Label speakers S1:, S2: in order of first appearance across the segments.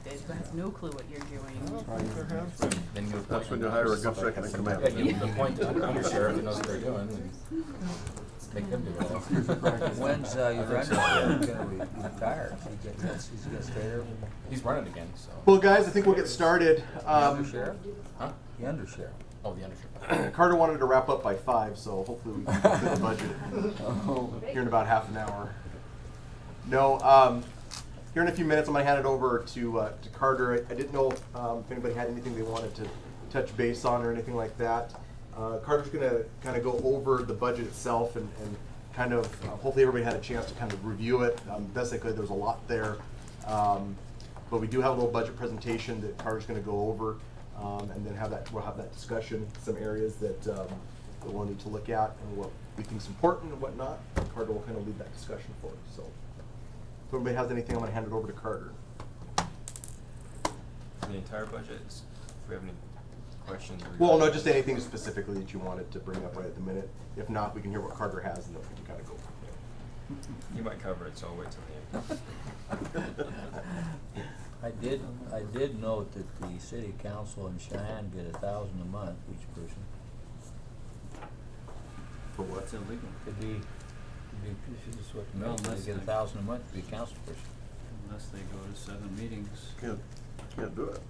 S1: stupid, who has no clue what you're doing.
S2: Then you
S3: That's when you hire a good second in command.
S2: Yeah, you appoint the undersheriff who knows what they're doing and make them do it all.
S4: When's your undersheriff gonna retire? He's gonna stay there?
S2: He's running again, so.
S3: Well, guys, I think we'll get started.
S4: The undersheriff?
S2: Huh?
S4: The undersheriff.
S2: Oh, the undersheriff.
S3: Carter wanted to wrap up by 5, so hopefully we can complete the budget here in about half an hour. No, here in a few minutes, I'm going to hand it over to Carter. I didn't know if anybody had anything they wanted to touch base on or anything like that. Carter's going to kind of go over the budget itself and kind of, hopefully everybody had a chance to kind of review it. Best they could, there was a lot there. But we do have a little budget presentation that Carter's going to go over, and then we'll have that discussion, some areas that we'll need to look at and what we think is important and whatnot. Carter will kind of lead that discussion for us. So if everybody has anything, I'm going to hand it over to Carter.
S5: The entire budget, if we have any questions.
S3: Well, no, just anything specifically that you wanted to bring up right at the minute. If not, we can hear what Carter has and then we can kind of go from there.
S5: You might cover it, so I'll wait till the end.
S4: I did note that the city council in Cheyenne get $1,000 a month each person.
S3: For what?
S6: It's illegal.
S4: This is what the
S6: No,
S4: mayor said,
S6: unless
S4: they get
S6: they-
S4: $1,000 a month to be a council person.
S6: Unless they go to 7 meetings.
S3: Can't do it.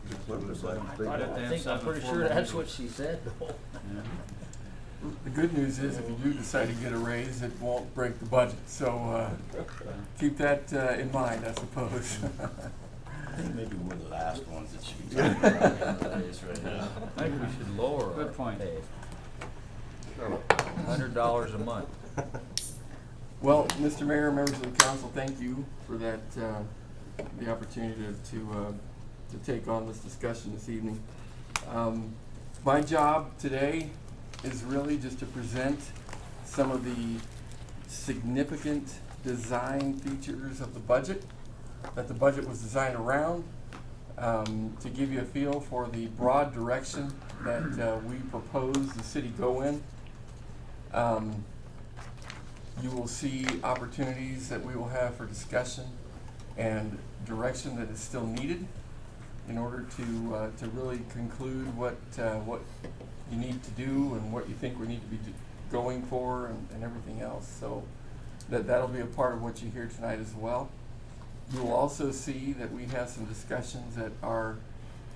S3: It's limited by
S6: I
S3: state
S6: thought
S3: law.
S6: it-
S4: I'm pretty sure that's what she said though.
S6: Yeah.
S7: The good news is if you do decide to get a raise, it won't break the budget. So keep that in mind, I suppose.
S8: I think maybe we're the last ones that should be talking about the raise right now.
S4: I think we should lower our
S6: Good point.
S4: pay. $100 a month.
S7: Well, Mr. Mayor, members of the council, thank you for that, the opportunity to take on this discussion this evening. My job today is really just to present some of the significant design features of the budget, that the budget was designed around, to give you a feel for the broad direction that we propose the city go in. You will see opportunities that we will have for discussion and direction that is still needed in order to really conclude what you need to do and what you think we need to be going for and everything else. So that'll be a part of what you hear tonight as well. You will also see that we have some discussions that are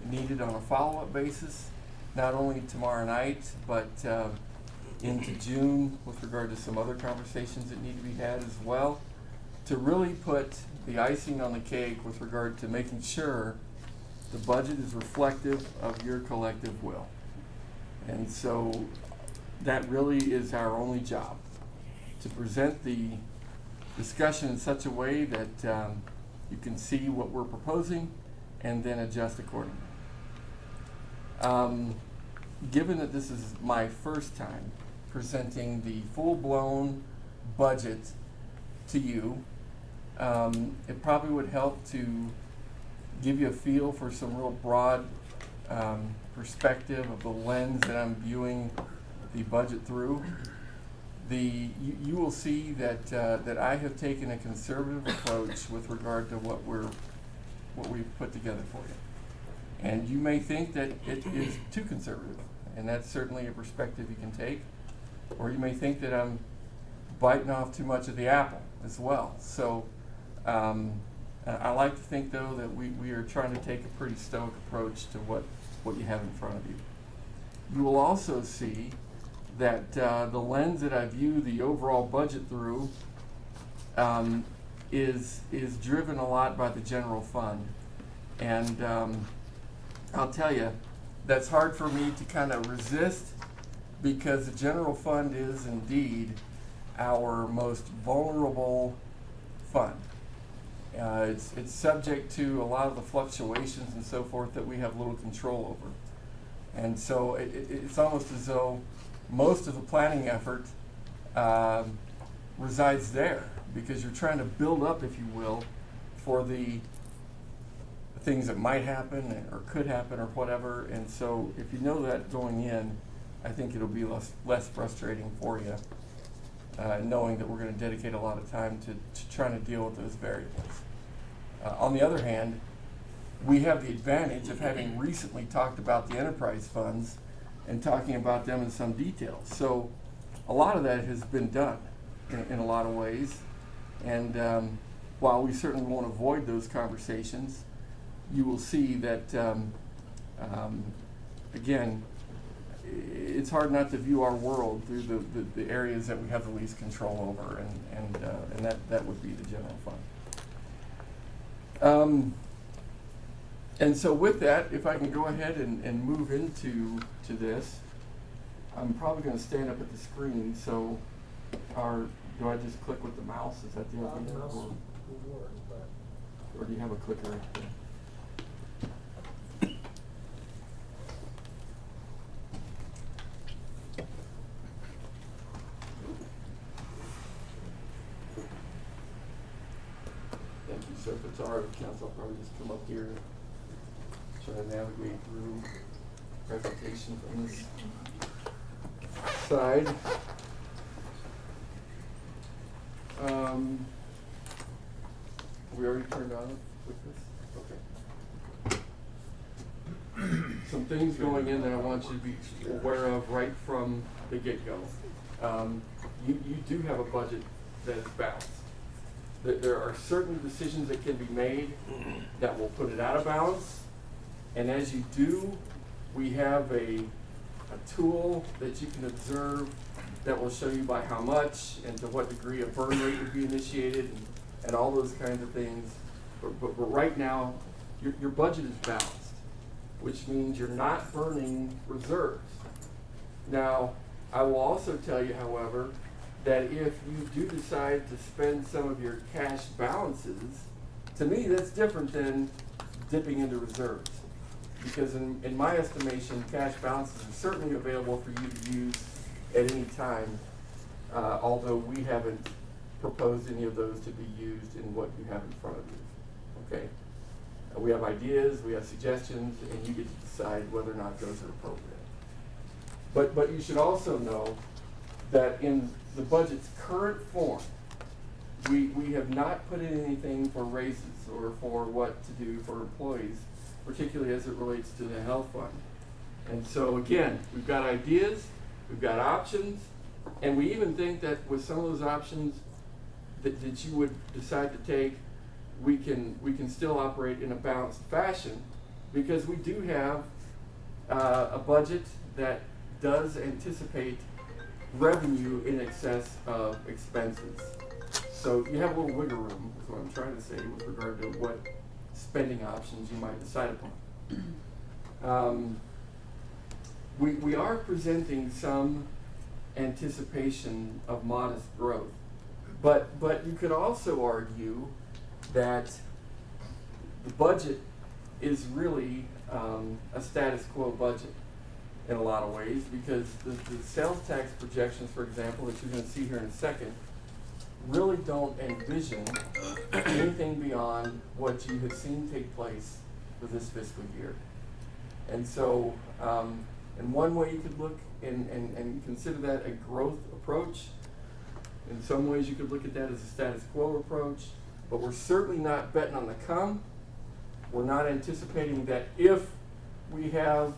S7: needed on a follow-up basis, not only tomorrow night, but into June with regard to some other conversations that need to be had as well, to really put the icing on the cake with regard to making sure the budget is reflective of your collective will. And so that really is our only job, to present the discussion in such a way that you can see what we're proposing and then adjust accordingly. Given that this is my first time presenting the full-blown budget to you, it probably would help to give you a feel for some real broad perspective of the lens that I'm viewing the budget through. You will see that I have taken a conservative approach with regard to what we've put together for you. And you may think that it is too conservative, and that's certainly a perspective you can take. Or you may think that I'm biting off too much of the apple as well. So I like to think, though, that we are trying to take a pretty stoic approach to what you have in front of you. You will also see that the lens that I view the overall budget through is driven a lot by the general fund. And I'll tell you, that's hard for me to kind of resist, because the general fund is indeed our most vulnerable fund. It's subject to a lot of the fluctuations and so forth that we have little control over. And so it's almost as though most of the planning effort resides there, because you're trying to build up, if you will, for the things that might happen or could happen or whatever. And so if you know that going in, I think it'll be less frustrating for you, knowing that we're going to dedicate a lot of time to trying to deal with those variables. On the other hand, we have the advantage of having recently talked about the enterprise funds and talking about them in some detail. So a lot of that has been done in a lot of ways. And while we certainly won't avoid those conversations, you will see that, again, it's hard not to view our world through the areas that we have the least control over, and that would be the general fund. And so with that, if I can go ahead and move into this, I'm probably going to stand up at the screen. So, do I just click with the mouse? Is that the idea? Or do you have a clicker right there? Thank you. So if it's all right with council, I'll probably just come up here and try to navigate through presentation from this side. We already turned on with this? Okay. Some things going in that I want you to be aware of right from the get-go. You do have a budget that is balanced. There are certain decisions that can be made that will put it out of balance. And as you do, we have a tool that you can observe that will show you by how much and to what degree a burn rate would be initiated and all those kinds of things. But right now, your budget is balanced, which means you're not burning reserves. Now, I will also tell you, however, that if you do decide to spend some of your cash balances, to me that's different than dipping into reserves. Because in my estimation, cash balances are certainly available for you to use at any time, although we haven't proposed any of those to be used in what you have in front of you. Okay? We have ideas, we have suggestions, and you get to decide whether or not those are appropriate. But you should also know that in the budget's current form, we have not put in anything for raises or for what to do for employees, particularly as it relates to the health fund. And so again, we've got ideas, we've got options, and we even think that with some of those options that you would decide to take, we can still operate in a balanced fashion, because we do have a budget that does anticipate revenue in excess of expenses. So you have a little wiggle room, is what I'm trying to say, with regard to what spending options you might decide upon. We are presenting some anticipation of modest growth, but you could also argue that the budget is really a status quo budget in a lot of ways, because the sales tax projections, for example, that you're going to see here in a second, really don't envision anything beyond what you have seen take place for this fiscal year. And so, in one way you could look and consider that a growth approach. In some ways you could look at that as a status quo approach, but we're certainly not betting on the come. We're not anticipating that if we have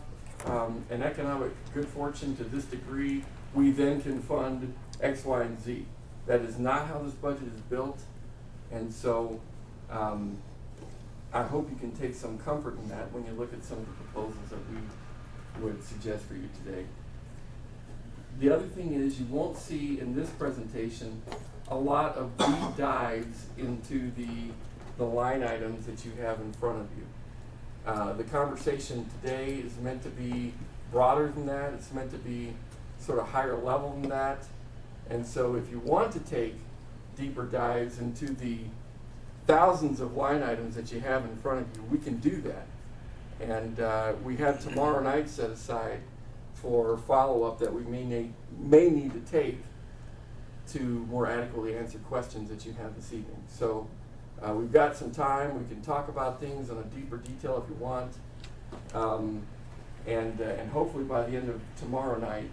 S7: an economic good fortune to this degree, we then can fund X, Y, and Z. That is not how this budget is built, and so I hope you can take some comfort in that when you look at some of the proposals that we would suggest for you today. The other thing is, you won't see in this presentation a lot of deep dives into the line items that you have in front of you. The conversation today is meant to be broader than that. It's meant to be sort of higher level than that. And so if you want to take deeper dives into the thousands of line items that you have in front of you, we can do that. And we have tomorrow night set aside for follow-up that we may need to take to more adequately answer questions that you have this evening. So we've got some time. We can talk about things in a deeper detail if you want. And hopefully by the end of tomorrow night,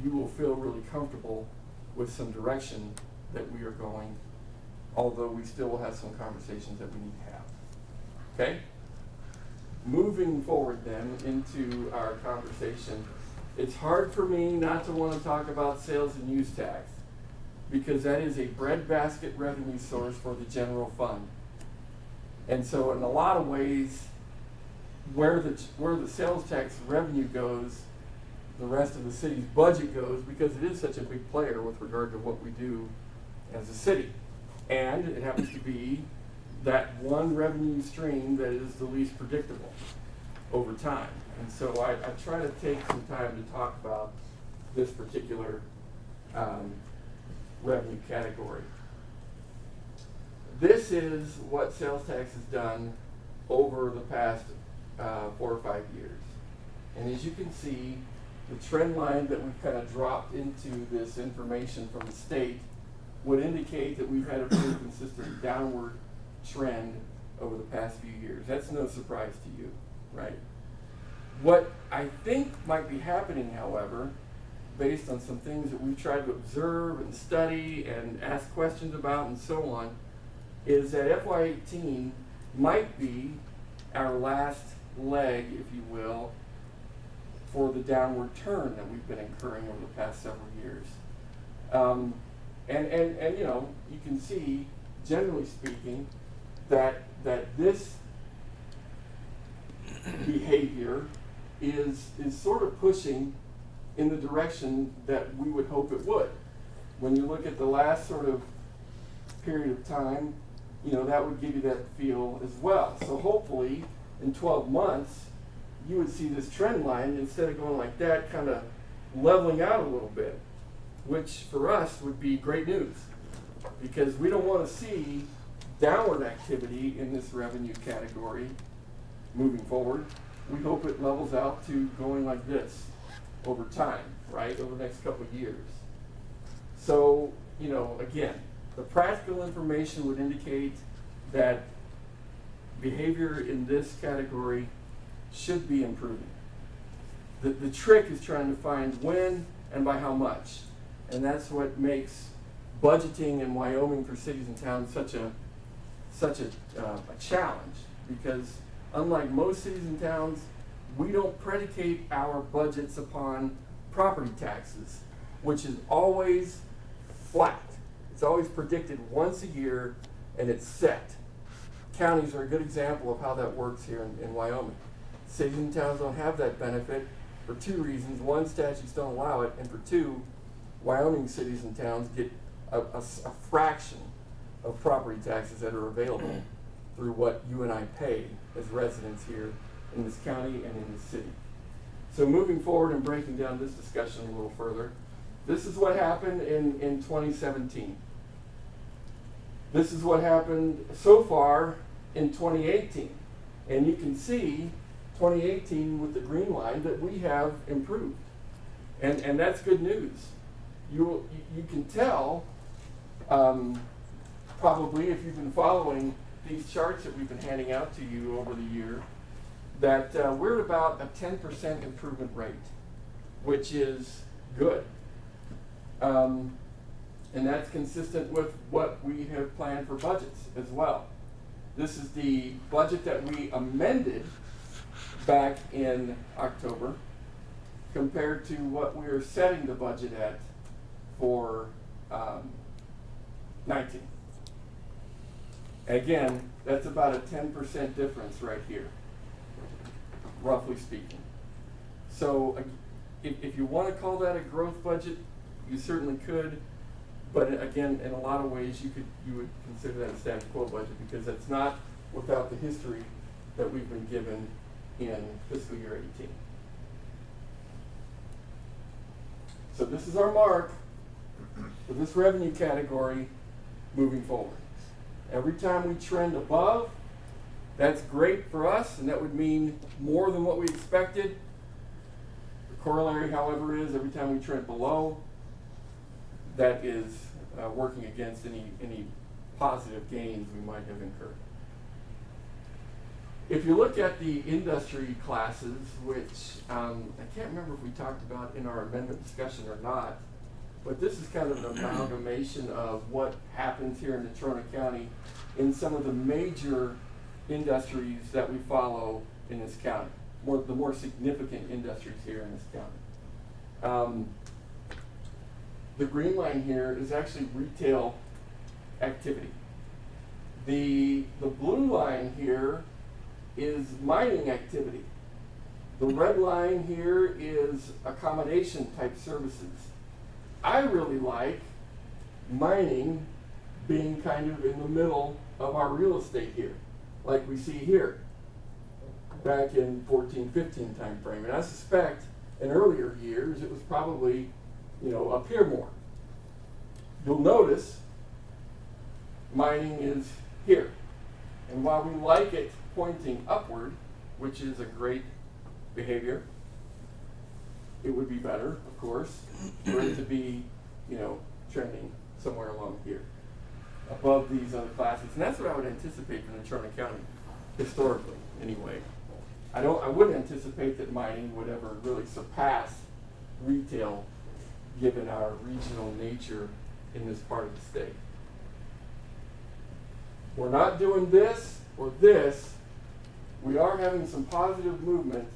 S7: you will feel really comfortable with some direction that we are going, although we still will have some conversations that we need to have. Okay? moving forward then into our conversation, it's hard for me not to want to talk about sales and use tax, because that is a breadbasket revenue source for the general fund. And so in a lot of ways, where the sales tax revenue goes, the rest of the city's budget goes, because it is such a big player with regard to what we do as a city. And it happens to be that one revenue stream that is the least predictable over time. And so I try to take some time to talk about this particular revenue category. This is what sales tax has done over the past 4 or 5 years. And as you can see, the trend line that we've kind of dropped into this information from the state would indicate that we've had a pretty consistent downward trend over the past few years. That's no surprise to you, right? What I think might be happening, however, based on some things that we've tried to observe and study and ask questions about and so on, is that FY18 might be our last leg, if you will, for the downward turn that we've been incurring over the past several years. And you know, you can see, generally speaking, that this behavior is sort of pushing in the direction that we would hope it would. When you look at the last sort of period of time, you know, that would give you that feel as well. So hopefully in 12 months, you would see this trend line, instead of going like that, kind of leveling out a little bit, which for us would be great news, because we don't want to see downward activity in this revenue category moving forward. We hope it levels out to going like this over time, right, over the next couple of years. So, you know, again, the practical information would indicate that behavior in this category should be improving. The trick is trying to find when and by how much. And that's what makes budgeting in Wyoming for cities and towns such a challenge, because unlike most cities and towns, we don't predicate our budgets upon property taxes, which is always flat. It's always predicted once a year and it's set. Counties are a good example of how that works here in Wyoming. Cities and towns don't have that benefit for 2 reasons. 1, statutes don't allow it, and for 2, Wyoming cities and towns get a fraction of property taxes that are available through what you and I pay as residents here in this county and in this city. So moving forward and breaking down this discussion a little further, this is what happened in 2017. This is what happened so far in 2018. And you can see 2018 with the green line that we have improved. And that's good news. You can tell, probably if you've been following these charts that we've been handing out to you over the year, that we're at about a 10% improvement rate, which is good. And that's consistent with what we have planned for budgets as well. This is the budget that we amended back in October compared to what we are setting the budget at for 19. Again, that's about a 10% difference right here, roughly speaking. So if you want to call that a growth budget, you certainly could. But again, in a lot of ways, you would consider that a status quo budget, because that's not without the history that we've been given in fiscal year 18. So this is our mark for this revenue category moving forward. Every time we trend above, that's great for us, and that would mean more than what we expected. The corollary, however, is every time we trend below, that is working against any positive gains we might have incurred. If you look at the industry classes, which I can't remember if we talked about in our amendment discussion or not, but this is kind of an amalgamation of what happens here in Natrona County in some of the major industries that we follow in this county, the more significant industries here in this county. The green line here is actually retail activity. The blue line here is mining activity. The red line here is accommodation type services. I really like mining being kind of in the middle of our real estate here, like we see here, back in 14-15 time frame. And I suspect in earlier years it was probably, up here more. You'll notice mining is here. And while we like it pointing upward, which is a great behavior, it would be better, of course, for it to be, trending somewhere along here, above these other classes. And that's what I would anticipate from the Turner County, historically, anyway. I wouldn't anticipate that mining would ever really surpass retail, given our regional nature in this part of the state. We're not doing this or this. We are having some positive movement,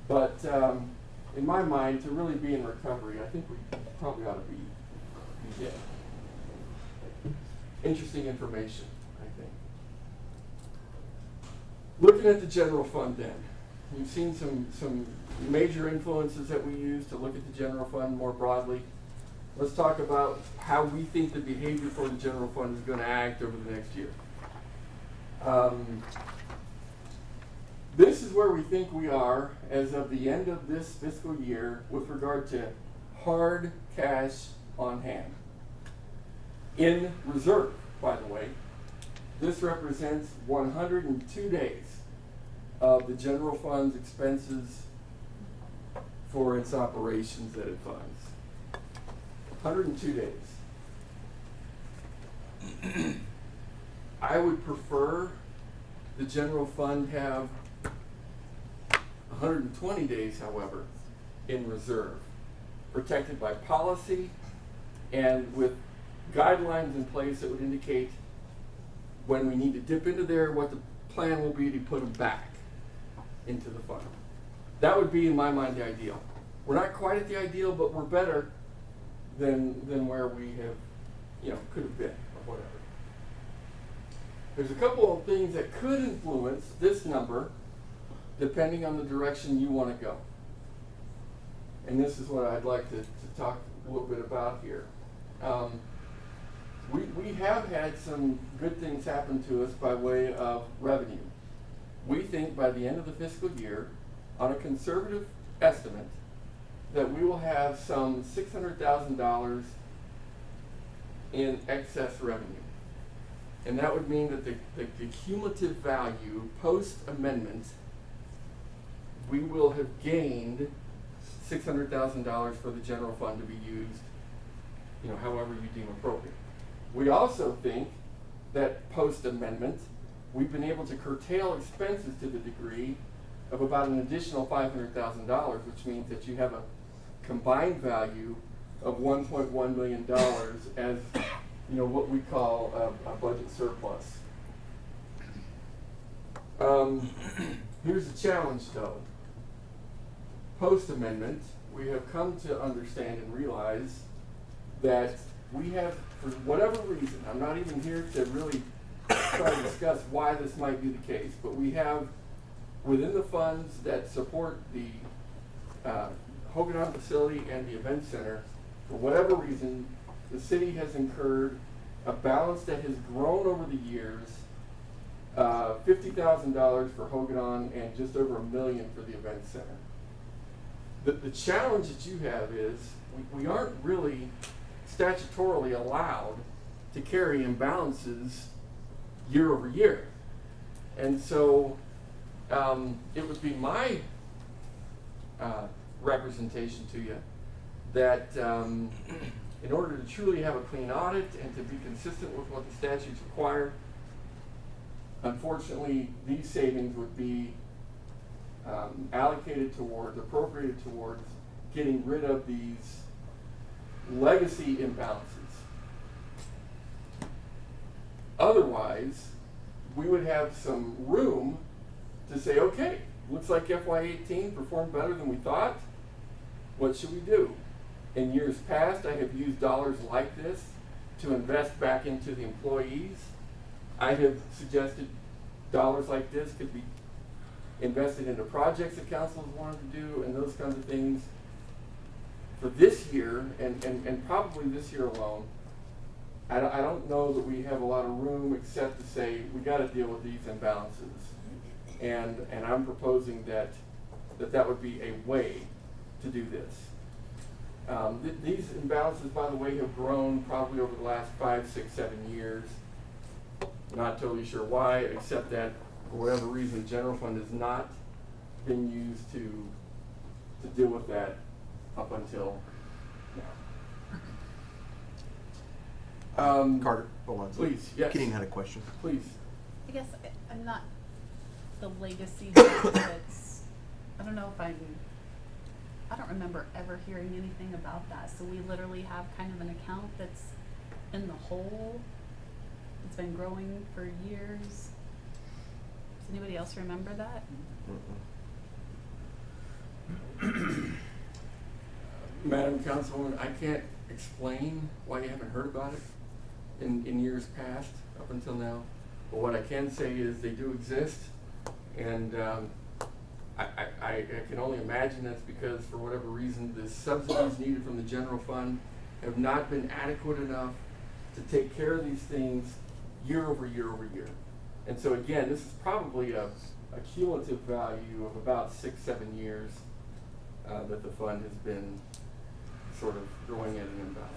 S7: but in my mind, to really be in recovery, I think we probably ought to be dead. Interesting information, I think. Looking at the general fund then, we've seen some major influences that we use to look at the general fund more broadly. Let's talk about how we think the behavior for the general fund is going to act over the next year. This is where we think we are as of the end of this fiscal year with regard to hard cash on hand. In reserve, by the way, this represents 102 days of the general fund's expenses for its operations that it funds. 102 days. I would prefer the general fund have 120 days, however, in reserve, protected by policy and with guidelines in place that would indicate when we need to dip into there, what the plan will be to put them back into the fund. That would be, in my mind, the ideal. We're not quite at the ideal, but we're better than where we have, could have been, or whatever. There's a couple of things that could influence this number depending on the direction you want to go. And this is what I'd like to talk a little bit about here. We have had some good things happen to us by way of revenue. We think by the end of the fiscal year, on a conservative estimate, that we will have some $600,000 in excess revenue. And that would mean that the cumulative value post-amendment, we will have gained $600,000 for the general fund to be used, however you deem appropriate. We also think that post-amendment, we've been able to curtail expenses to the degree of about an additional $500,000, which means that you have a combined value of $1.1 million as what we call a budget surplus. Here's the challenge, though. Post-amendment, we have come to understand and realize that we have, for whatever reason, I'm not even here to really try to discuss why this might be the case, but we have within the funds that support the Hogan facility and the event center, for whatever reason, the city has incurred a balance that has grown over the years, $50,000 for Hogan and just over $1 million for the event center. The challenge that you have is we aren't really statutorily allowed to carry imbalances year over year. And so it would be my representation to you that in order to truly have a clean audit and to be consistent with what the statutes require, unfortunately, these savings would be appropriated towards getting rid of these legacy imbalances. Otherwise, we would have some room to say, okay, looks like FY18 performed better than we thought. What should we do? In years past, I have used dollars like this to invest back into the employees. I have suggested dollars like this could be invested into projects that council has wanted to do and those kinds of things. For this year, and probably this year alone, I don't know that we have a lot of room except to say we got to deal with these imbalances. And I'm proposing that would be a way to do this. These imbalances, by the way, have grown probably over the last 5, 6, 7 years. Not totally sure why, except that for whatever reason, general fund has not been used to deal with that up until now.
S3: Carter, hold on.
S7: Please, yes.
S3: Kenny had a question.
S7: Please.
S1: I guess I'm not the legacy that's, I don't know if I don't remember ever hearing anything about that. So we literally have kind of an account that's in the hole. It's been growing for years. Does anybody else remember that?
S7: Madam Councilwoman, I can't explain why you haven't heard about it in years past up until now. But what I can say is they do exist, and I can only imagine that's because for whatever reason the subsidies needed from the general fund have not been adequate enough to take care of these things year over year over year. And so again, this is probably a cumulative value of about 6, 7 years that the fund has been sort of growing at an imbalance.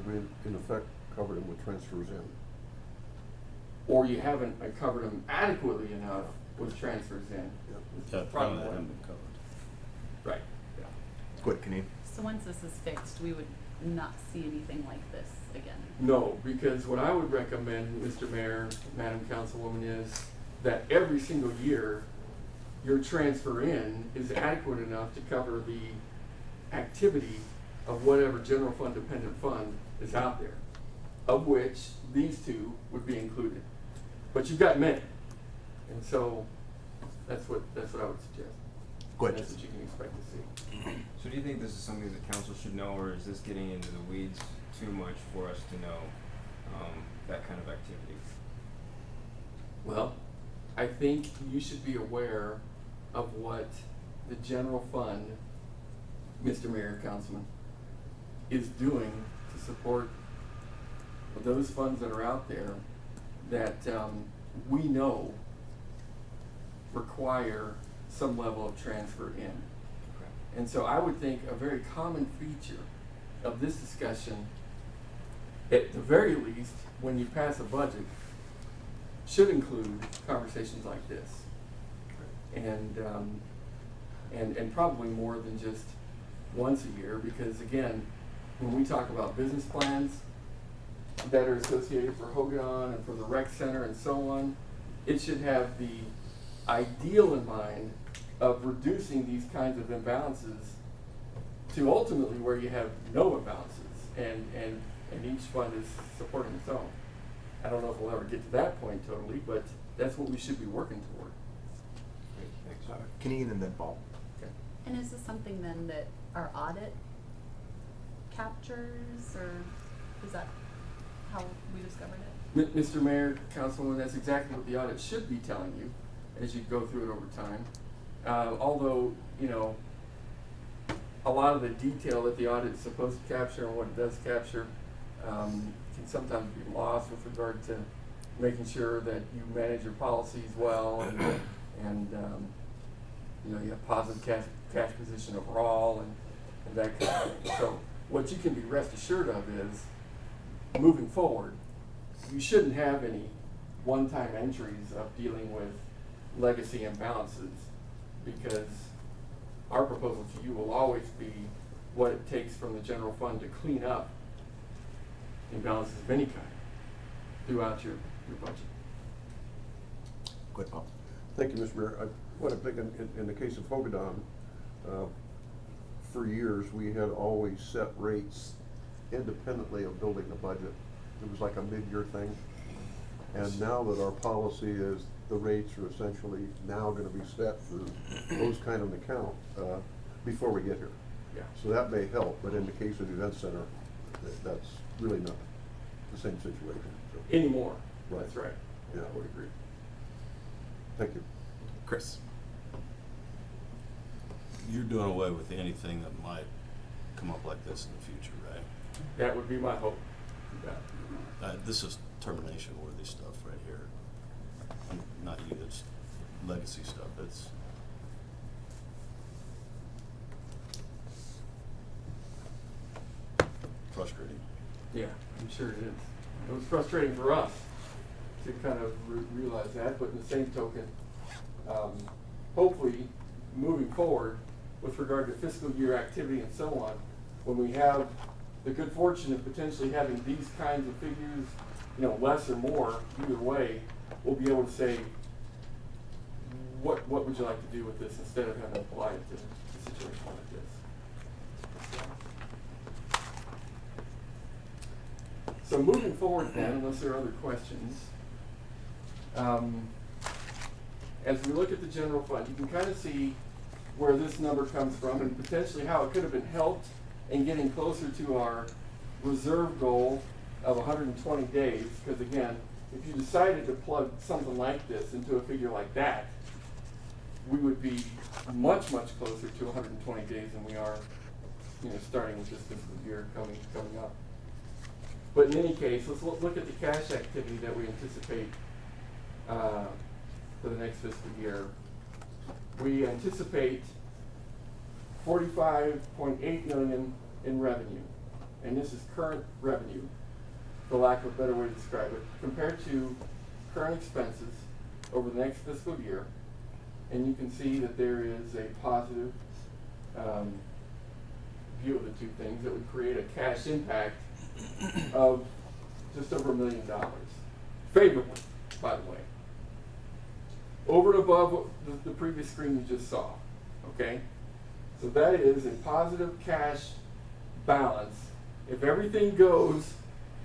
S9: We, in effect, covered them with transfers in.
S7: Or you haven't covered them adequately enough with transfers in.
S8: That
S7: Probably
S8: probably
S7: more.
S8: haven't been covered.
S7: Right, yeah.
S3: Go ahead, Kenny.
S1: So once this is fixed, we would not see anything like this again.
S7: No, because what I would recommend, Mr. Mayor, Madam Councilwoman, is that every single year, your transfer in is adequate enough to cover the activity of whatever general fund dependent fund is out there, of which these two would be included. But you've got many, and so that's what I would suggest.
S3: Go ahead.
S7: That's what you can expect to see.
S5: So do you think this is something that council should know, or is this getting into the weeds too much for us to know that kind of activity?
S7: Well, I think you should be aware of what the general fund, Mr. Mayor, Councilman, is doing to support those funds that are out there that we know require some level of transfer in.
S5: Okay.
S7: And so I would think a very common feature of this discussion, at the very least, when you pass a budget, should include conversations like this. And probably more than just once a year, because again, when we talk about business plans that are associated for Hogan and for the rec center and so on, it should have the ideal in mind of reducing these kinds of imbalances to ultimately where you have no imbalances and each fund is supporting its own. I don't know if we'll ever get to that point totally, but that's what we should be working toward.
S5: Great, thanks.
S3: Kenny and then Paul.
S7: Okay.
S1: And is this something then that our audit captures, or is that how we discovered it?
S7: Mr. Mayor, Councilwoman, that's exactly what the audit should be telling you as you go through it over time. Although, you know, a lot of the detail that the audit is supposed to capture and what it does capture can sometimes be lost with regard to making sure that you manage your policies well and you know, you have positive cash position overall and that kind of thing. So what you can be rest assured of is, moving forward, you shouldn't have any one-time entries of dealing with legacy imbalances, because our proposal to you will always be what it takes from the general fund to clean up imbalances of any kind throughout your budget.
S3: Go ahead, Paul.
S9: Thank you, Mr. Mayor. What I think in the case of Hogadon, for years, we had always set rates independently of building the budget. It was like a mid-year thing. And now that our policy is the rates are essentially now gonna be set for those kind of an account, before we get here.
S7: Yeah.
S9: So that may help, but in the case of the event center, that's really not the same situation, so.
S7: Anymore.
S9: Right.
S7: That's right.
S9: Yeah.
S7: I would agree.
S9: Thank you.
S3: Chris.
S8: You're doing away with anything that might come up like this in the future, right?
S7: That would be my hope. Yeah.
S8: This is termination worthy stuff right here. Not you, it's legacy stuff. It's frustrating.
S7: Yeah, I'm sure it is. It was frustrating for us to kind of realize that, but in the same token, hopefully, moving forward with regard to fiscal year activity and so on, when we have the good fortune of potentially having these kinds of figures, you know, less or more, either way, we'll be able to say, what would you like to do with this instead of having to apply it to a situation like this. So moving forward then, unless there are other questions, as we look at the general fund, you can kind of see where this number comes from and potentially how it could have been helped in getting closer to our reserve goal of 120 days. Because again, if you decided to plug something like this into a figure like that, we would be much, much closer to 120 days than we are, you know, starting with this fiscal year coming up. But in any case, let's look at the cash activity that we anticipate for the next fiscal year. We anticipate $45.8 million in revenue, and this is current revenue, for lack of a better way to describe it, compared to current expenses over the next fiscal year. And you can see that there is a positive view of the two things that would create a cash impact of just over $1 million, favorably, by the way, over and above what the previous screen you just saw. Okay, so that is a positive cash balance if everything goes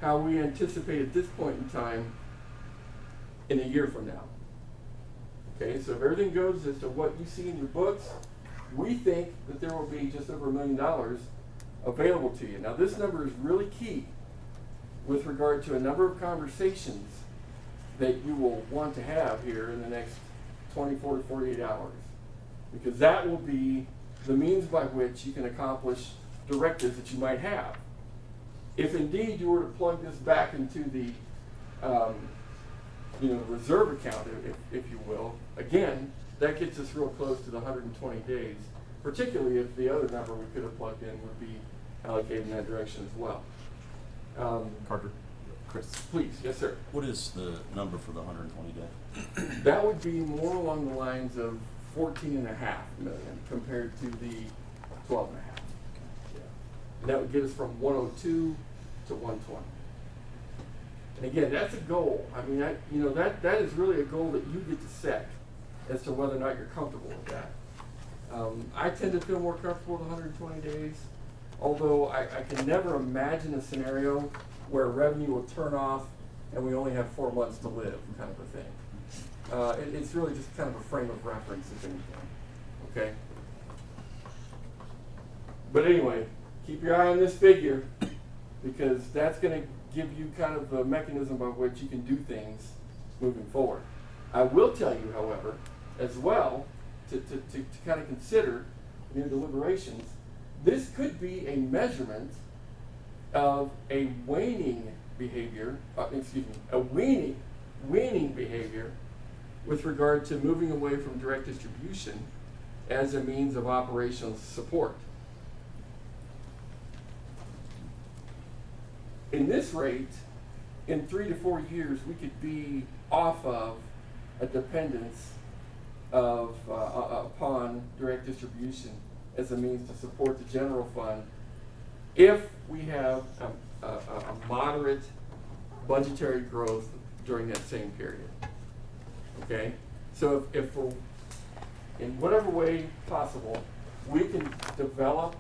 S7: how we anticipate at this point in time in a year from now. Okay, so if everything goes as to what you see in your books, we think that there will be just over $1 million available to you. Now, this number is really key with regard to a number of conversations that you will want to have here in the next 24 to 48 hours, because that will be the means by which you can accomplish directives that you might have. If indeed you were to plug this back into the reserve account, if you will, again, that gets us real close to the 120 days, particularly if the other number we could have plugged in would be allocated in that direction as well.
S3: Carter. Chris.
S7: Please, yes, sir.
S8: What is the number for the 120 day?
S7: That would be more along the lines of 14.5 million compared to the 12.5. Yeah. And that would get us from 102 to 120. And again, that's a goal. I mean, that is really a goal that you get to set as to whether or not you're comfortable with that. I tend to feel more comfortable with 120 days, although I can never imagine a scenario where revenue will turn off and we only have 4 months to live, kind of a thing. It's really just kind of a frame of reference, if anything. Okay? But anyway, keep your eye on this figure, because that's going to give you kind of the mechanism by which you can do things moving forward. I will tell you, however, as well, to kind of consider in your deliberations, this could be a measurement of a waning behavior, a weaning behavior with regard to moving away from direct distribution as a means of operational support. In this rate, in 3 to 4 years, we could be off of a dependence of upon direct distribution as a means to support the general fund if we have a moderate budgetary growth during that same period. Okay? So if we're, in whatever way possible, we can develop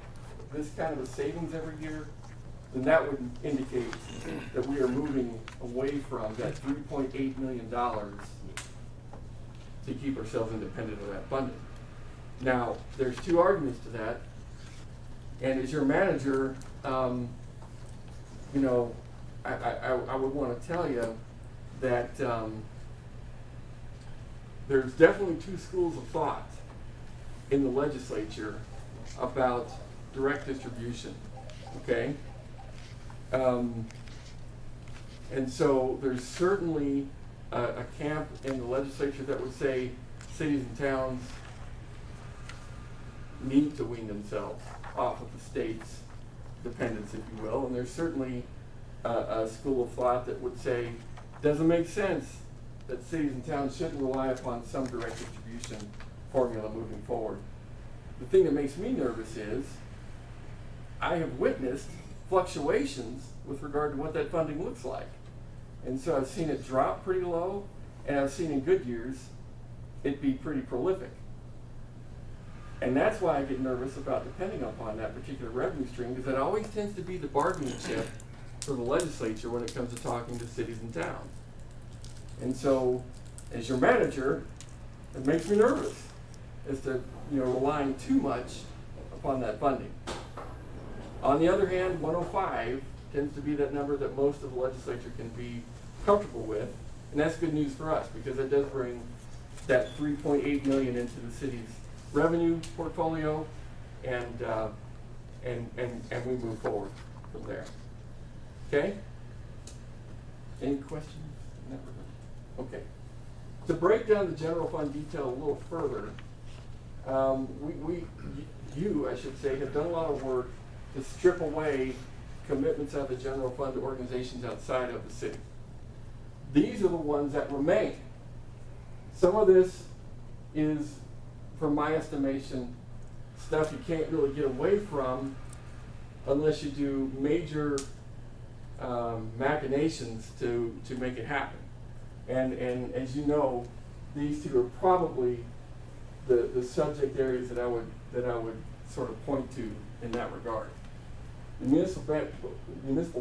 S7: this kind of a savings every year, then that would indicate that we are moving away from that $3.8 million to keep ourselves independent of that funding. Now, there's two arguments to that, and as your manager, you know, I would want to tell you that there's definitely two schools of thought in the legislature about direct distribution, okay? And so there's certainly a camp in the legislature that would say cities and towns need to wean themselves off of the state's dependence, if you will. And there's certainly a school of thought that would say doesn't make sense that cities and towns shouldn't rely upon some direct distribution formula moving forward. The thing that makes me nervous is I have witnessed fluctuations with regard to what that funding looks like. And so I've seen it drop pretty low, and I've seen in good years it be pretty prolific. And that's why I get nervous about depending upon that particular revenue stream, because it always tends to be the bargaining chip for the legislature when it comes to talking to cities and towns. And so, as your manager, it makes me nervous as to, you know, relying too much upon that funding. On the other hand, 105 tends to be that number that most of the legislature can be comfortable with, and that's good news for us because it does bring that $3.8 million into the city's revenue portfolio, and we move forward from there. Okay? Any questions in that regard? Okay. To break down the general fund detail a little further, you, I should say, have done a lot of work to strip away commitments out of the general fund to organizations outside of the city. These are the ones that remain. Some of this is, from my estimation, stuff you can't really get away from unless you do major machinations to make it happen. And as you know, these two are probably the subject areas that I would sort of point to in that regard. The municipal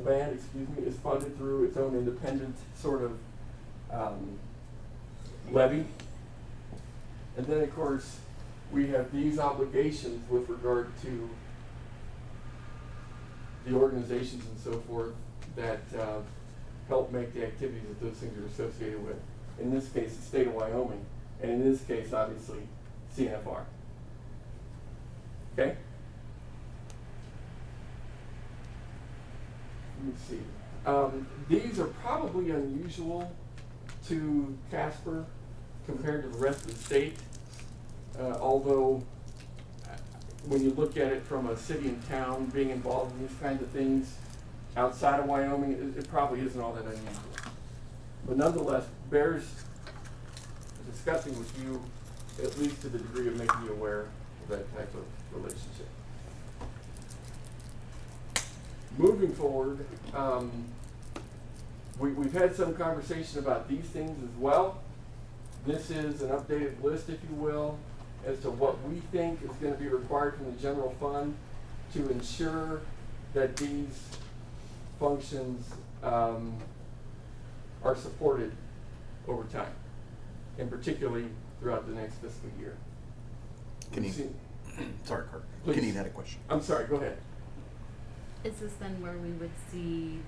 S7: band, is funded through its own independent sort of levy. And then, of course, we have these obligations with regard to the organizations and so forth that help make the activities that those things are associated with. In this case, the state of Wyoming, and in this case, obviously, CNFR. Okay? Let me see. These are probably unusual to Casper compared to the rest of the state, although when you look at it from a city and town being involved in these kinds of things outside of Wyoming, it probably isn't all that unusual. But nonetheless, bears discussing with you, at least to the degree of making you aware of that type of relationship. Moving forward, we've had some conversation about these things as well. This is an updated list, if you will, as to what we think is going to be required from the general fund to ensure that these functions are supported over time, and particularly throughout the next fiscal year.
S3: Sorry, Kurt.
S7: Please.
S3: Kenny had a question.
S7: I'm sorry, go ahead.
S1: Is this then where we would see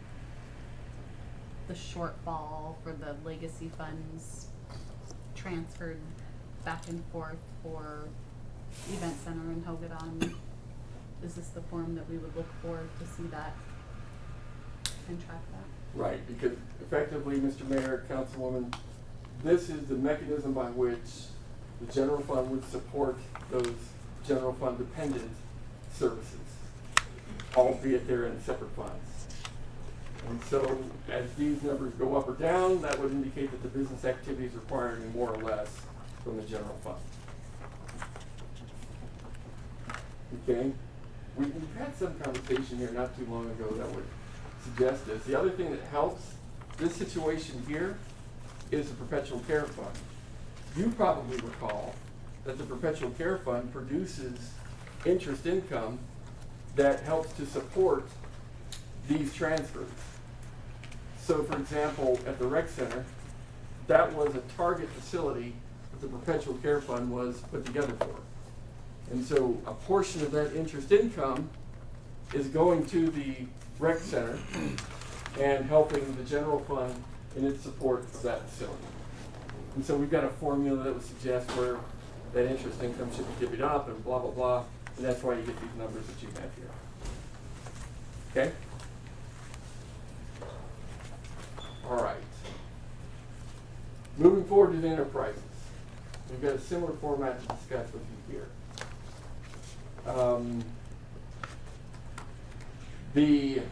S1: the shortfall for the legacy funds transferred back and forth for Event Center and Hogadon? Is this the form that we would look for to see that and track that?
S7: Right, because effectively, Mr. Mayor, Councilwoman, this is the mechanism by which the general fund would support those general fund dependent services, albeit they're in separate funds. And so as these numbers go up or down, that would indicate that the business activities require any more or less from the general fund. Okay? We've had some conversation here not too long ago that would suggest this. The other thing that helps this situation here is the perpetual care fund. You probably recall that the perpetual care fund produces interest income that helps to support these transfers. So for example, at the rec center, that was a target facility that the perpetual care fund was put together for. And so a portion of that interest income is going to the rec center and helping the general fund in its support of that facility. And so we've got a formula that would suggest where that interest income should be divvied up and blah, blah, blah. And that's why you get these numbers that you have here. Okay? All right. Moving forward to the enterprises. We've got a similar format to discuss with you here. The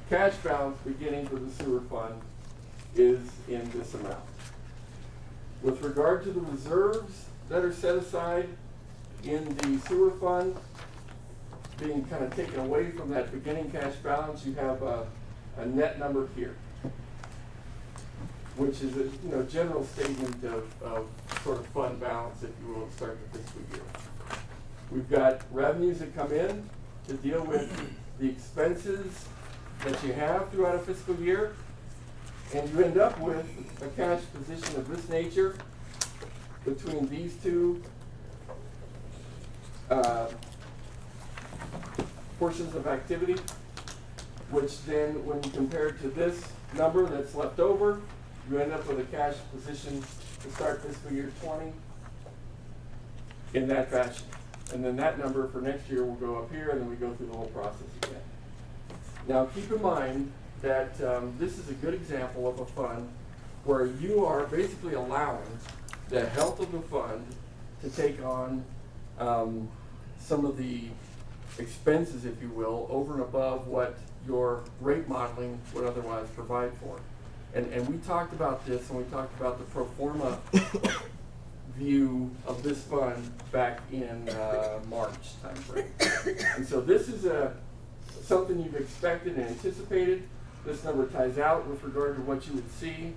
S7: cash balance beginning for the sewer fund is in this amount. With regard to the reserves that are set aside in the sewer fund, being kind of taken away from that beginning cash balance, you have a net number here, which is a general statement of sort of fund balance, if you will, to start the fiscal year. We've got revenues that come in to deal with the expenses that you have throughout a fiscal year, and you end up with a cash position of this nature between these two portions of activity, which then, when you compare it to this number that's left over, you end up with a cash position to start fiscal year 20 in that fashion. And then that number for next year will go up here, and then we go through the whole process again. Now keep in mind that this is a good example of a fund where you are basically allowing the health of the fund to take on some of the expenses, if you will, over and above what your rate modeling would otherwise provide for. And we talked about this, and we talked about the pro forma view of this fund back in March timeframe. And so this is something you've expected and anticipated. This number ties out with regard to what you would see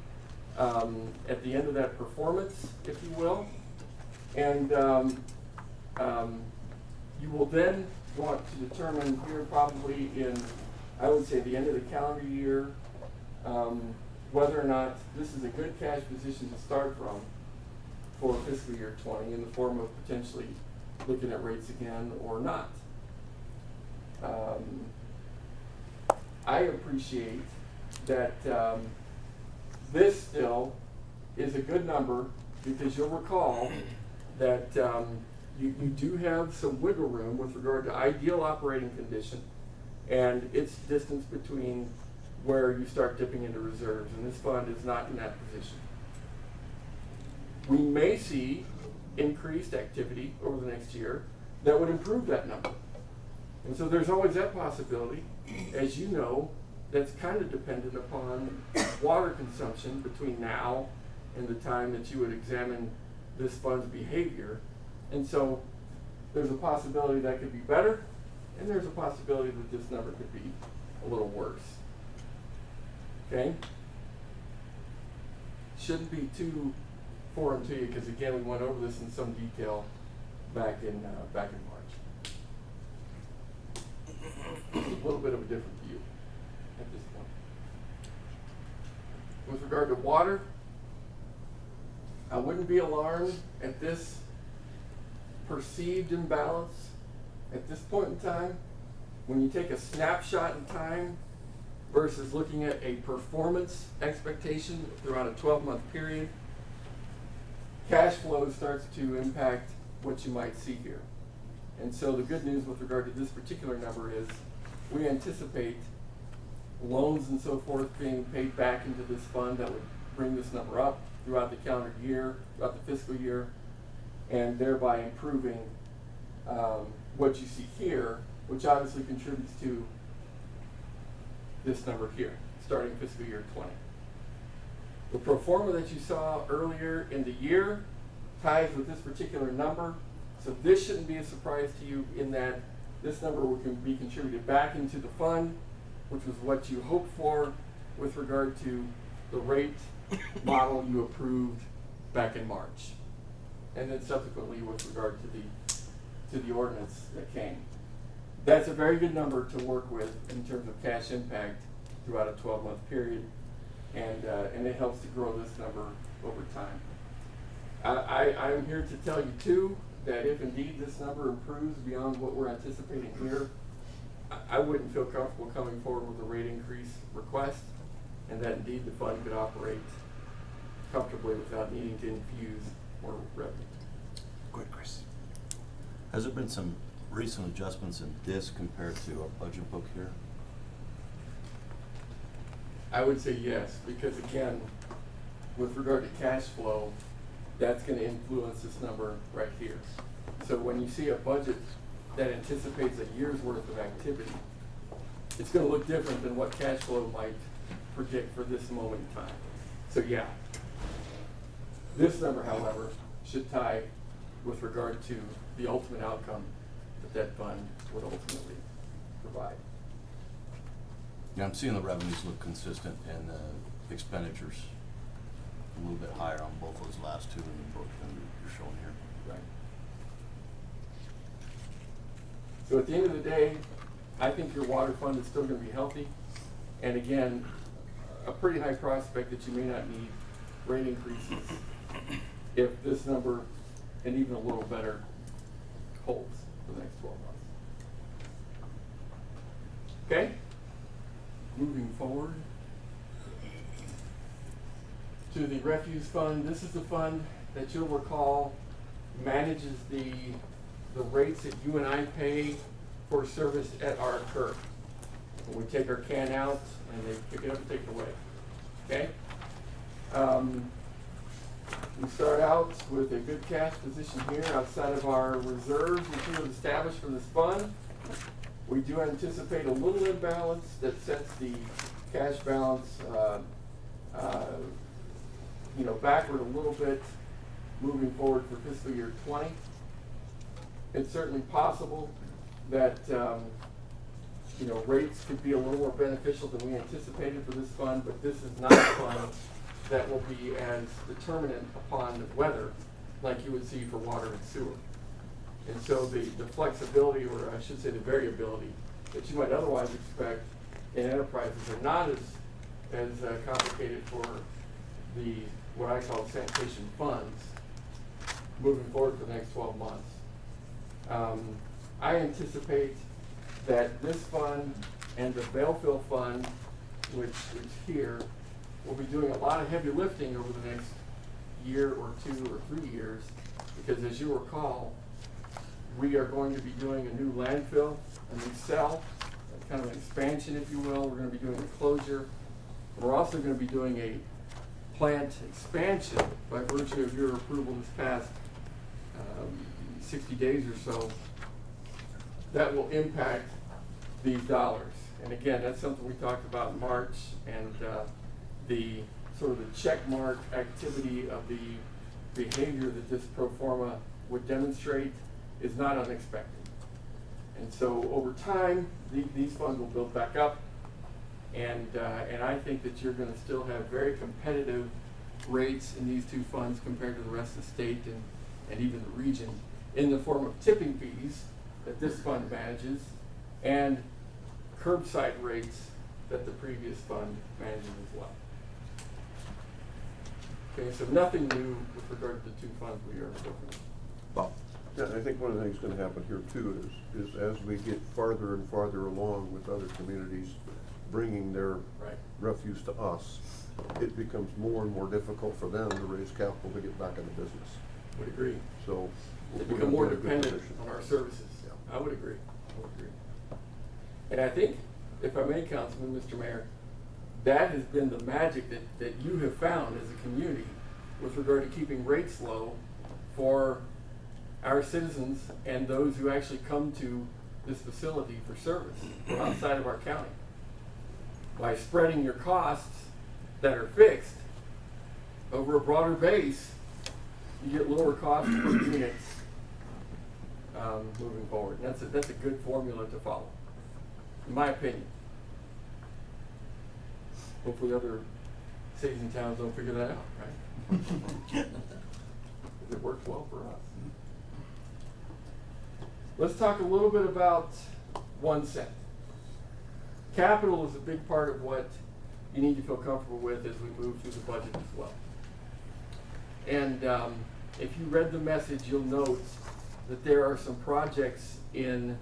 S7: at the end of that performance, if you will. And you will then want to determine here probably in, I would say, the end of the calendar year, whether or not this is a good cash position to start from for fiscal year 20 in the form of potentially looking at rates again or not. I appreciate that this still is a good number, because you'll recall that you do have some wiggle room with regard to ideal operating condition and its distance between where you start dipping into reserves, and this fund is not in that position. We may see increased activity over the next year that would improve that number. And so there's always that possibility. As you know, that's kind of dependent upon water consumption between now and the time that you would examine this fund's behavior. And so there's a possibility that could be better, and there's a possibility that this number could be a little worse. Okay? Shouldn't be too foreign to you, because again, we went over this in some detail back in March. It's a little bit of a different view at this point. With regard to water, I wouldn't be alarmed at this perceived imbalance at this point in time. When you take a snapshot in time versus looking at a performance expectation throughout a 12-month period, cash flow starts to impact what you might see here. And so the good news with regard to this particular number is we anticipate loans and so forth being paid back into this fund that would bring this number up throughout the calendar year, throughout the fiscal year, and thereby improving what you see here, which obviously contributes to this number here, starting fiscal year 20. The pro forma that you saw earlier in the year ties with this particular number, so this shouldn't be a surprise to you in that this number will be contributed back into the fund, which was what you hoped for with regard to the rate model you approved back in March, and then subsequently with regard to the ordinance that came. That's a very good number to work with in terms of cash impact throughout a 12-month period, and it helps to grow this number over time. I'm here to tell you too, that if indeed this number improves beyond what we're anticipating here, I wouldn't feel comfortable coming forward with a rate increase request, and that indeed the fund could operate comfortably without needing to infuse more revenue.
S8: Go ahead, Chris. Has there been some recent adjustments in this compared to our budget book here?
S7: I would say yes, because again, with regard to cash flow, that's gonna influence this number right here. So when you see a budget that anticipates a year's worth of activity, it's gonna look different than what cash flow might predict for this moment in time. So yeah. This number, however, should tie with regard to the ultimate outcome that fund would ultimately provide.
S8: Yeah, I'm seeing the revenues look consistent and the expenditures a little bit higher on both those last two in the book than you're showing here.
S7: Right. So at the end of the day, I think your water fund is still gonna be healthy. And again, a pretty high prospect that you may not need rate increases if this number, and even a little better, holds for the next 12 months. Okay? Moving forward to the refuse fund. This is the fund that you'll recall manages the rates that you and I pay for service at our curb. When we take our can out and they pick it up and take it away. Okay? We start out with a good cash position here outside of our reserves which we have established for this fund. We do anticipate a little imbalance that sets the cash balance backward a little bit moving forward for fiscal year 20. It's certainly possible that rates could be a little more beneficial than we anticipated for this fund, but this is not a fund that will be as determinant upon weather like you would see for water and sewer. And so the flexibility, or I should say the variability, that you might otherwise expect in enterprises are not as complicated for the, what I call sanitation funds, moving forward for the next 12 months. I anticipate that this fund and the Belleville fund, which is here, will be doing a lot of heavy lifting over the next year or 2 or 3 years, because as you recall, we are going to be doing a new landfill, a new cell, kind of an expansion, if you will. We're going to be doing a closure. We're also going to be doing a plant expansion by virtue of your approval this past 60 days or so. That will impact these dollars. And again, that's something we talked about in March, and the sort of the check mark activity of the behavior that this pro forma would demonstrate is not unexpected. And so over time, these funds will build back up, and I think that you're going to still have very competitive rates in these two funds compared to the rest of the state and even the region, in the form of tipping fees that this fund manages and curbside rates that the previous fund manages as well. Okay, so nothing new with regard to the two funds we are looking at.
S3: Bob?
S9: Yeah, I think one of the things gonna happen here too is as we get farther and farther along with other communities bringing their
S7: Right.
S9: refuse to us, it becomes more and more difficult for them to raise capital to get back into business.
S7: Would agree.
S9: So
S7: They
S9: we're
S7: become
S9: gonna
S7: more
S9: be in a good
S7: dependent
S9: position.
S7: on our services.
S9: Yeah.
S7: I would agree. And I think, if I may, Councilman, Mr. Mayor, that has been the magic that you have found as a community with regard to keeping rates low for our citizens and those who actually come to this facility for service from outside of our county. By spreading your costs that are fixed over a broader base, you get lower costs per unit moving forward. And that's a good formula to follow, in my opinion. Hopefully other cities and towns don't figure that out, right? It works well for us. Let's talk a little bit about 1 cent. Capital is a big part of what you need to feel comfortable with as we move through the budget as well. And if you read the message, you'll note that there are some projects in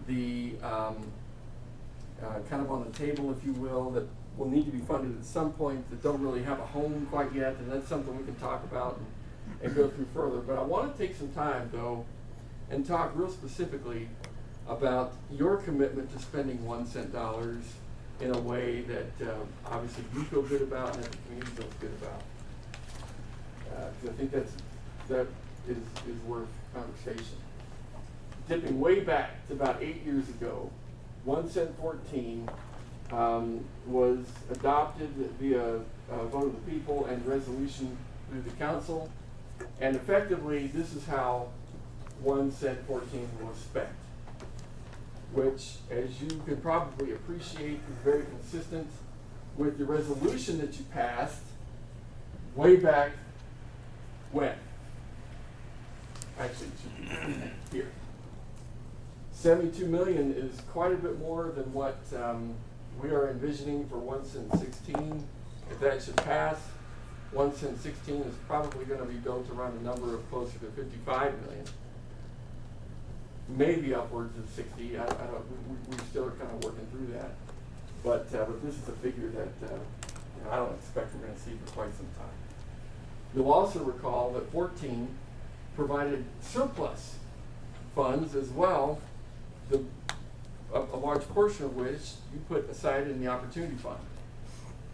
S7: the, kind of on the table, if you will, that will need to be funded at some point that don't really have a home quite yet, and that's something we can talk about and go through further. But I want to take some time, though, and talk real specifically about your commitment to spending 1 cent dollars in a way that obviously you feel good about and that the community feels good about. Because I think that is worth conversation. Dipping way back to about 8 years ago, 1 cent 14 was adopted via vote of the people and resolution through the council, and effectively this is how 1 cent 14 was spent, which, as you can probably appreciate, is very consistent with the resolution that you passed way back when. Actually, it should be here. 72 million is quite a bit more than what we are envisioning for 1 cent 16. If that should pass, 1 cent 16 is probably going to be built around a number of closer to 55 million. Maybe upwards of 60. We still are kind of working through that. But this is a figure that I don't expect we're going to see for quite some time. You'll also recall that 14 provided surplus funds as well, a large portion of which you put aside in the Opportunity Fund.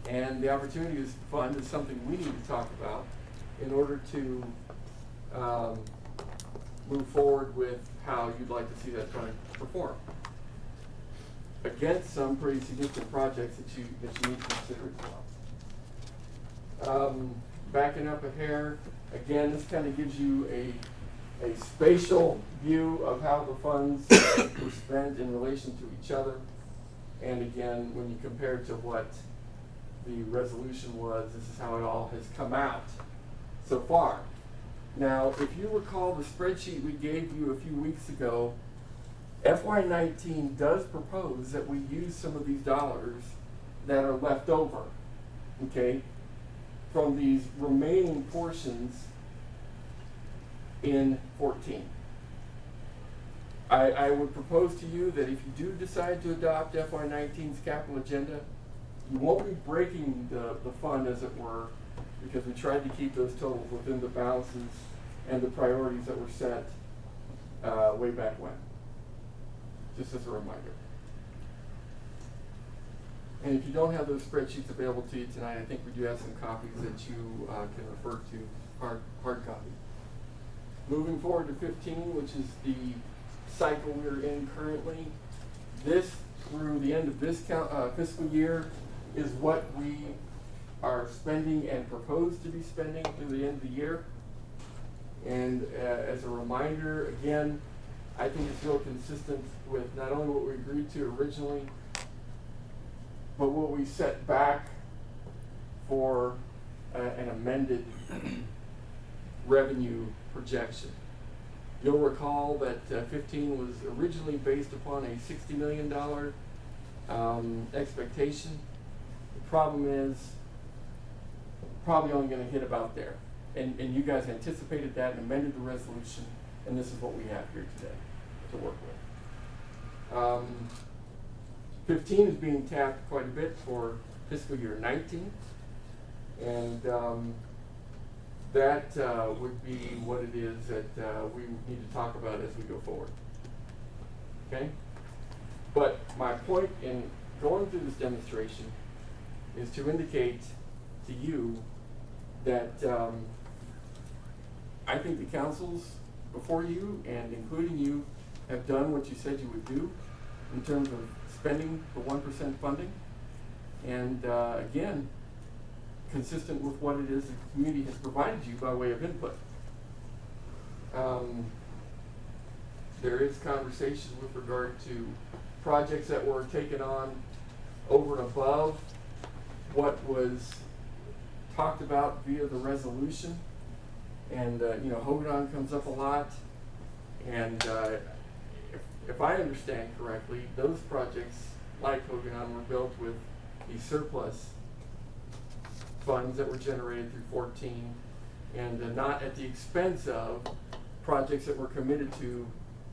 S7: And the Opportunity Fund is something we need to talk about in order to move forward with how you'd like to see that fund perform against some pretty significant projects that you need to consider as well. Backing up a hair, again, this kind of gives you a spatial view of how the funds were spent in relation to each other. And again, when you compare to what the resolution was, this is how it all has come out so far. Now, if you recall the spreadsheet we gave you a few weeks ago, FY19 does propose that we use some of these dollars that are left over, okay, from these remaining portions in 14. I would propose to you that if you do decide to adopt FY19's capital agenda, you won't be breaking the fund, as it were, because we tried to keep those totals within the balances and the priorities that were set way back when. Just as a reminder. And if you don't have those spreadsheets available to you tonight, I think we do have some copies that you can refer to, hard copy. Moving forward to 15, which is the cycle we're in currently. This, through the end of this fiscal year, is what we are spending and propose to be spending through the end of the year. And as a reminder, again, I think it's real consistent with not only what we agreed to originally, but what we set back for an amended revenue projection. You'll recall that 15 was originally based upon a $60 million expectation. The problem is probably only going to hit about there. And you guys anticipated that and amended the resolution, and this is what we have here today to work with. 15 is being tapped quite a bit for fiscal year 19, and that would be what it is that we need to talk about as we go forward. Okay? But my point in going through this demonstration is to indicate to you that I think the councils before you, and including you, have done what you said you would do in terms of spending the 1% funding. And again, consistent with what it is the community has provided you by way of input. There is conversation with regard to projects that were taken on over and above what was talked about via the resolution. And Hogan comes up a lot, and if I understand correctly, those projects like Hogan were built with the surplus funds that were generated through 14, and not at the expense of projects that we're committed to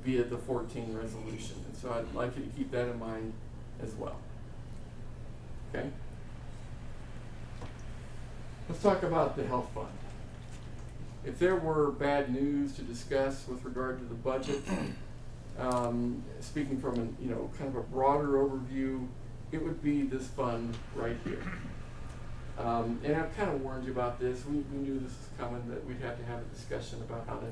S7: via the 14 resolution. And so I'd like you to keep that in mind as well. Okay? Let's talk about the health fund. If there were bad news to discuss with regard to the budget, speaking from an, kind of a broader overview, it would be this fund right here. And I've kind of warned you about this. We knew this was coming, that we'd have to have a discussion about how to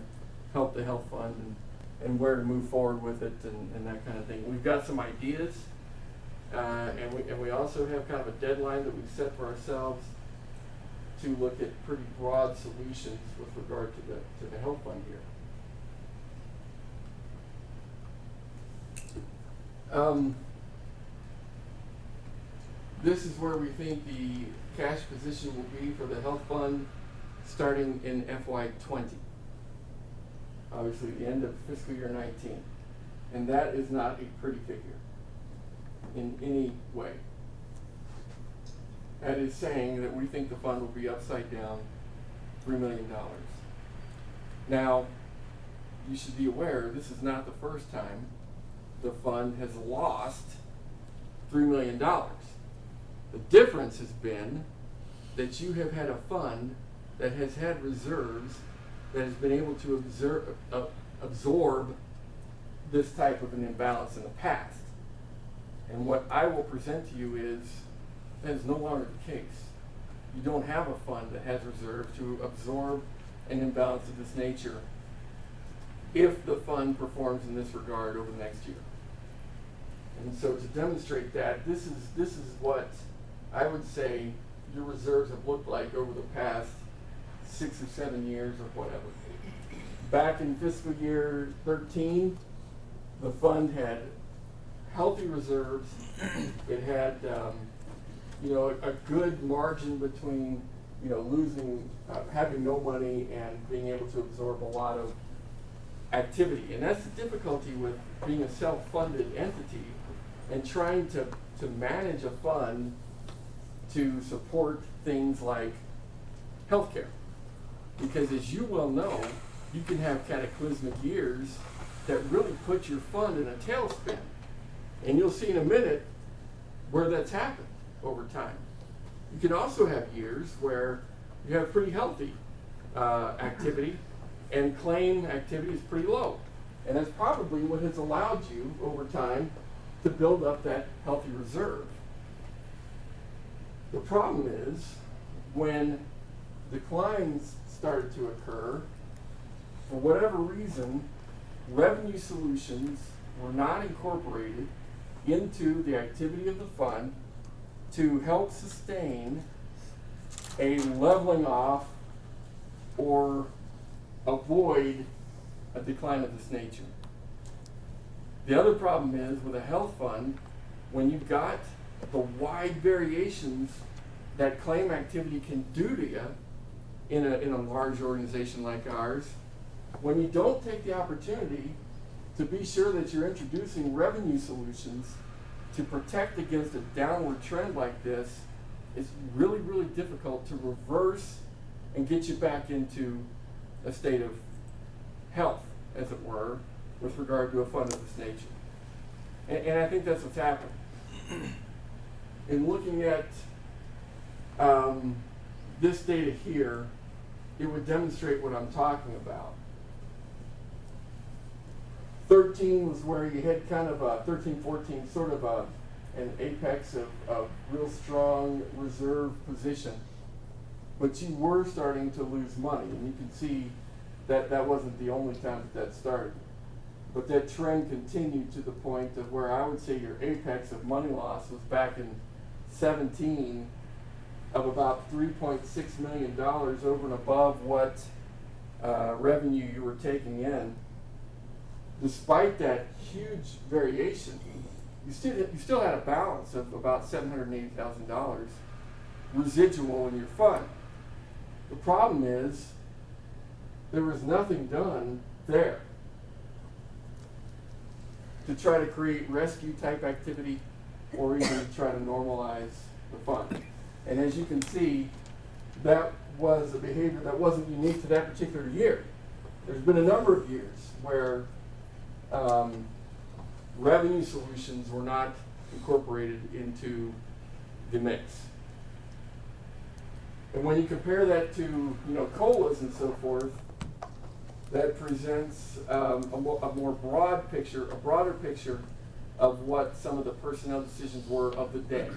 S7: help the health fund and where to move forward with it and that kind of thing. We've got some ideas, and we also have kind of a deadline that we've set for ourselves to look at pretty broad solutions with regard to the health fund here. This is where we think the cash position will be for the health fund starting in FY20. Obviously, the end of fiscal year 19. And that is not a pretty figure in any way. That is saying that we think the fund will be upside down $3 million. Now, you should be aware this is not the first time the fund has lost $3 million. The difference has been that you have had a fund that has had reserves that has been able to absorb this type of an imbalance in the past. And what I will present to you is that is no longer the case. You don't have a fund that has reserves to absorb an imbalance of this nature if the fund performs in this regard over the next year. And so to demonstrate that, this is what I would say your reserves have looked like over the past 6 or 7 years or whatever. Back in fiscal year 13, the fund had healthy reserves. It had a good margin between losing, having no money and being able to absorb a lot of activity. And that's the difficulty with being a self-funded entity and trying to manage a fund to support things like healthcare. Because as you well know, you can have cataclysmic years that really put your fund in a tailspin. And you'll see in a minute where that's happened over time. You can also have years where you have pretty healthy activity and claim activity is pretty low. And that's probably what has allowed you over time to build up that healthy reserve. The problem is when declines started to occur, for whatever reason, revenue solutions were not incorporated into the activity of the fund to help sustain a leveling off or avoid a decline of this nature. The other problem is with a health fund, when you've got the wide variations that claim activity can do to you in a large organization like ours, when you don't take the opportunity to be sure that you're introducing revenue solutions to protect against a downward trend like this, it's really, really difficult to reverse and get you back into a state of health, as it were, with regard to a fund of this nature. And I think that's what's happened. In looking at this data here, it would demonstrate what I'm talking about. 13 was where you had kind of a 13, 14, sort of an apex of real strong reserve position. But you were starting to lose money, and you can see that that wasn't the only time that started. But that trend continued to the point of where I would say your apex of money loss was back in 17 of about $3.6 million over and above what revenue you were taking in. Despite that huge variation, you still had a balance of about $780,000 residual in your fund. The problem is there was nothing done there to try to create rescue type activity or even to try to normalize the fund. And as you can see, that was a behavior that wasn't unique to that particular year. There's been a number of years where revenue solutions were not incorporated into the mix. And when you compare that to, COLAs and so forth, that presents a more broader picture of what some of the personnel decisions were of the day,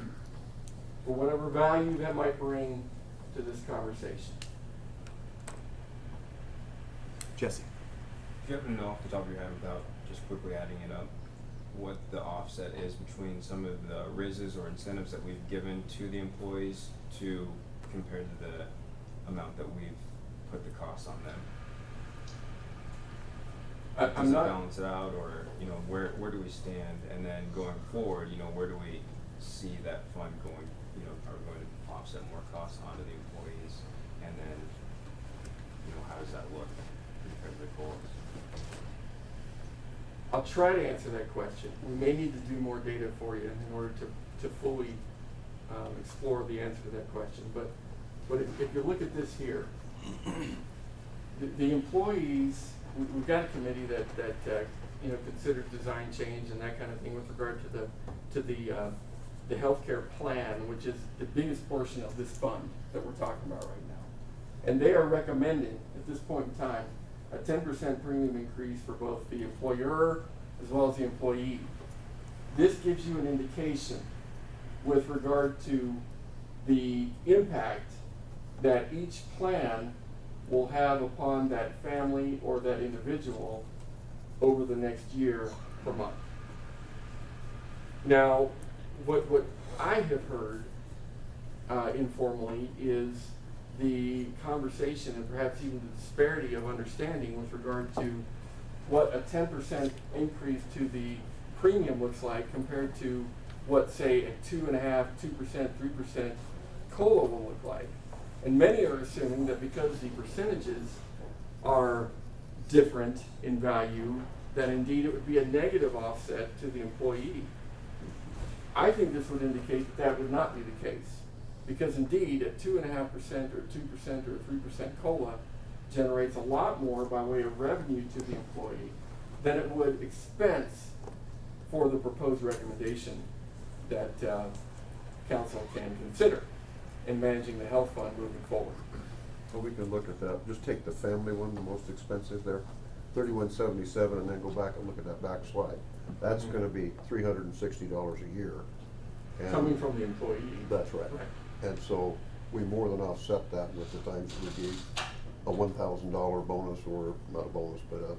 S7: for whatever value that might bring to this conversation.
S3: Jesse.
S5: Do you happen to know off the top of your head, without just quickly adding it up, what the offset is between some of the raises or incentives that we've given to the employees to compared to the amount that we've put the cost on them? Does it balance it out, or where do we stand? And then going forward, where do we see that fund going? Are we going to offset more costs onto the employees? And then, how does that look compared to the goals?
S7: I'll try to answer that question. We may need to do more data for you in order to fully explore the answer to that question. But if you look at this here, the employees, we've got a committee that considers design change and that kind of thing with regard to the healthcare plan, which is the biggest portion of this fund that we're talking about right now. And they are recommending at this point in time a 10% premium increase for both the employer as well as the employee. This gives you an indication with regard to the impact that each plan will have upon that family or that individual over the next year per month. Now, what I have heard informally is the conversation and perhaps even the disparity of understanding with regard to what a 10% increase to the premium looks like compared to what, say, a 2.5%, 2%, 3% COLA will look like. And many are assuming that because the percentages are different in value, that indeed it would be a negative offset to the employee. I think this would indicate that would not be the case, because indeed a 2.5% or 2% or 3% COLA generates a lot more by way of revenue to the employee than it would expense for the proposed recommendation that council can consider in managing the health fund moving forward.
S9: Well, we can look at that. Just take the family one, the most expensive there, $31.77, and then go back and look at that back slide. That's going to be $360 a year. And
S7: Coming from the employee.
S9: That's right. And so we more than offset that, and at the times it would be a $1,000 bonus, or not a bonus, but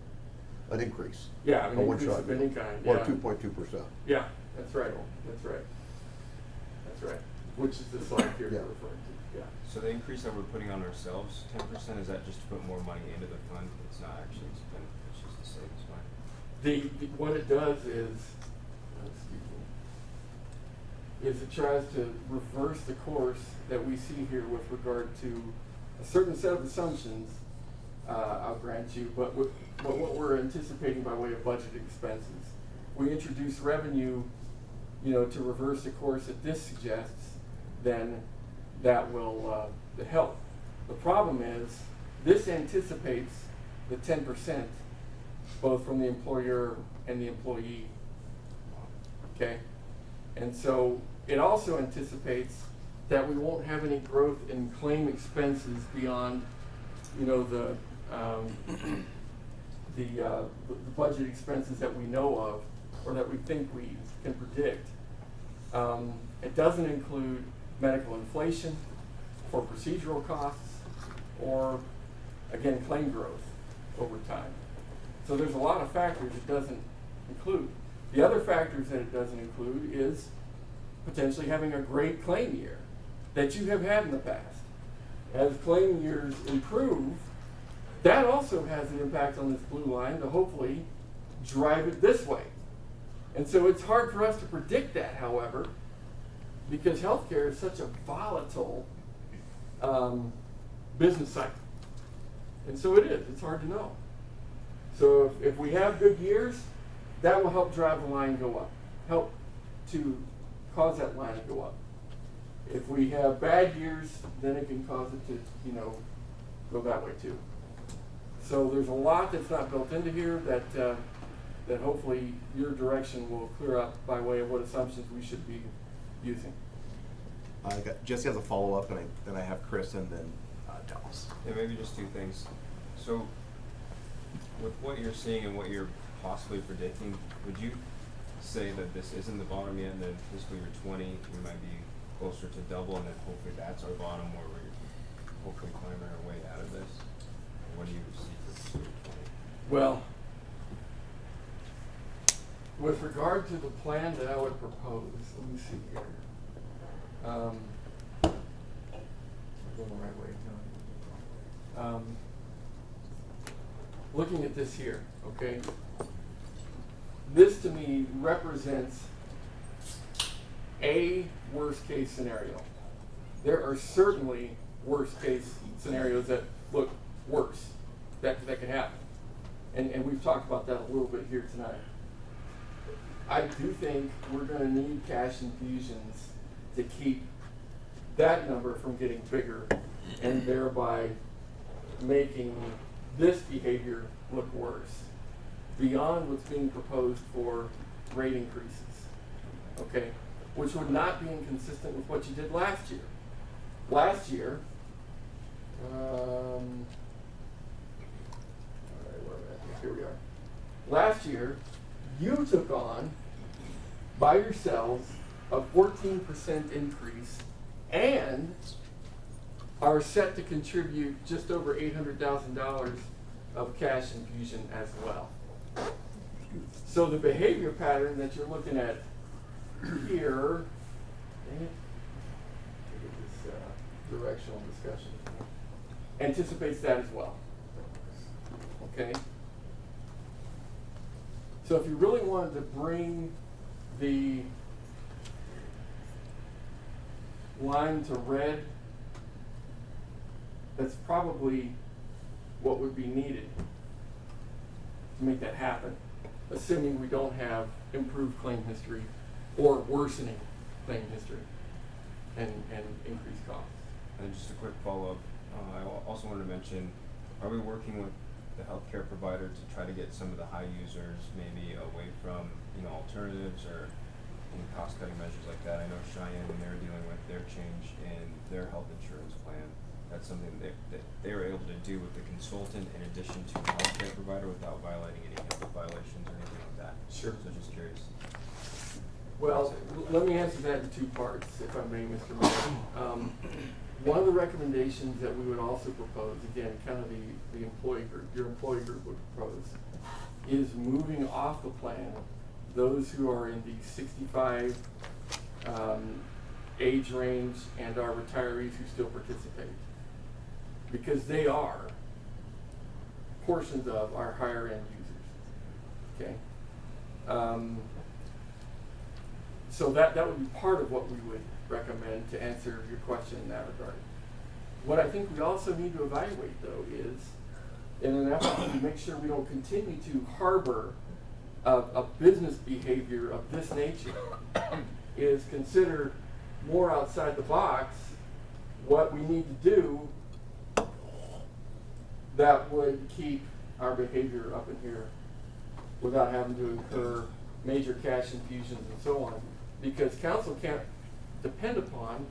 S9: an increase.
S7: Yeah, an
S9: a
S7: increase
S9: one-shot
S7: of any kind.
S9: Or
S7: Yeah.
S9: 2.2%.
S7: Yeah, that's right. That's right. That's right. Which is the slide here
S9: Yeah.
S7: you're referring to. Yeah.
S5: So the increase that we're putting on ourselves, 10%, is that just to put more money into the fund? It's not actually to spend, it's just to save this money.
S7: What it does is, it tries to reverse the course that we see here with regard to a certain set of assumptions, I'll grant you, but what we're anticipating by way of budget expenses. We introduce revenue, to reverse the course that this suggests, then that will help. The problem is, this anticipates the 10%, both from the employer and the employee. Okay? And so it also anticipates that we won't have any growth in claim expenses beyond, the budget expenses that we know of or that we think we can predict. It doesn't include medical inflation for procedural costs or, again, claim growth over time. So there's a lot of factors it doesn't include. The other factors that it doesn't include is potentially having a great claim year that you have had in the past. As claim years improve, that also has an impact on this blue line to hopefully drive it this way. And so it's hard for us to predict that, however, because healthcare is such a volatile business cycle. And so it is, it's hard to know. So if we have good years, that will help drive the line go up, help to cause that line to go up. If we have bad years, then it can cause it to, you know, go that way too. So there's a lot that's not built into here that, that hopefully your direction will clear up by way of what assumptions we should be using.
S3: Jesse has a follow-up, and then I have Chris, and then Dallas.
S5: Yeah, maybe just two things. So, with what you're seeing and what you're possibly predicting, would you say that this isn't the bottom yet, and then fiscal year 20, we might be closer to double, and then hopefully that's our bottom where we're hopefully climbing our way out of this? Or what do you see for fiscal year 20?
S7: Well, with regard to the plan that I would propose, let me see here. I'm going the right way, no. Looking at this here, okay? This to me represents a worst case scenario. There are certainly worst case scenarios that look worse, that could happen. And we've talked about that a little bit here tonight. I do think we're gonna need cash infusions to keep that number from getting bigger and thereby making this behavior look worse beyond what's being proposed for rate increases, okay? Which would not be inconsistent with what you did last year. Last year, all right, where am I at? Here we are. Last year, you took on, by yourselves, a 14% increase and are set to contribute just over $800,000 of cash infusion as well. So the behavior pattern that you're looking at here, dang it, look at this directional discussion, anticipates that as well. Okay? So if you really wanted to bring the line to red, that's probably what would be needed to make that happen, assuming we don't have improved claim history or worsening claim history and increased costs.
S5: And just a quick follow-up, I also wanted to mention, are we working with the healthcare provider to try to get some of the high users maybe away from, alternatives or cost-cutting measures like that? I know Cheyenne, when they were dealing with their change in their health insurance plan, that's something that they were able to do with the consultant in addition to the healthcare provider without violating any HIPAA violations or anything like that.
S7: Sure.
S5: So just curious.
S7: Well, let me answer that in two parts, if I may, Mr. Mayor. One of the recommendations that we would also propose, again, kind of the employee group, your employee group would propose, is moving off the plan those who are in the 65 age range and are retirees who still participate. Because they are portions of our higher end users, okay? So that would be part of what we would recommend to answer your question in that regard. What I think we also need to evaluate, though, is in an effort to make sure we don't continue to harbor a business behavior of this nature, is consider more outside the box what we need to do that would keep our behavior up in here without having to incur major cash infusions and so on. Because council can't depend upon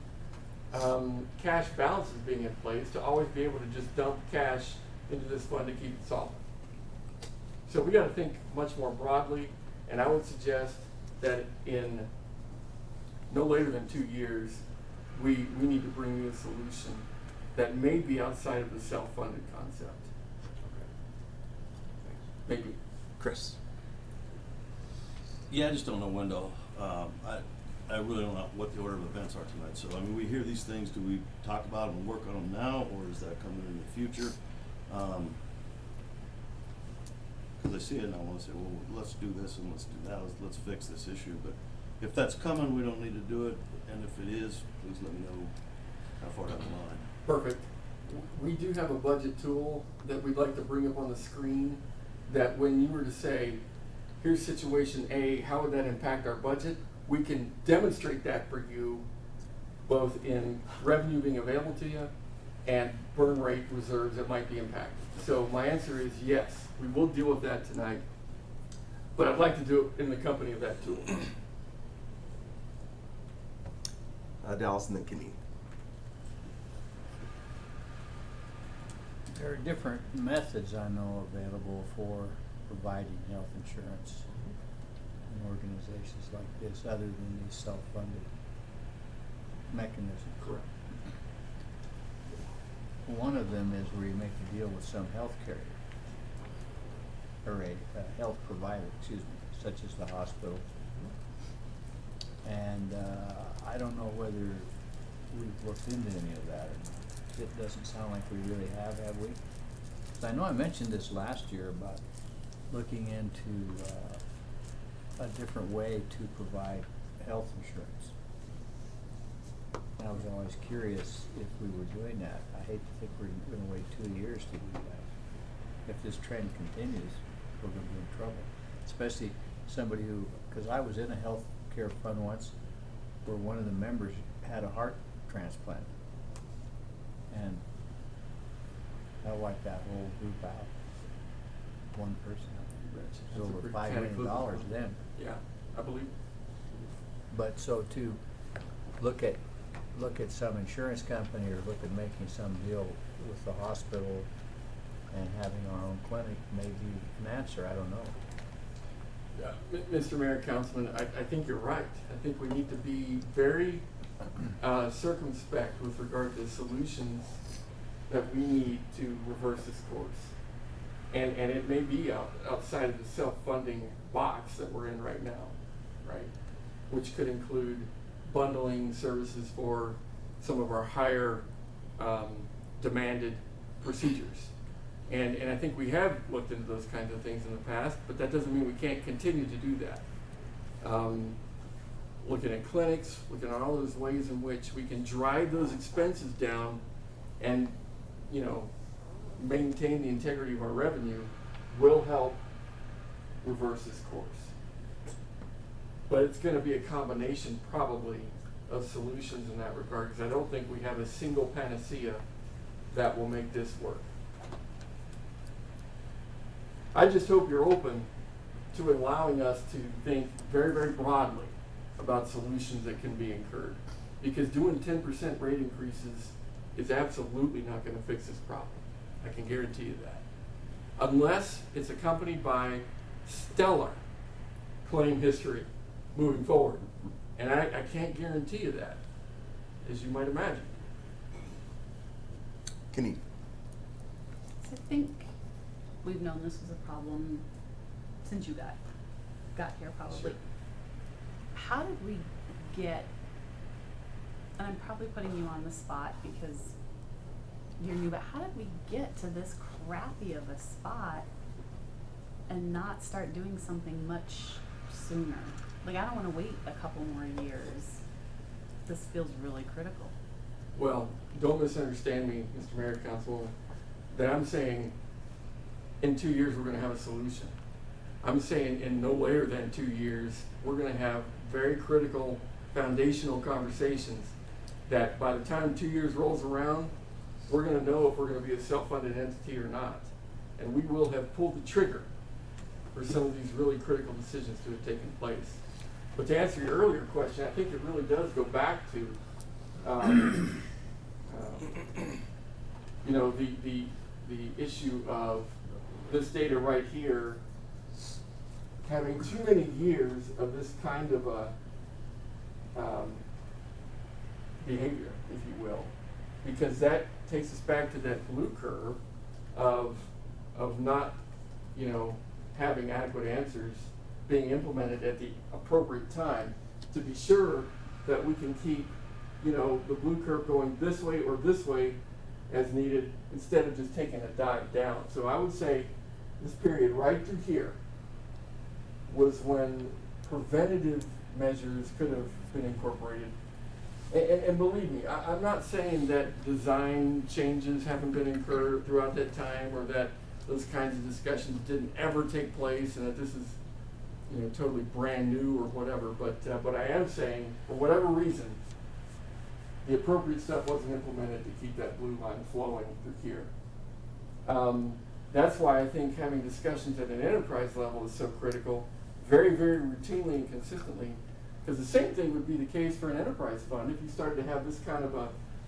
S7: cash balances being in place to always be able to just dump cash into this fund to keep it solvent. So we got to think much more broadly, and I would suggest that in no later than 2 years, we need to bring you a solution that may be outside of the self-funded concept. Maybe.
S3: Chris.
S8: Yeah, I just don't know when to, I really don't know what the order of events are tonight. So, I mean, we hear these things, do we talk about them and work on them now, or is that coming in the future? Because I see it and I want to say, well, let's do this and let's do that, let's fix this issue. But if that's coming, we don't need to do it, and if it is, please let me know how far down the line.
S7: Perfect. We do have a budget tool that we'd like to bring up on the screen that when you were to say, here's situation A, how would that impact our budget? We can demonstrate that for you both in revenue being available to you and burn rate reserves that might be impacted. So my answer is yes, we will deal with that tonight, but I'd like to do it in the company of that tool.
S3: Dallas and then Kenny.
S6: There are different methods I know available for providing health insurance in organizations like this, other than these self-funded mechanisms.
S7: Correct.
S6: One of them is where you make a deal with some health carrier, or a health provider, excuse me, such as the hospital. And I don't know whether we've looked into any of that or not. It doesn't sound like we really have we? 'Cause I know I mentioned this last year about looking into a different way to provide health insurance. And I was always curious if we were doing that. I hate to think we're gonna wait 2 years to do that. If this trend continues, we're gonna be in trouble. Especially somebody who, because I was in a health care fund once where one of the members had a heart transplant. And that wiped that whole group out. One person, I think, it was over $5 million then.
S7: Yeah, I believe.
S6: But so to look at some insurance company or look at making some deal with the hospital and having our own clinic may be an answer, I don't know.
S7: Yeah, Mr. Mayor, Councilman, I think you're right. I think we need to be very circumspect with regard to the solutions that we need to reverse this course. And it may be outside of the self-funding box that we're in right now, right? Which could include bundling services for some of our higher demanded procedures. And I think we have looked into those kinds of things in the past, but that doesn't mean we can't continue to do that. Looking at clinics, looking at all those ways in which we can drive those expenses down and, you know, maintain the integrity of our revenue will help reverse this course. But it's going to be a combination probably of solutions in that regard, because I don't think we have a single panacea that will make this work. I just hope you're open to allowing us to think very, very broadly about solutions that can be incurred. Because doing 10% rate increases is absolutely not going to fix this problem. I can guarantee you that. Unless it's accompanied by stellar claim history moving forward. And I can't guarantee you that, as you might imagine.
S3: Kenny.
S1: So I think we've known this was a problem since you got here probably.
S7: Sure.
S1: How did we get, and I'm probably putting you on the spot because you're new, but how did we get to this crappy of a spot and not start doing something much sooner? Like, I don't want to wait a couple more years. This feels really critical.
S7: Well, don't misunderstand me, Mr. Mayor, Councilwoman, that I'm saying in 2 years we're going to have a solution. I'm saying in no later than 2 years we're going to have very critical foundational conversations that by the time 2 years rolls around, we're going to know if we're going to be a self-funded entity or not. And we will have pulled the trigger for some of these really critical decisions to have taken place. But to answer your earlier question, I think it really does go back to you know, the issue of this data right here having too many years of this kind of a behavior, if you will, because that takes us back to that blue curve of not, you know, having adequate answers being implemented at the appropriate time to be sure that we can keep, you know, the blue curve going this way or this way as needed instead of just taking a dive down. So I would say this period right through here was when preventative measures could have been incorporated. And believe me, I'm not saying that design changes haven't been incurred throughout that time or that those kinds of discussions didn't ever take place and that this is, you know, totally brand new or whatever. But I am saying, for whatever reason, the appropriate stuff wasn't implemented to keep that blue line flowing through here. That's why I think having discussions at an enterprise level is so critical, very, very routinely and consistently, because the same thing would be the case for an enterprise fund if you started to have this kind of a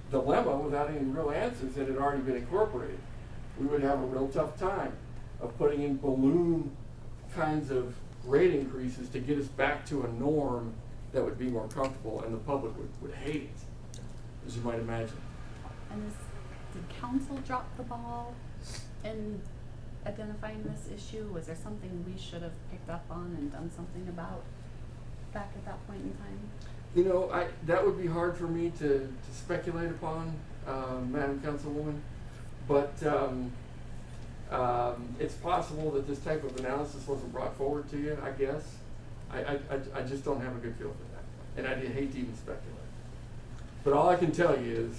S7: dilemma without any real answers that had already been incorporated. We would have a real tough time of putting in balloon kinds of rate increases to get us back to a norm that would be more comfortable, and the public would hate it, as you might imagine.
S1: And did council drop the ball in identifying this issue? Was there something we should have picked up on and done something about back at that point in time?
S7: You know, that would be hard for me to speculate upon, Madam Councilwoman, but it's possible that this type of analysis wasn't brought forward to you, I guess. I just don't have a good feel for that, and I'd hate to even speculate. But all I can tell you is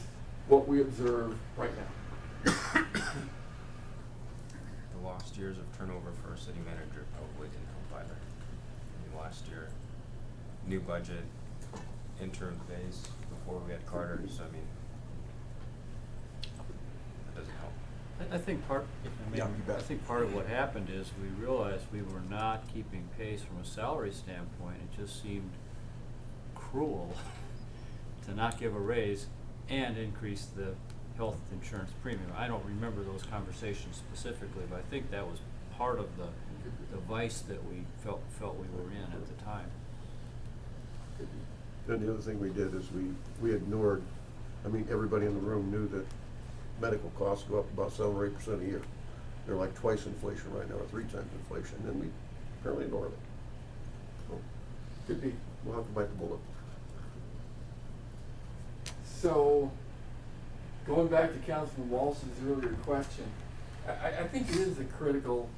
S7: what we observe right now.
S5: The lost years of turnover for a city manager probably didn't help either. I mean, last year, new budget, interim phase before we had Carter, so I mean, that doesn't help.
S6: I think part,
S3: Yeah, you bet.
S6: I think part of what happened is we realized we were not keeping pace from a salary standpoint. It just seemed cruel to not give a raise and increase the health insurance premium. I don't remember those conversations specifically, but I think that was part of the vice that we felt we were in at the time.
S9: Then the other thing we did is we ignored, I mean, everybody in the room knew that medical costs go up about 7 or 8% a year. They're like twice inflation right now, or 3 times inflation, and we apparently ignored it. So,
S7: Could be.
S9: we'll have to bite the bullet.
S7: So, going back to Councilman Walsh's earlier question, I think it is a critical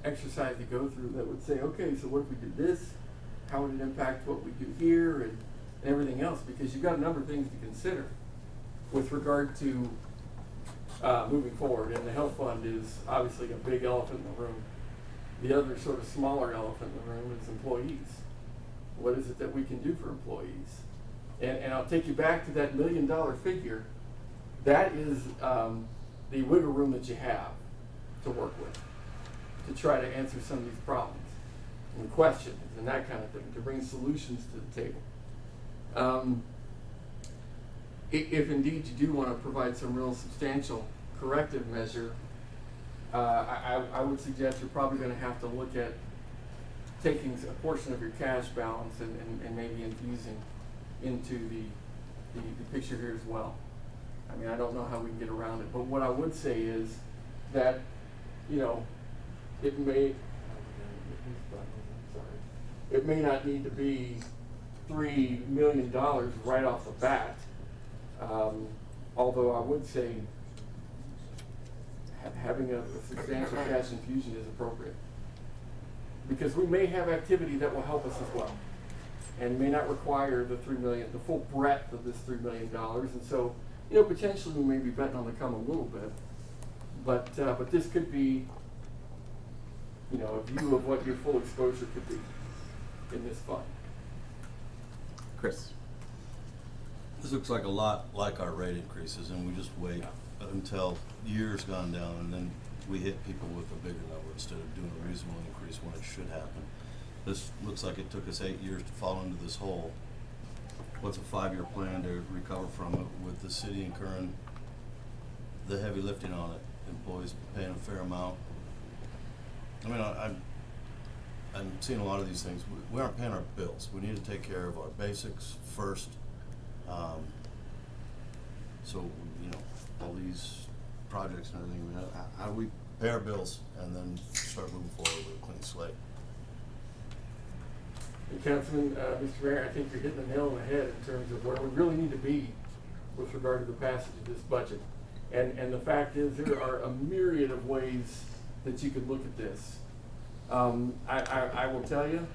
S7: exercise to go through that would say, okay, so what if we did this? How would it impact what we do here and everything else? Because you've got a number of things to consider with regard to moving forward. And the health fund is obviously a big elephant in the room. The other sort of smaller elephant in the room is employees. What is it that we can do for employees? And I'll take you back to that $1 million figure. That is the wiggle room that you have to work with to try to answer some of these problems and questions and that kind of thing, to bring solutions to the table. If indeed you do want to provide some real substantial corrective measure, I would suggest you're probably going to have to look at taking a portion of your cash balance and maybe infusing into the picture here as well. I mean, I don't know how we can get around it, but what I would say is that, you know, it may not need to be $3 million right off the bat. Although I would say having a substantial cash infusion is appropriate, because we may have activity that will help us as well, and may not require the $3 million, the full breadth of this $3 million. And so, you know, potentially we may be betting on the come a little bit, but this could be, you know, a view of what your full exposure could be in this fund.
S3: Chris.
S8: This looks like a lot like our rate increases, and we just wait until years gone down, and then we hit people with a bigger number instead of doing a reasonable increase when it should happen. This looks like it took us 8 years to fall into this hole. What's a 5-year plan to recover from it, with the city incurring the heavy lifting on it, employees paying a fair amount? I mean, I'm seeing a lot of these things. We aren't paying our bills. We need to take care of our basics first. So, you know, all these projects and everything, I mean, how do we pay our bills and then start moving forward with a clean slate?
S7: And Councilman, Mr. Mayor, I think you're hitting the nail on the head in terms of where we really need to be with regard to the passage of this budget. And the fact is, there are a myriad of ways that you could look at this. I will tell you,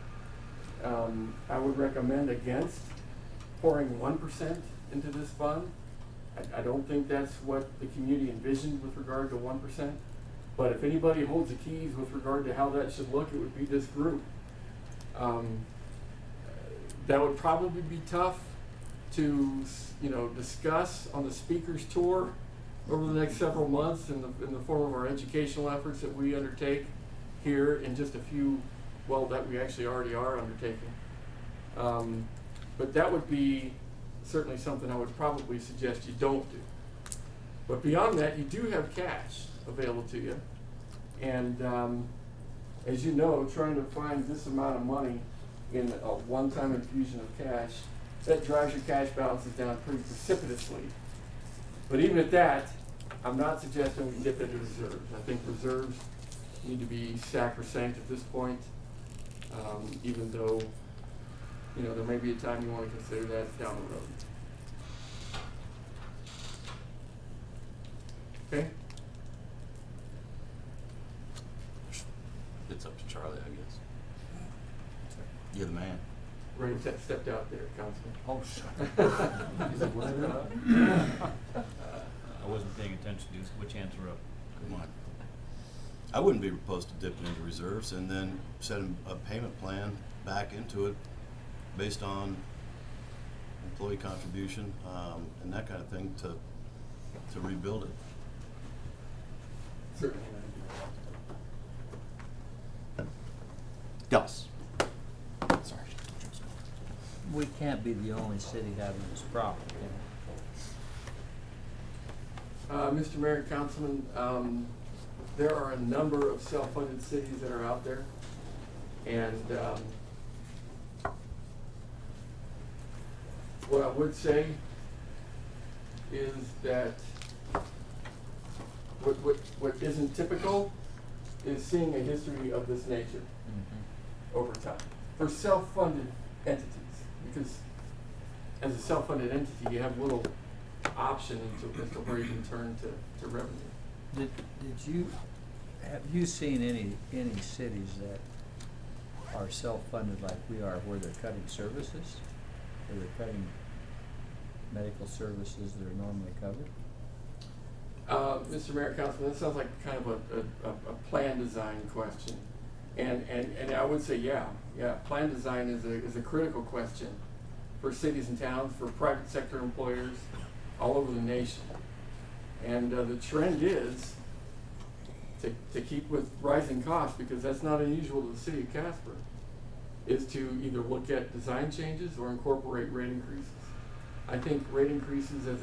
S7: I would recommend against pouring 1% into this fund. I don't think that's what the community envisioned with regard to 1%. But if anybody holds the keys with regard to how that should look, it would be this group. That would probably be tough to, discuss on the speakers tour over the next several months in the form of our educational efforts that we undertake here in just a few, that we actually already are undertaking. But that would be certainly something I would probably suggest you don't do. But beyond that, you do have cash available to you. And as you know, trying to find this amount of money in a one-time infusion of cash, that drives your cash balances down pretty precipitously. But even at that, I'm not suggesting we dip into reserves. I think reserves need to be sacrosanct at this point, even though, there may be a time you want to consider that down the road. Okay?
S8: It's up to Charlie, I guess. You're the man.
S7: Ray stepped out there, Councilman.
S6: Oh, shut
S10: I wasn't paying attention to which hands were up.
S8: Come on. I wouldn't be opposed to dipping into reserves and then setting a payment plan back into it based on employee contribution, and that kind of thing to rebuild it.
S7: Certainly.
S3: Gus. Sorry.
S6: We can't be the only city having this problem,
S7: Mr. Mayor and Councilman, there are a number of self-funded cities that are out there, and what I would say is that what isn't typical is seeing a history of this nature over time for self-funded entities, because as a self-funded entity, you have little option as to where you can turn to revenue.
S6: Have you seen any cities that are self-funded like we are, where they're cutting services, where they're cutting medical services that are normally covered?
S7: Mr. Mayor, Councilman, that sounds like kind of a plan design question, and I would say yeah, plan design is a critical question for cities and towns, for private sector employers all over the nation, and the trend is to keep with rising costs, because that's not unusual to the city of Casper, is to either look at design changes or incorporate rate increases. I think rate increases as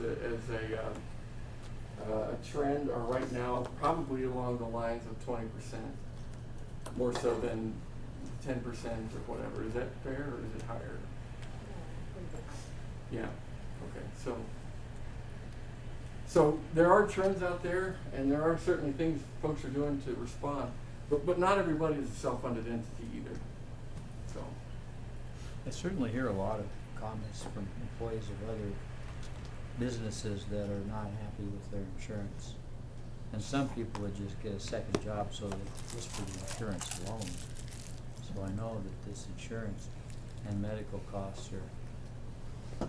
S7: a trend are right now probably along the lines of 20%, more so than 10% or whatever. Is that fair, or is it higher? Yeah. Okay. So there are trends out there, and there are certainly things folks are doing to respond, but not everybody is a self-funded entity either. So
S6: I certainly hear a lot of comments from employees of other businesses that are not happy with their insurance. And some people would just get a second job so that just for the insurance alone. So I know that this insurance and medical costs are a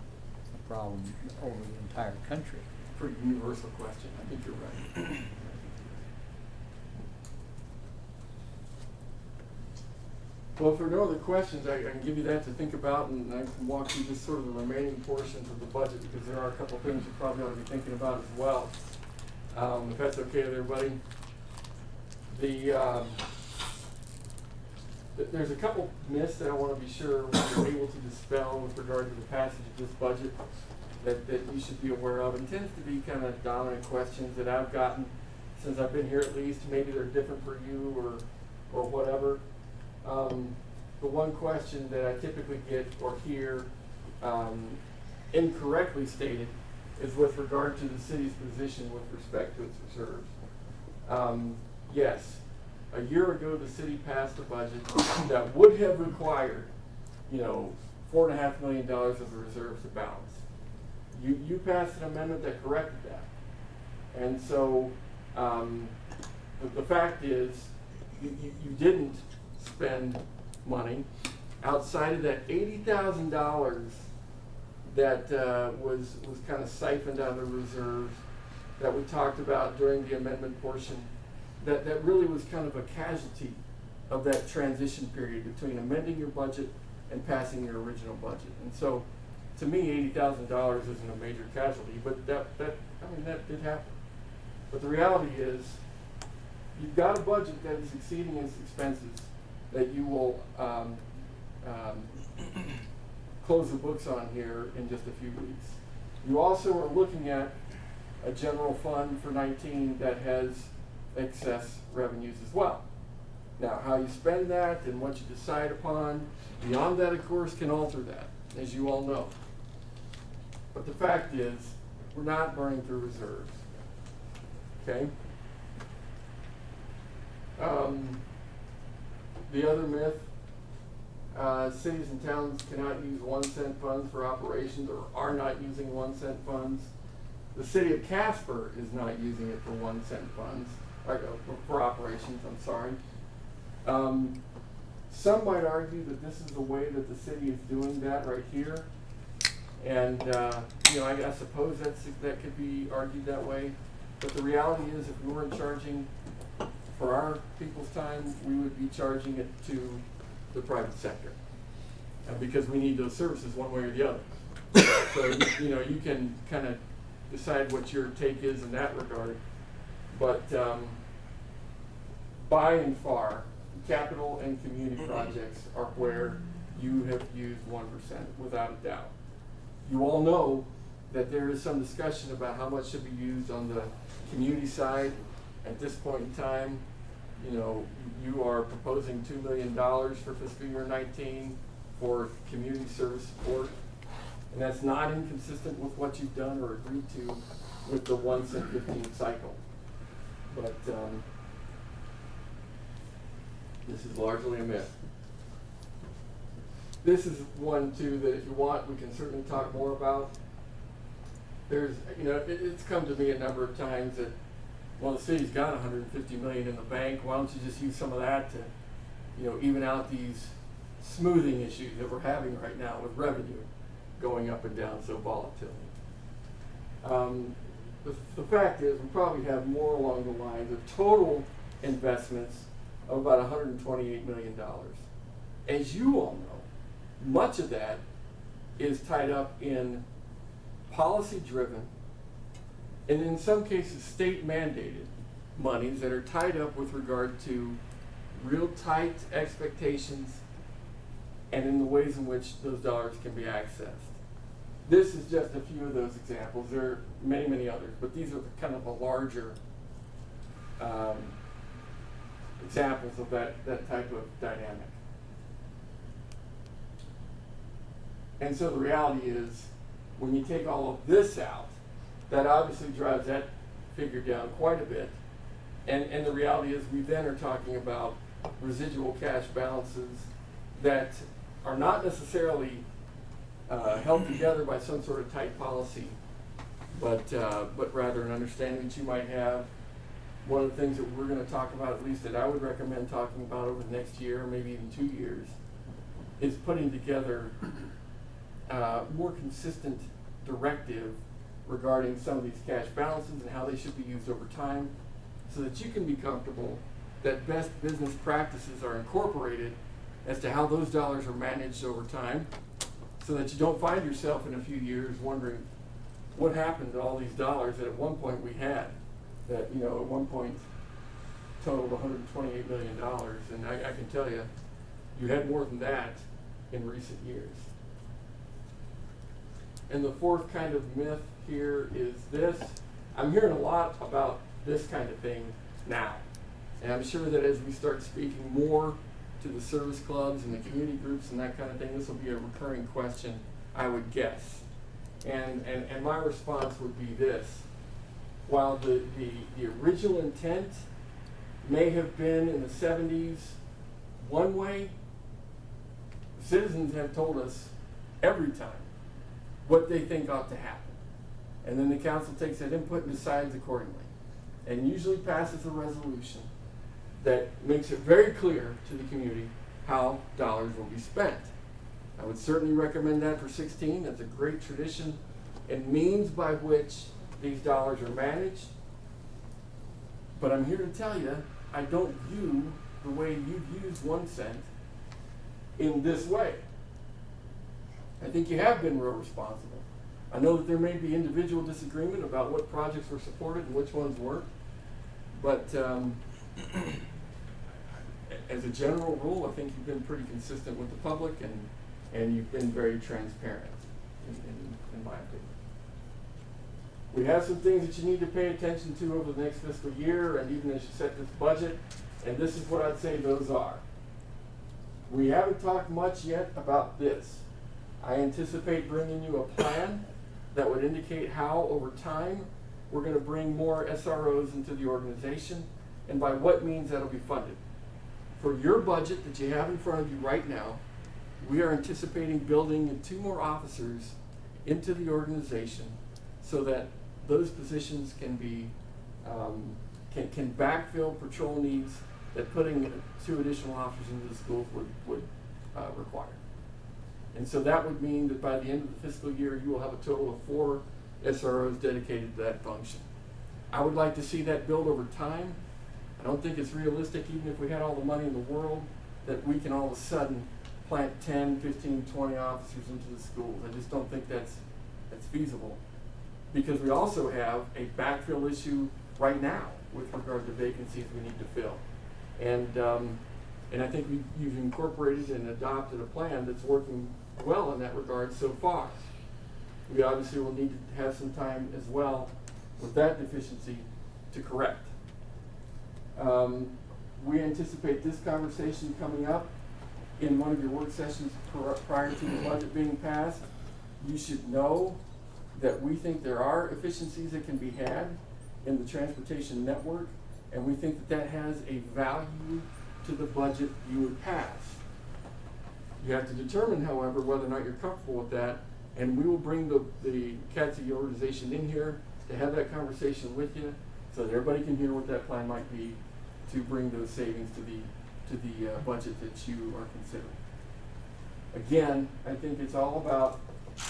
S6: problem over the entire country.
S7: pretty universal question. I think you're right. Well, if there are no other questions, I can give you that to think about, and I can walk through just sort of the remaining portions of the budget, because there are a couple things you probably ought to be thinking about as well. If that's okay with everybody. There's a couple myths that I want to be sure we're able to dispel with regard to the passage of this budget that you should be aware of. And tends to be kind of dominant questions that I've gotten since I've been here, at least. Maybe they're different for you or whatever. The one question that I typically get or hear incorrectly stated is with regard to the city's position with respect to its reserves. Yes, a year ago the city passed a budget that would have required, $4.5 million of the reserves to balance. You passed an amendment that corrected that. And so the fact is you didn't spend money outside of that $80,000 that was kind of siphoned out of the reserves that we talked about during the amendment portion. That really was kind of a casualty of that transition period between amending your budget and passing your original budget. And so to me, $80,000 isn't a major casualty, but that did happen. But the reality is, you've got a budget that is exceeding its expenses that you will close the books on here in just a few weeks. You also are looking at a general fund for 19 that has excess revenues as well. Now, how you spend that and what you decide upon beyond that, of course, can alter that, as you all know. But the fact is, we're not burning through reserves. Okay? The other myth, cities and towns cannot use 1-cent funds for operations or are not using 1-cent funds. The city of Casper is not using it for 1-cent funds, for operations, I'm sorry. Some might argue that this is the way that the city is doing that right here. And, I suppose that could be argued that way. But the reality is, if we weren't charging for our people's time, we would be charging it to the private sector. Because we need those services one way or the other. So, you can kind of decide what your take is in that regard. But by and far, capital and community projects are where you have used 1%, without a doubt. You all know that there is some discussion about how much should be used on the community side. At this point in time, you are proposing $2 million for fiscal year 19 for community service support. And that's not inconsistent with what you've done or agreed to with the 1-cent 15 cycle. But this is largely a myth. This is one, too, that if you want, we can certainly talk more about. There's, it's come to me a number of times that, well, the city's got $150 million in the bank. Why don't you just use some of that to, even out these smoothing issues that we're having right now with revenue going up and down so volatilely. The fact is, we probably have more along the lines of total investments of about $128 million. As you all know, much of that is tied up in policy-driven, and in some cases state-mandated monies that are tied up with regard to real tight expectations and in the ways in which those dollars can be accessed. This is just a few of those examples. There are many, many others, but these are kind of a larger examples of that type of dynamic. And so the reality is, when you take all of this out, that obviously drives that figure down quite a bit. And the reality is, we then are talking about residual cash balances that are not necessarily held together by some sort of tight policy, but rather an understanding that you might have. One of the things that we're going to talk about, at least that I would recommend talking about over the next year, maybe even 2 years, is putting together more consistent directive regarding some of these cash balances and how they should be used over time, so that you can be comfortable that best business practices are incorporated as to how those dollars are managed over time, so that you don't find yourself in a few years wondering what happened to all these dollars that at one point we had, that at one point totaled $128 million, and I can tell you, you had more than that in recent years. And the fourth kind of myth here is this. I'm hearing a lot about this kind of thing now. And I'm sure that as we start speaking more to the service clubs and the community groups and that kind of thing, this will be a recurring question, I would guess. And my response would be this. While the original intent may have been in the 70s one way, citizens have told us every time what they think ought to happen. And then the council takes that input and decides accordingly. And usually passes a resolution that makes it very clear to the community how dollars will be spent. I would certainly recommend that for 16. That's a great tradition and means by which these dollars are managed. But I'm here to tell you, I don't view the way you've used 1 cent in this way. I think you have been real responsible. I know that there may be individual disagreement about what projects were supported and which ones weren't, but as a general rule, I think you've been pretty consistent with the public, and you've been very transparent, in my opinion. We have some things that you need to pay attention to over the next fiscal year, and even as you set this budget, and this is what I'd say those are. We haven't talked much yet about this. I anticipate bringing you a plan that would indicate how, over time, we're going to bring more SROs into the organization, and by what means that'll be funded. For your budget that you have in front of you right now, we are anticipating building 2 more officers into the organization so that those positions can be can backfill patrol needs that putting 2 additional officers into the schools would require. And so that would mean that by the end of the fiscal year, you will have a total of 4 SROs dedicated to that function. I would like to see that build over time. I don't think it's realistic, even if we had all the money in the world, that we can all of a sudden plant 10, 15, 20 officers into the schools. I just don't think that's feasible. Because we also have a backfill issue right now with regard to vacancies we need to fill. And I think you've incorporated and adopted a plan that's working well in that regard so far. We obviously will need to have some time as well with that deficiency to correct. We anticipate this conversation coming up in one of your work sessions prior to the budget being passed. You should know that we think there are efficiencies that can be had in the transportation network, and we think that that has a value to the budget you would pass. You have to determine, however, whether or not you're comfortable with that, and we will bring the CATSI organization in here to have that conversation with you so that everybody can hear what that plan might be to bring those savings to the budget that you are considering. Again, I think it's all about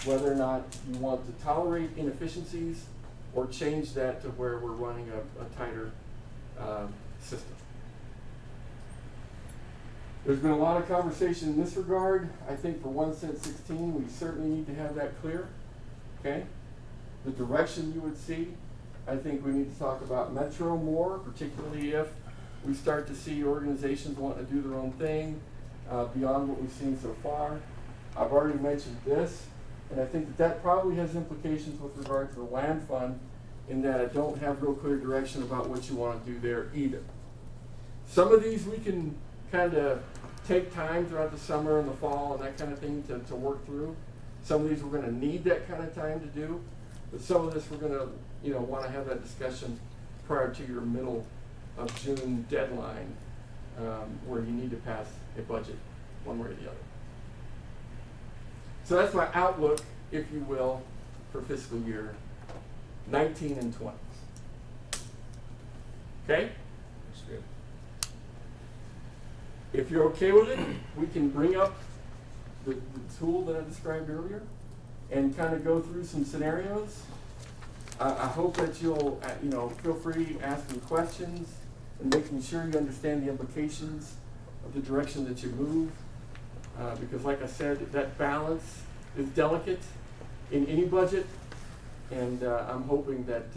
S7: whether or not you want to tolerate inefficiencies or change that to where we're running a tighter system. There's been a lot of conversation in this regard. I think for 1 cent 16, we certainly need to have that clear. Okay? The direction you would see, I think we need to talk about Metro more, particularly if we start to see organizations wanting to do their own thing beyond what we've seen so far. I've already mentioned this, and I think that probably has implications with regard to the land fund, in that I don't have real clear direction about what you want to do there either. Some of these we can kind of take time throughout the summer and the fall and that kind of thing to work through. Some of these we're going to need that kind of time to do, but some of this we're going to want to have that discussion prior to your middle of June deadline, where you need to pass a budget one way or the other. So that's my outlook, if you will, for fiscal year 19 and 20. Okay?
S5: That's good.
S7: If you're okay with it, we can bring up the tool that I described earlier and kind of go through some scenarios. I hope that you'll feel free asking questions and making sure you understand the implications of the direction that you move. Because like I said, that balance is delicate in any budget, and I'm hoping that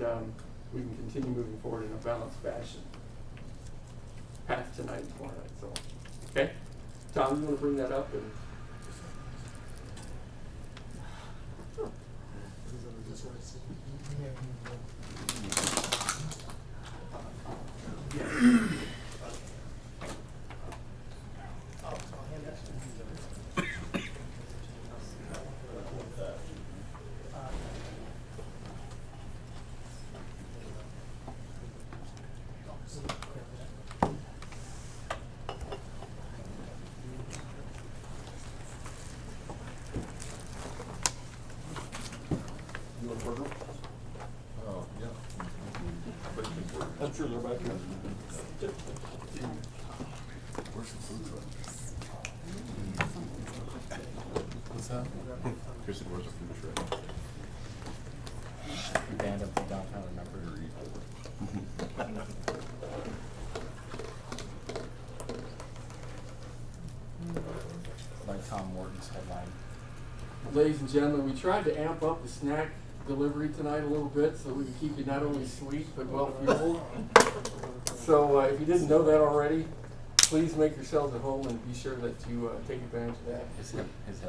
S7: we can continue moving forward in a balanced fashion past tonight and tomorrow night. So, okay? Tom, you want to bring that up? And
S2: Oh, yeah.
S3: I'm sure they're back here.
S2: Where's the food truck? What's that?
S3: Chris said, where's the food truck?
S2: Band up downtown, remember to read. Like Tom Morton's headline.
S7: ladies and gentlemen, we tried to amp up the snack delivery tonight a little bit so we can keep you not only sweet but well fueled. So if you didn't know that already, please make yourselves at home and be sure that you take advantage of that.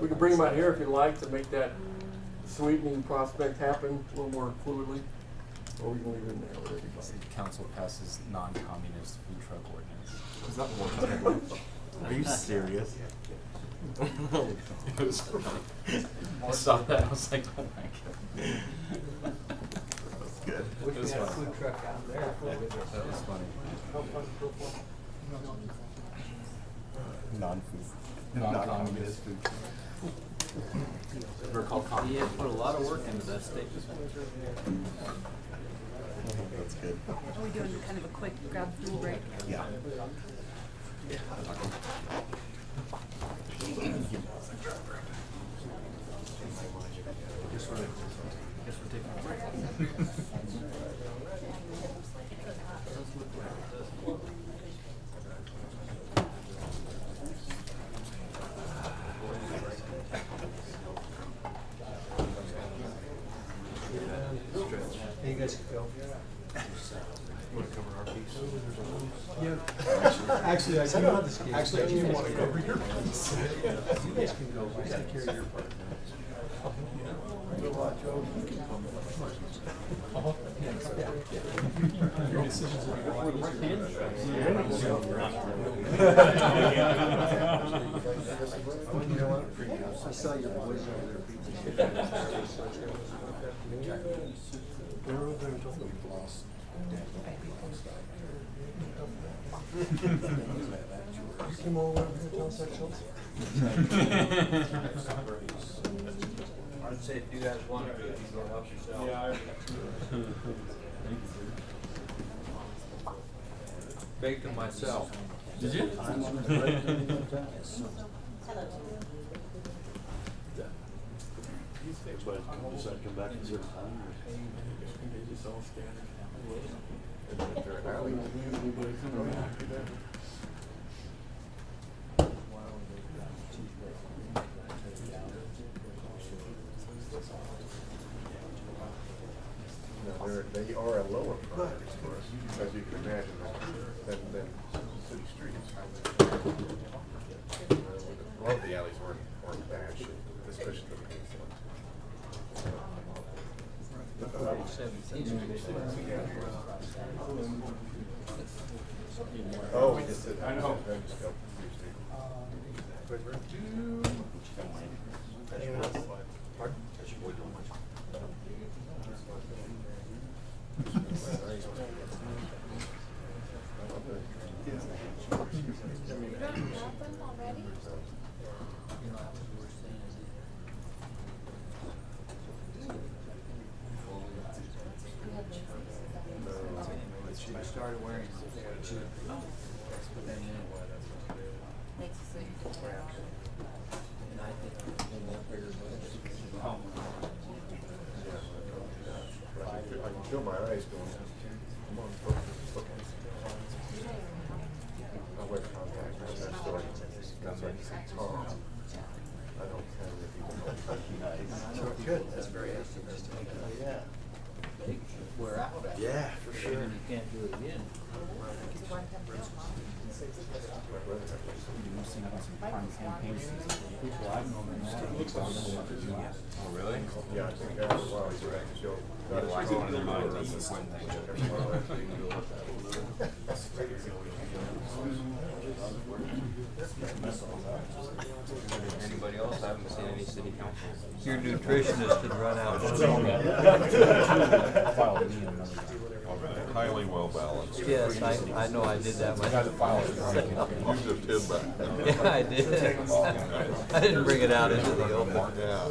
S7: We can bring them out here if you'd like to make that sweetening prospect happen a little more fluidly, or we can leave it in there with everybody.
S2: Council passes non-communist food truck ordinance.
S3: Is that what? Are you serious?
S2: It was funny. I saw that, I was like, oh my god.
S3: That's good.
S2: It was funny.
S4: food truck out there.
S2: That was funny. Non-communist food.
S3: We're called
S10: He had put a lot of work into that statement.
S3: That's good.
S1: Are we doing kind of a quick grab food break?
S3: Yeah.
S10: Guess we're taking a break.
S4: You guys can go.
S3: Want to cover our piece?
S4: Yeah. Actually, I do.
S3: Actually, I do want to cover your piece.
S4: You guys can go. We take care of your part.
S10: Your decisions will be a lot
S9: You know what?
S4: I saw your boys over there.
S9: They're over there talking about us. You came all the way over here to tell us that, Schultz?
S4: I'd say if you guys want to, you can go help yourself.
S10: Yeah.
S4: Baked them myself.
S10: Did you?
S9: But does that come back in certain time?
S7: They just all scattered. Anybody coming back?
S9: No, they are a lower priority for us, as you can imagine, than city streets. A lot of the alleys weren't bad shape, especially the main ones. Oh, we just did. I know.
S4: I started wearing shoes.
S9: I can feel my eyes going. Come on, focus. I wear contacts, that's story. That's like, oh, I don't have the people.
S4: Good, that's very optimistic.
S9: Yeah.
S4: We're out.
S9: Yeah, for sure.
S4: You can't do it again.
S10: People I've known in that.
S2: Oh, really?
S9: Yeah, I think after a while, you have to show.
S5: Yeah, well, I go in their minds, that's the one thing. Anybody else? I haven't seen any city council.
S4: Your nutritionist could run out.
S8: Highly well balanced.
S4: Yes, I know I did that one.
S8: You just did that.
S4: Yeah, I did. I didn't bring it out into the open.
S8: Yeah.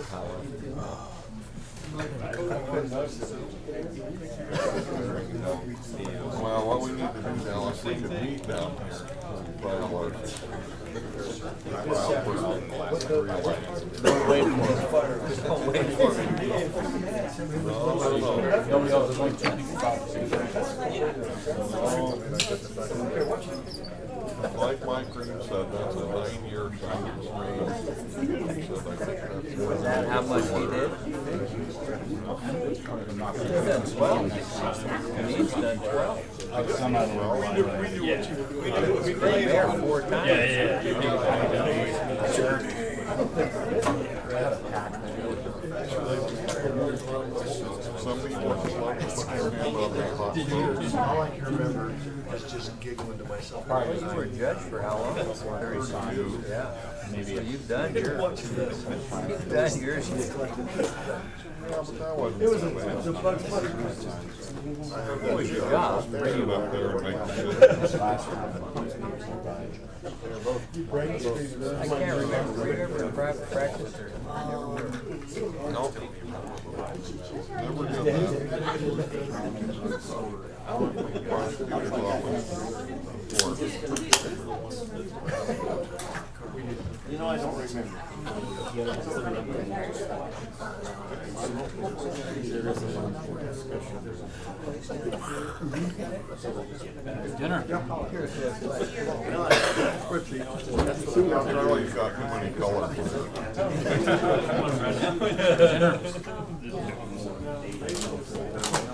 S8: Well, what we need to do now is we can meet down here. File our, file for the last 3 items.
S4: Don't wait for it. Don't wait for it.
S8: Like Mike Green said, that's a 9-year sentence range. He said, I think that's
S4: Was that how much he did? He's done 12. And he's done 12.
S10: Some of them were yeah.
S4: He's been there 4 times.
S9: All I can remember is just giggling to myself.
S4: You were a judge for how long? 35 years. Yeah. Maybe. So you've done yours. You've done yours.
S9: It was a Bugs Bunny.
S4: Good job. I can't remember. Were you ever in private practice or?
S8: Nope.
S9: You know, I don't remember.
S10: Dinner.
S9: You've got too many colors.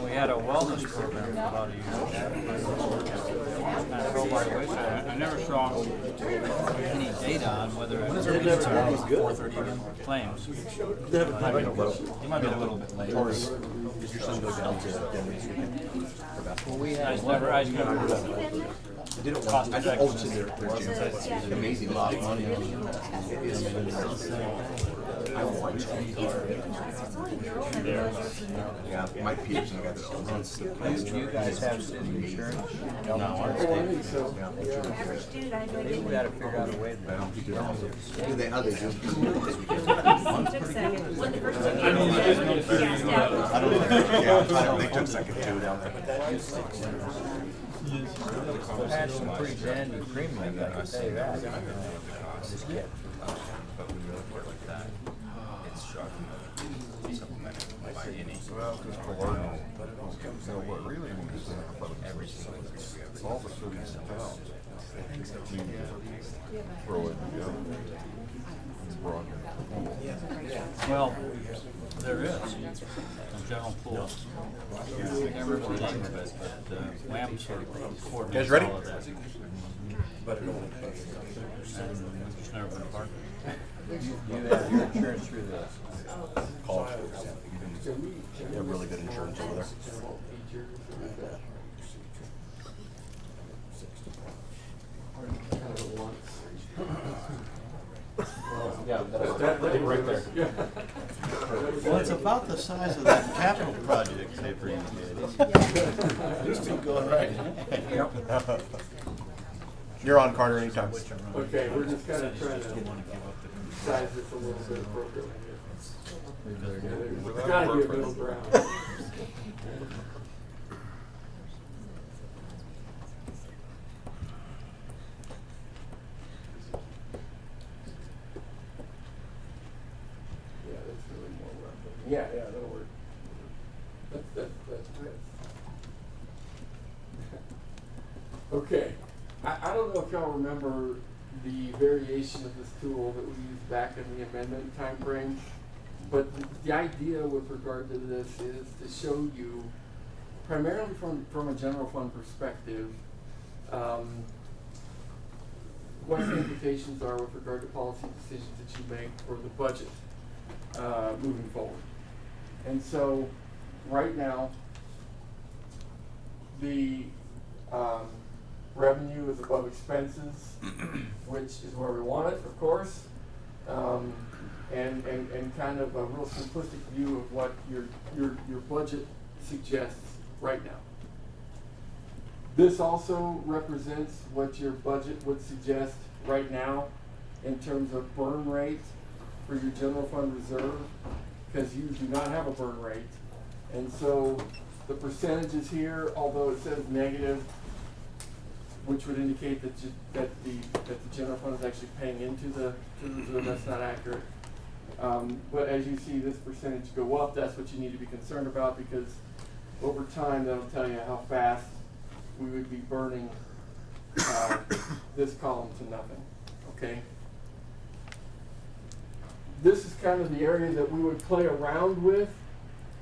S10: We had a wellness program about a year ago. I never saw any data on whether it was 4:30 again claims. He might be a little bit late.
S3: Did your son go down to Denver this weekend?
S4: Well, we
S10: I
S4: had
S10: never, I never.
S3: They don't
S10: Cost
S3: want,
S10: effective.
S3: oh, it's in their gym. It's an amazing lot of money. It is. I want to. Yeah, Mike Peterson got this.
S4: Do you guys have city insurance?
S3: No, I'm
S4: Maybe we gotta figure out a way to.
S3: How they do? I don't know. Yeah, they took second two down there.
S4: We've had some pretty dandy premium, I can say that. Just kidding.
S5: But when you look like that, it's shocking that it's supplemented by any.
S8: Well, just below. So what really needs to happen
S5: Every single thing we have.
S8: all the cities and towns need to throw it together. Broaden it.
S10: Well, there is a general pool. I can't remember the name of it, but Wham sort of coordinates
S3: Guys ready?
S10: all of that. And we just never been a part of it.
S4: You have your insurance through the
S3: College folks, yeah. They have really good insurance over there.
S8: Well, it's about the size of that capital project paper you did. It's been going right.
S3: You're on, Carter, anytime.
S11: Okay, we're just kind of trying to size this a little bit appropriately here. There's gotta be a middle ground. Yeah, that's really more rough. Yeah, that'll work. That's good. Okay, I don't know if y'all remember the variation of this tool that we used back in the amendment timeframe, but the idea with regard to this is to show you, primarily from a general fund perspective, what the implications are with regard to policy decisions that you make for the budget moving forward. And so, right now, the revenue is above expenses, which is where we want it, of course, and kind of a real simplistic view of what your budget suggests right now. This also represents what your budget would suggest right now in terms of burn rate for your general fund reserve, because you do not have a burn rate. And so the percentages here, although it says negative, which would indicate that the general fund is actually paying into the reserve, that's not accurate. But as you see this percentage go up, that's what you need to be concerned about, because over time that'll tell you how fast we would be burning this column to nothing, okay? this is kind of the area that we would play around with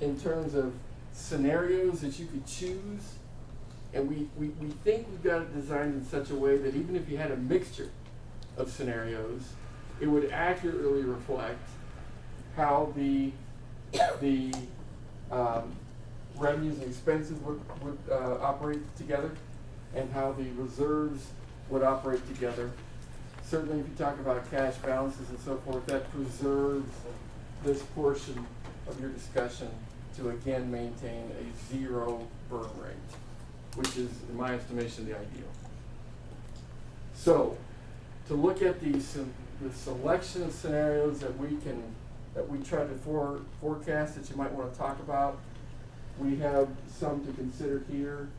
S11: in terms of scenarios that you could choose. And we think we've got it designed in such a way that even if you had a mixture of scenarios, it would accurately reflect how the revenues and expenses would operate together, and how the reserves would operate together. Certainly if you talk about cash balances and so forth, that preserves this portion of your discussion to again maintain a zero burn rate, which is, in my estimation, the ideal. So, to look at the selection of scenarios that we try to forecast that you might want to talk about, we have some to consider here.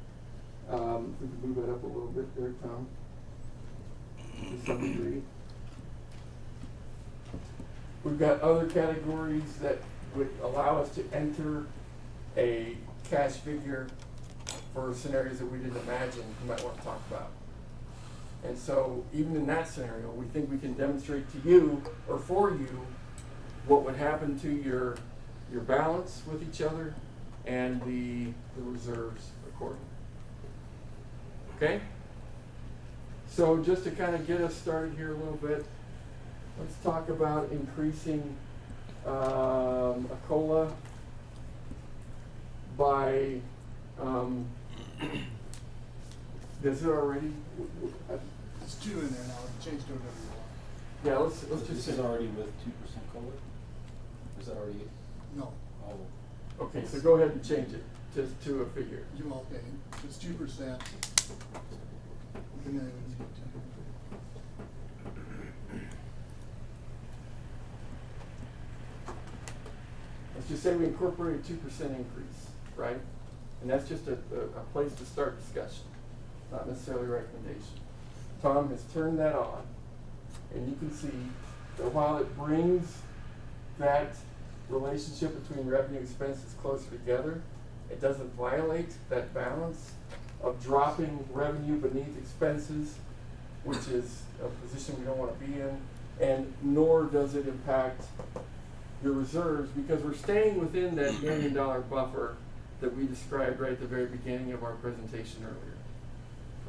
S11: If we can move that up a little bit there, Tom, to some degree. We've got other categories that would allow us to enter a cash figure for scenarios that we didn't imagine you might want to talk about. And so even in that scenario, we think we can demonstrate to you or for you what would happen to your balance with each other and the reserves accordingly. Okay? So just to kind of get us started here a little bit, let's talk about increasing a COLA by, is it already?
S12: It's 2 in there now, it's changed to whatever you want.
S11: Yeah, let's just
S2: This
S11: say.
S2: is already with 2% COLA? Is that already?
S12: No,
S2: Oh.
S11: Okay, so go ahead and change it to a figure.
S12: you okay, it's 2%. And then
S11: Let's just say we incorporate a 2% increase, right? And that's just a place to start discussion, not necessarily a recommendation. Tom has turned that on, and you can see that while it brings that relationship between revenue and expenses closer together, it doesn't violate that balance of dropping revenue beneath expenses, which is a position we don't want to be in, and nor does it impact your reserves, because we're staying within that $1 million buffer that we described right at the very beginning of our presentation earlier.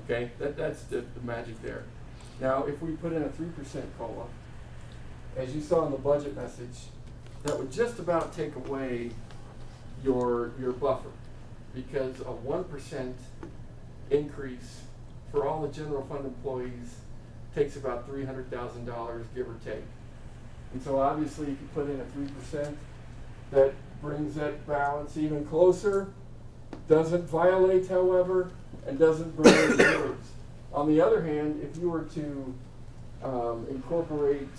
S11: Okay, that's the magic there. Now, if we put in a 3% COLA, as you saw in the budget message, that would just about take away your buffer, because a 1% increase for all the general fund employees takes about $300,000, give or take. And so obviously if you put in a 3%, that brings that balance even closer, doesn't violate, however, and doesn't bring any reserves. On the other hand, if you were to incorporate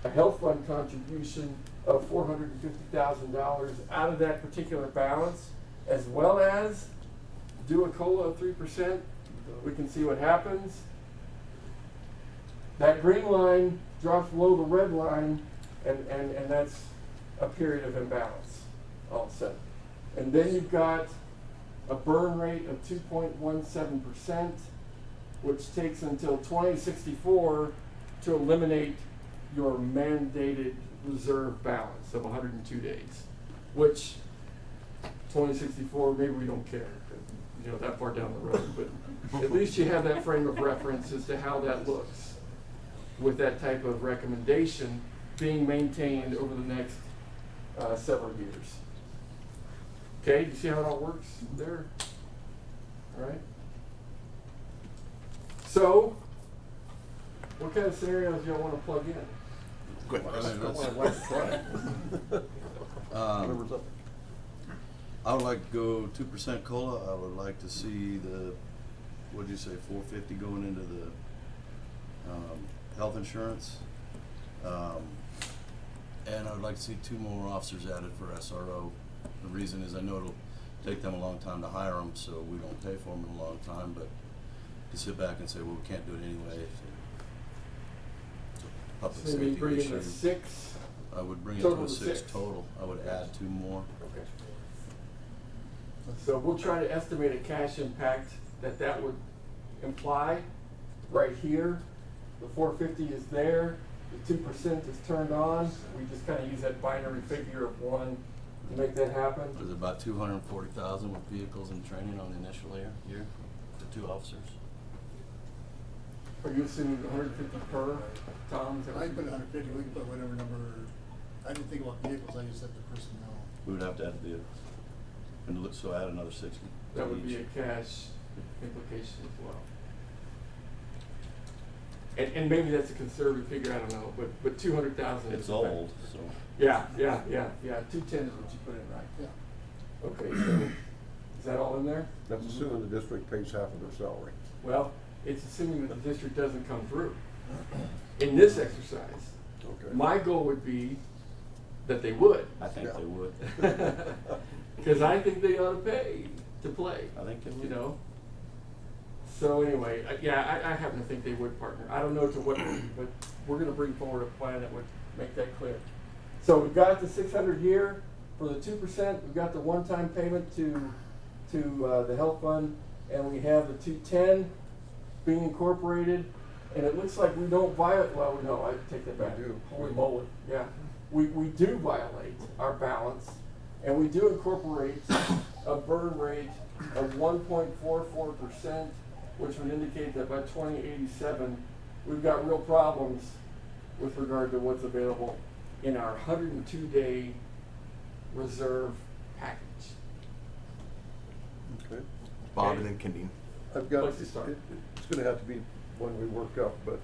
S11: a health fund contribution of $450,000 out of that particular balance, as well as do a COLA of 3%, we can see what happens. That green line drops below the red line, and that's a period of imbalance all of a sudden. And then you've got a burn rate of 2.17%, which takes until 2064 to eliminate your mandated reserve balance of 102 days, which 2064, maybe we don't care, you know, that far down the road, but at least you have that frame of reference as to how that looks with that type of recommendation being maintained over the next several years. Okay, you see how it all works there? All right. So, what kind of scenarios do y'all want to plug in?
S8: Quick,
S3: Whatever's up.
S8: I would like to go 2% COLA. I would like to see the, what did you say, 450 going into the health insurance. And I would like to see 2 more officers added for SRO. The reason is I know it'll take them a long time to hire them, so we don't pay for them in a long time, but to sit back and say, well, we can't do it anyway. It's a public
S11: So you
S8: safety
S11: bring in
S8: issue.
S11: a 6.
S8: I would bring it
S11: Total
S8: to a
S11: of
S8: 6
S11: 6.
S8: total. I would add 2 more.
S11: Okay. So we'll try to estimate a cash impact that would imply right here. The 450 is there. the 2% is turned on, we just kind of use that binary figure of 1 to make that happen.
S8: There's about 240,000 with vehicles and training on the initial year, the 2 officers.
S11: Are you assuming 150 per, Tom? Is that what
S12: I
S11: you-
S12: put 150, we can put whatever number, I didn't think about vehicles, I just said the personnel.
S8: We would have to add the vehicles. And look, so add another 60.
S11: That would be a
S8: each.
S11: cash implication as well. And maybe that's a conservative figure, I don't know, but 200,000 is.
S8: It's old, so.
S11: Yeah, 210 is what you put in, right?
S12: Yeah.
S11: Okay, so, is that all in there?
S9: That's assuming the district pays half of their salary.
S11: Well, it's assuming that the district doesn't come through in this exercise.
S9: Okay.
S11: My goal would be that they would.
S8: I think
S9: Yeah.
S8: they would.
S11: Because I think they ought to pay to play.
S8: I think they would.
S11: You know? So anyway, yeah, I happen to think they would partner. I don't know to what degree, but we're gonna bring forward a plan that would make that clear. So we've got the 600 year for the 2%, we've got the one-time payment to the health fund, and we have the 210 being incorporated, and it looks like we don't violate, well, no, I take that back.
S9: We do.
S11: Holy moly, yeah. We do violate our balance, and we do incorporate a burn rate of 1.44%, which would indicate that by 2087, we've got real problems with regard to what's available in our 102-day reserve package.
S9: Okay.
S3: Bob and then Kendine.
S9: I've got,
S11: Place to start.
S9: it's gonna have to be one we work up, but,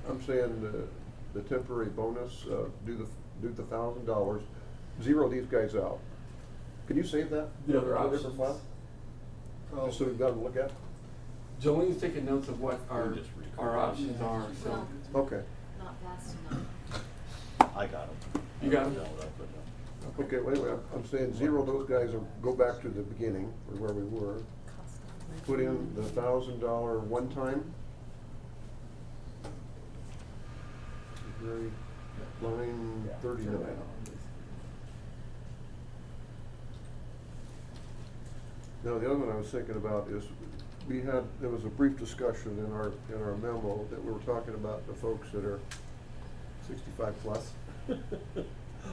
S9: I'm saying the temporary bonus, do the $1,000, zero these guys out. Can you save that?
S11: The other
S9: In a
S11: options.
S9: different file? Just so we've got to look at?
S11: Jolene's taking notes of what our,
S8: Just read
S11: our options are, so.
S9: Okay.
S13: Not fast enough.
S8: I got them.
S11: You got 'em?
S9: Okay, wait, I'm saying zero those guys, or go back to the beginning, or where we were. Put in the $1,000 one-time. Very, line 39. Now, the other one I was thinking about is, there was a brief discussion in our memo that we were talking about the folks that are 65 plus.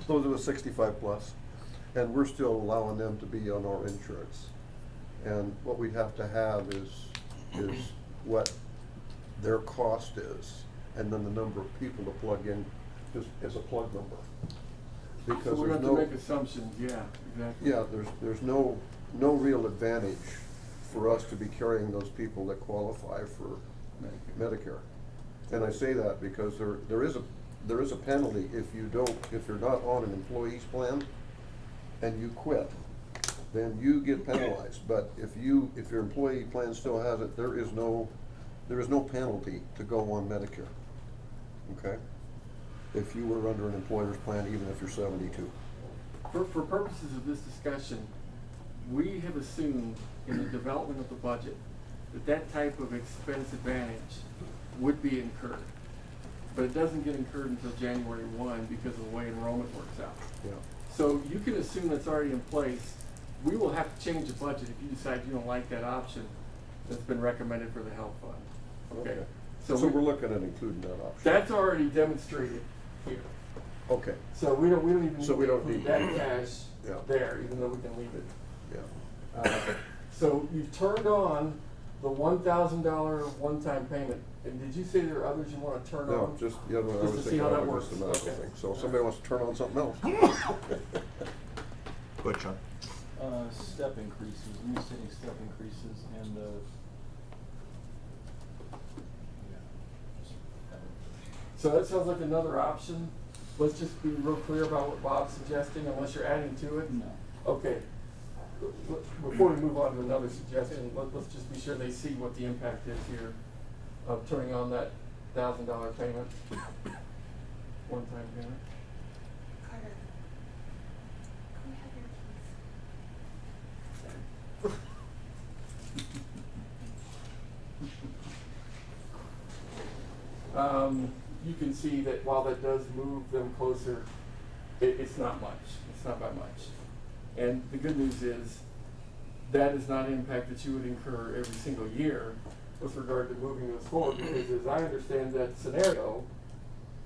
S9: Those are the 65 plus, and we're still allowing them to be on our insurance. And what we'd have to have is what their cost is, and then the number of people to plug in, just as a plug number.
S11: So
S9: Because
S11: we're
S9: there's
S11: going to
S9: no,
S11: make assumptions, yeah, exactly.
S9: yeah, there's no real advantage for us to be carrying those people that qualify for Medicare. And I say that because there is a penalty if you're not on an employee's plan and you quit, then you get penalized. But if your employee plan still has it, there is no penalty to go on Medicare. Okay? If you were under an employer's plan, even if you're 72.
S11: For purposes of this discussion, we have assumed in the development of the budget that type of expense advantage would be incurred. But it doesn't get incurred until January 1 because of the way enrollment works out.
S9: Yeah.
S11: So you can assume that's already in place. We will have to change the budget if you decide you don't like that option that's been recommended for the health fund. Okay?
S9: So we're looking at including that option.
S11: That's already demonstrated here.
S9: Okay.
S11: So we don't even
S9: So
S11: need
S9: we
S11: to
S9: don't
S11: include
S9: need-
S11: that cash
S9: Yeah.
S11: there, even though we can leave it.
S9: Yeah.
S11: So you've turned on the $1,000 one-time payment. And did you say there are others you want to turn
S9: No,
S11: on?
S9: just the other one I
S11: Just
S9: was
S11: to see
S9: thinking
S11: how
S9: of
S11: that
S9: was just the
S11: works.
S9: medical
S11: Okay.
S9: thing. So if somebody wants to turn on something else.
S3: Go ahead, Sean.
S10: Step increases, new city step increases, and
S11: So that sounds like another option. Let's just be real clear about what Bob's suggesting, unless you're adding to it.
S10: no.
S11: Okay. Before we move on to another suggestion, let's just be sure they see what the impact is here of turning on that $1,000 payment, one-time payment.
S13: Carter, can we have your
S11: You can see that while that does move them closer, it's not much. It's not by much. And the good news is that is not an impact that you would incur every single year with regard to moving this forward, because as I understand that scenario,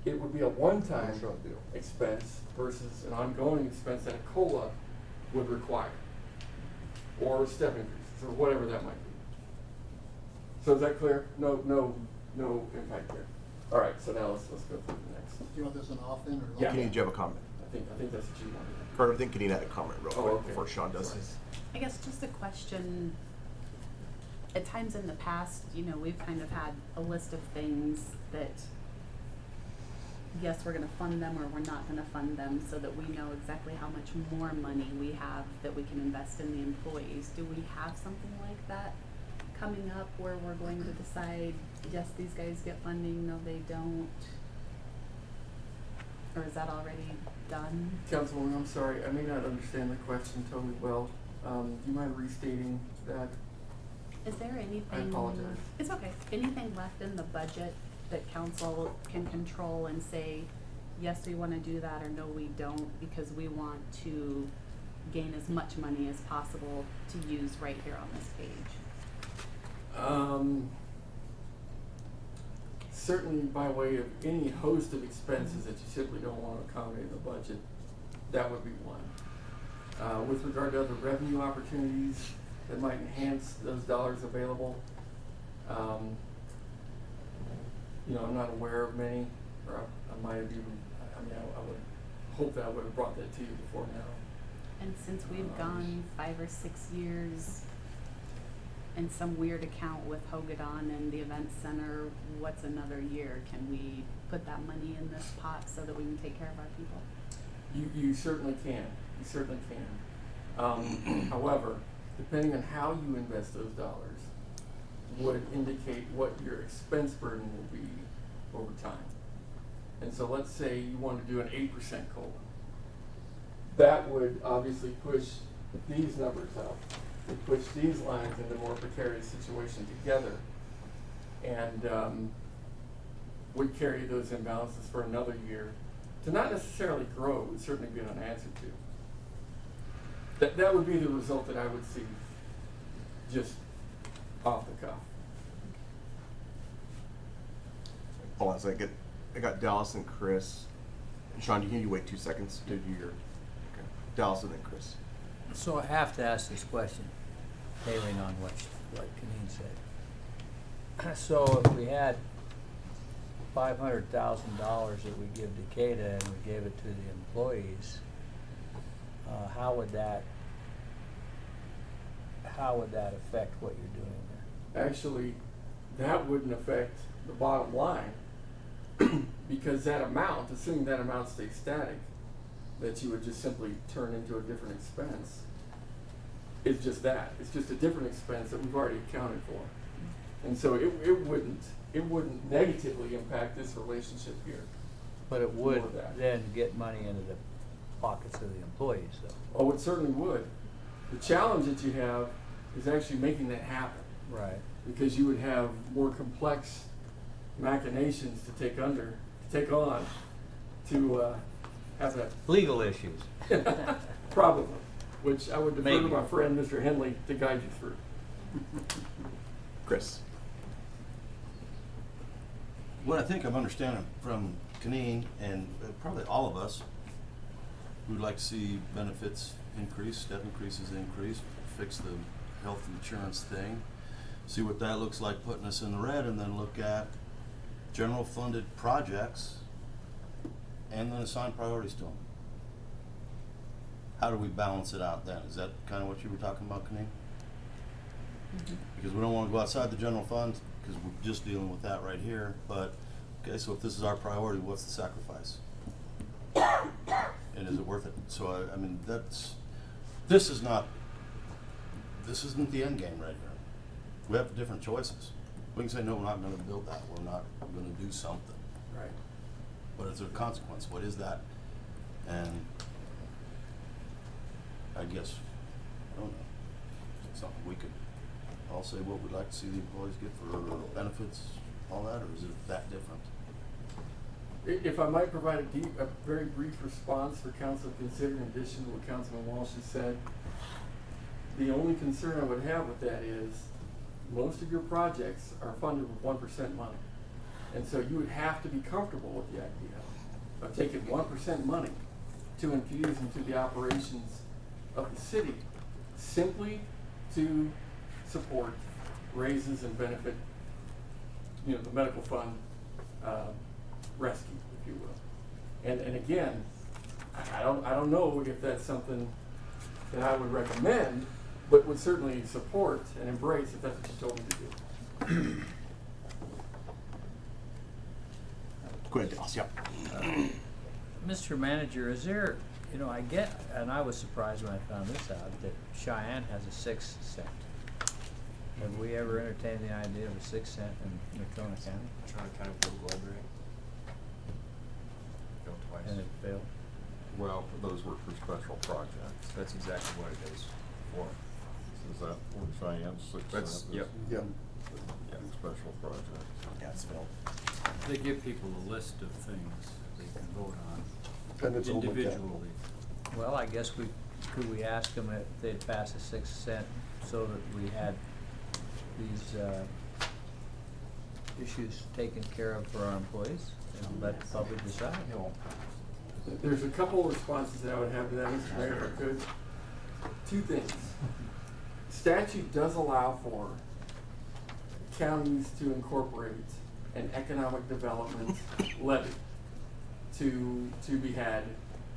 S11: it would be a one-time
S9: Sure deal.
S11: expense versus an ongoing expense that a COLA would require, or step increases, or whatever that might be. So is that clear? No impact there. All right, so now let's go through the next.
S12: Do you want this an off then or?
S11: Yeah.
S3: Kenny, did you have a comment?
S11: I think that's what you wanted.
S3: Carter, I think Kenny had a comment real
S11: Oh,
S3: quick
S11: okay.
S3: before Sean does.
S1: I guess just a question. At times in the past, you know, we've kind of had a list of things that, yes, we're gonna fund them or we're not gonna fund them, so that we know exactly how much more money we have that we can invest in the employees. Do we have something like that coming up where we're going to decide, yes, these guys get funding, no, they don't? Or is that already done?
S11: Councilwoman, I'm sorry, I may not understand the question totally well. Do you mind restating that?
S1: Is there anything?
S11: I apologize.
S1: It's okay. Anything left in the budget that council can control and say, yes, we wanna do that, or no, we don't, because we want to gain as much money as possible to use right here on this page?
S11: Certainly by way of any host of expenses that you simply don't want to accommodate in the budget, that would be one. With regard to other revenue opportunities that might enhance those dollars available, you know, I'm not aware of many, or I might have even, I would hope that I would have brought that to you before now.
S1: And since we've gone 5 or 6 years in some weird account with Hogadon and the event center, what's another year? Can we put that money in this pot so that we can take care of our people?
S11: You certainly can. You certainly can. However, depending on how you invest those dollars would indicate what your expense burden will be over time. And so let's say you want to do an 8% COLA. That would obviously push these numbers up. It push these lines into a more precarious situation together, and would carry those imbalances for another year to not necessarily grow, would certainly be an answer to. That would be the result that I would see just off the cuff.
S3: Hold on a second. I got Dallas and Chris. Sean, can you wait 2 seconds to do your, okay. Dallas and then Chris.
S6: So I have to ask this question, tailing on what Kaneen said. So if we had $500,000 that we give to CADA and we gave it to the employees, how would that affect what you're doing there?
S11: Actually, that wouldn't affect the bottom line because that amount, assuming that amount stays static, that you would just simply turn into a different expense, is just that. It's just a different expense that we've already accounted for. And so it wouldn't negatively impact this relationship here.
S6: But it would
S11: More of that.
S6: then get money into the pockets of the employees, though.
S11: Oh, it certainly would. The challenge that you have is actually making that happen.
S6: Right.
S11: Because you would have more complex machinations to take on, to have that.
S6: Legal issues.
S11: Probably, which I would defer
S6: Maybe.
S11: to my friend Mr. Henley to guide you through.
S3: Chris.
S8: What I think I'm understanding from Kaneen and probably all of us, we'd like to see benefits increase, step increases increase, fix the health insurance thing, see what that looks like putting us in the red, and then look at general funded projects and then assign priorities to them. How do we balance it out then? Is that kind of what you were talking about, Kaneen?
S1: Mm-hmm.
S8: Because we don't want to go outside the general fund, because we're just dealing with that right here, but, okay, so if this is our priority, what's the sacrifice? And is it worth it? So I mean, this isn't the end game right here. We have different choices. We can say, no, we're not gonna build that, we're not gonna do something.
S11: Right.
S8: But it's a consequence, what is that? And I guess, I don't know, something we could all say what we'd like to see the employees get for benefits, all that, or is it that different?
S11: If I might provide a very brief response for council to consider in addition to what Councilman Walsh has said, the only concern I would have with that is most of your projects are funded with 1% money. And so you would have to be comfortable with the idea of taking 1% money to infuse into the operations of the city simply to support raises and benefit, you know, the medical fund rescue, if you will. And again, I don't know if that's something that I would recommend, but would certainly support and embrace if that's what you told me to do.
S3: Go ahead, Dallas. Yep.
S6: Mr. Manager, is there, you know, I get, and I was surprised when I found this out, that Cheyenne has a 6 cent. Have we ever entertained the idea of a 6 cent in Natrona County?
S5: Trying to kind of go global. Go twice.
S6: And it failed?
S9: Well, those were for special projects.
S5: That's exactly what it is for.
S9: Is that what Cheyenne's 6
S5: That's,
S9: cents?
S5: yep.
S3: Yep.
S5: Yeah.
S9: Special project.
S3: Yeah, it's Phil.
S10: They give people a list of things they can vote on
S9: And it's only that.
S10: individually.
S6: Well, I guess could we ask them if they'd pass a 6 cent so that we had these issues taken care of for our employees and let the public decide?
S11: There's a couple of responses that I would have to that, Mr. Mayor, if I could. 2 things. Statute does allow for counties to incorporate an economic development levy to be had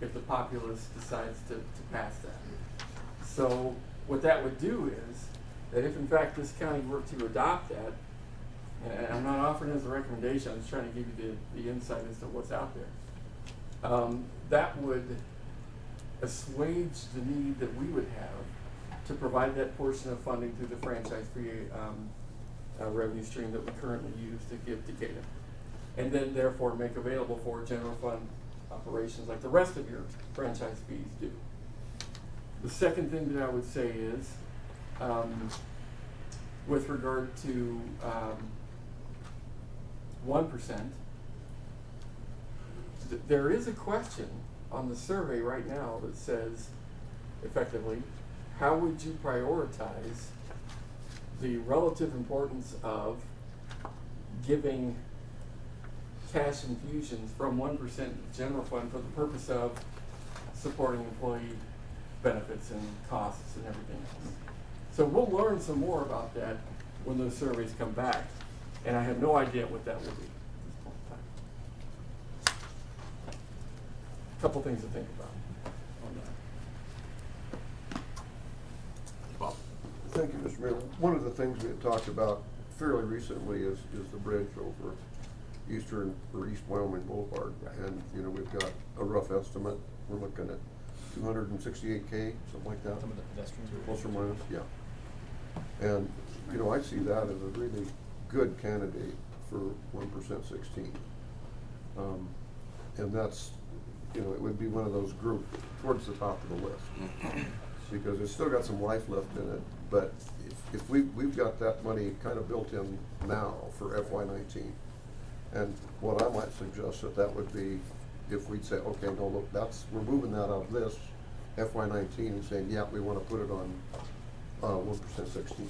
S11: if the populace decides to pass that. So what that would do is that if in fact this county were to adopt that, and I'm not offering it as a recommendation, I'm just trying to give you the insight as to what's out there. That would assuage the need that we would have to provide that portion of funding through the franchise fee revenue stream that we currently use to give to Decatur. And then therefore make available for general fund operations like the rest of your franchise fees do. The second thing that I would say is, with regard to 1%, there is a question on the survey right now that says, effectively, how would you prioritize the relative importance of giving cash infusions from 1% general fund for the purpose of supporting employee benefits and costs and everything else? So we'll learn some more about that when those surveys come back, and I have no idea what that will be at this point in time. Couple things to think about on that.
S3: Bob.
S9: Thank you, Mr. Mayor. One of the things we had talked about fairly recently is the bridge over East Wyoming Boulevard. And, you know, we've got a rough estimate. We're looking at 268K, something like that.
S2: Some of the pedestrians.
S9: Plus or minus, yeah. And, you know, I see that as a really good candidate for 1% 16. And that's, you know, it would be one of those group towards the top of the list. Because it's still got some life left in it, but if we've got that money kind of built in now for FY19. And what I might suggest that would be if we'd say, okay, no, look, we're moving that out of this FY19 and saying, yeah, we want to put it on 1% 16.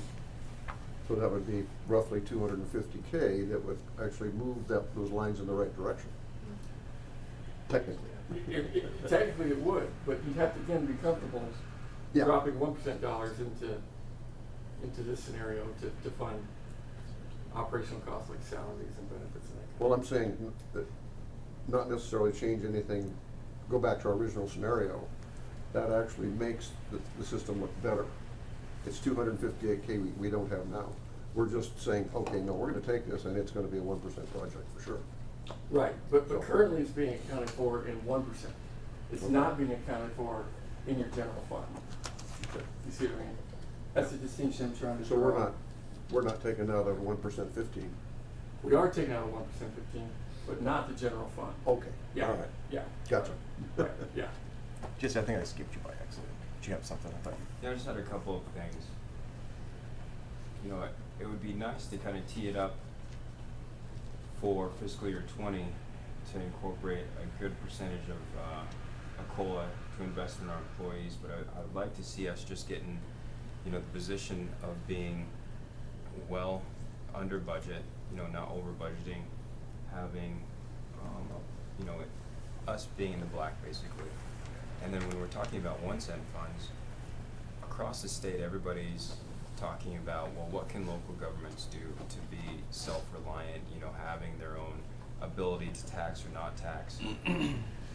S9: So that would be roughly 250K that would actually move those lines in the right direction. Technically.
S11: Technically it would, but you'd have to again be comfortable dropping 1% dollars into this scenario to fund operational costs like salaries and benefits and that.
S9: Well, I'm saying that not necessarily change anything, go back to our original scenario. That actually makes the system look better. It's 258K we don't have now. We're just saying, okay, no, we're gonna take this and it's gonna be a 1% project for sure.
S11: Right, but currently it's being accounted for in 1%. It's not being accounted for in your general fund.
S9: Okay.
S11: You see what I mean? That's the distinction I'm trying to
S9: So
S11: draw.
S9: we're not taking out of 1% 15.
S11: We are taking out 1% 15, but not the general fund.
S9: Okay,
S11: Yeah.
S9: all right.
S11: Yeah.
S9: Gotcha.
S11: Right, yeah.
S3: Just, I think I skipped you by accident. Did you have something? I thought
S5: Yeah, I just had a couple of things. You know, it would be nice to kind of tee it up for fiscal year 20 to incorporate a good percentage of a COLA to invest in our employees, but I would like to see us just getting, you know, the position of being well under budget, you know, not over budgeting, having, you know, us being in the black basically. And then when we're talking about 1 cent funds, across the state, everybody's talking about, well, what can local governments do to be self-reliant, you know, having their own ability to tax or not tax.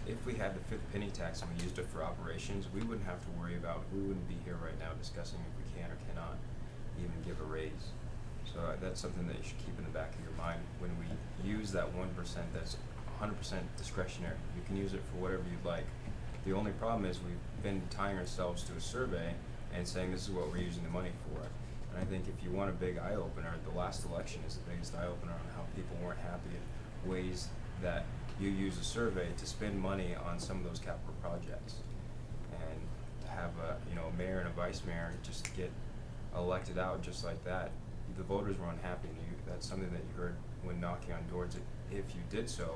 S5: If we had the 5th penny tax and we used it for operations, we wouldn't have to worry about, we wouldn't be here right now discussing if we can or cannot even give a raise. So that's something that you should keep in the back of your mind. When we use that 1%, that's 100% discretionary. You can use it for whatever you'd like. The only problem is we've been tying ourselves to a survey and saying this is what we're using the money for. And I think if you want a big eye-opener, the last election is the biggest eye-opener on how people weren't happy in ways that you use a survey to spend money on some of those capital projects. And to have a, you know, a mayor and a vice mayor just get elected out just like that, the voters were unhappy, and that's something that you heard when knocking on doors. If you did so,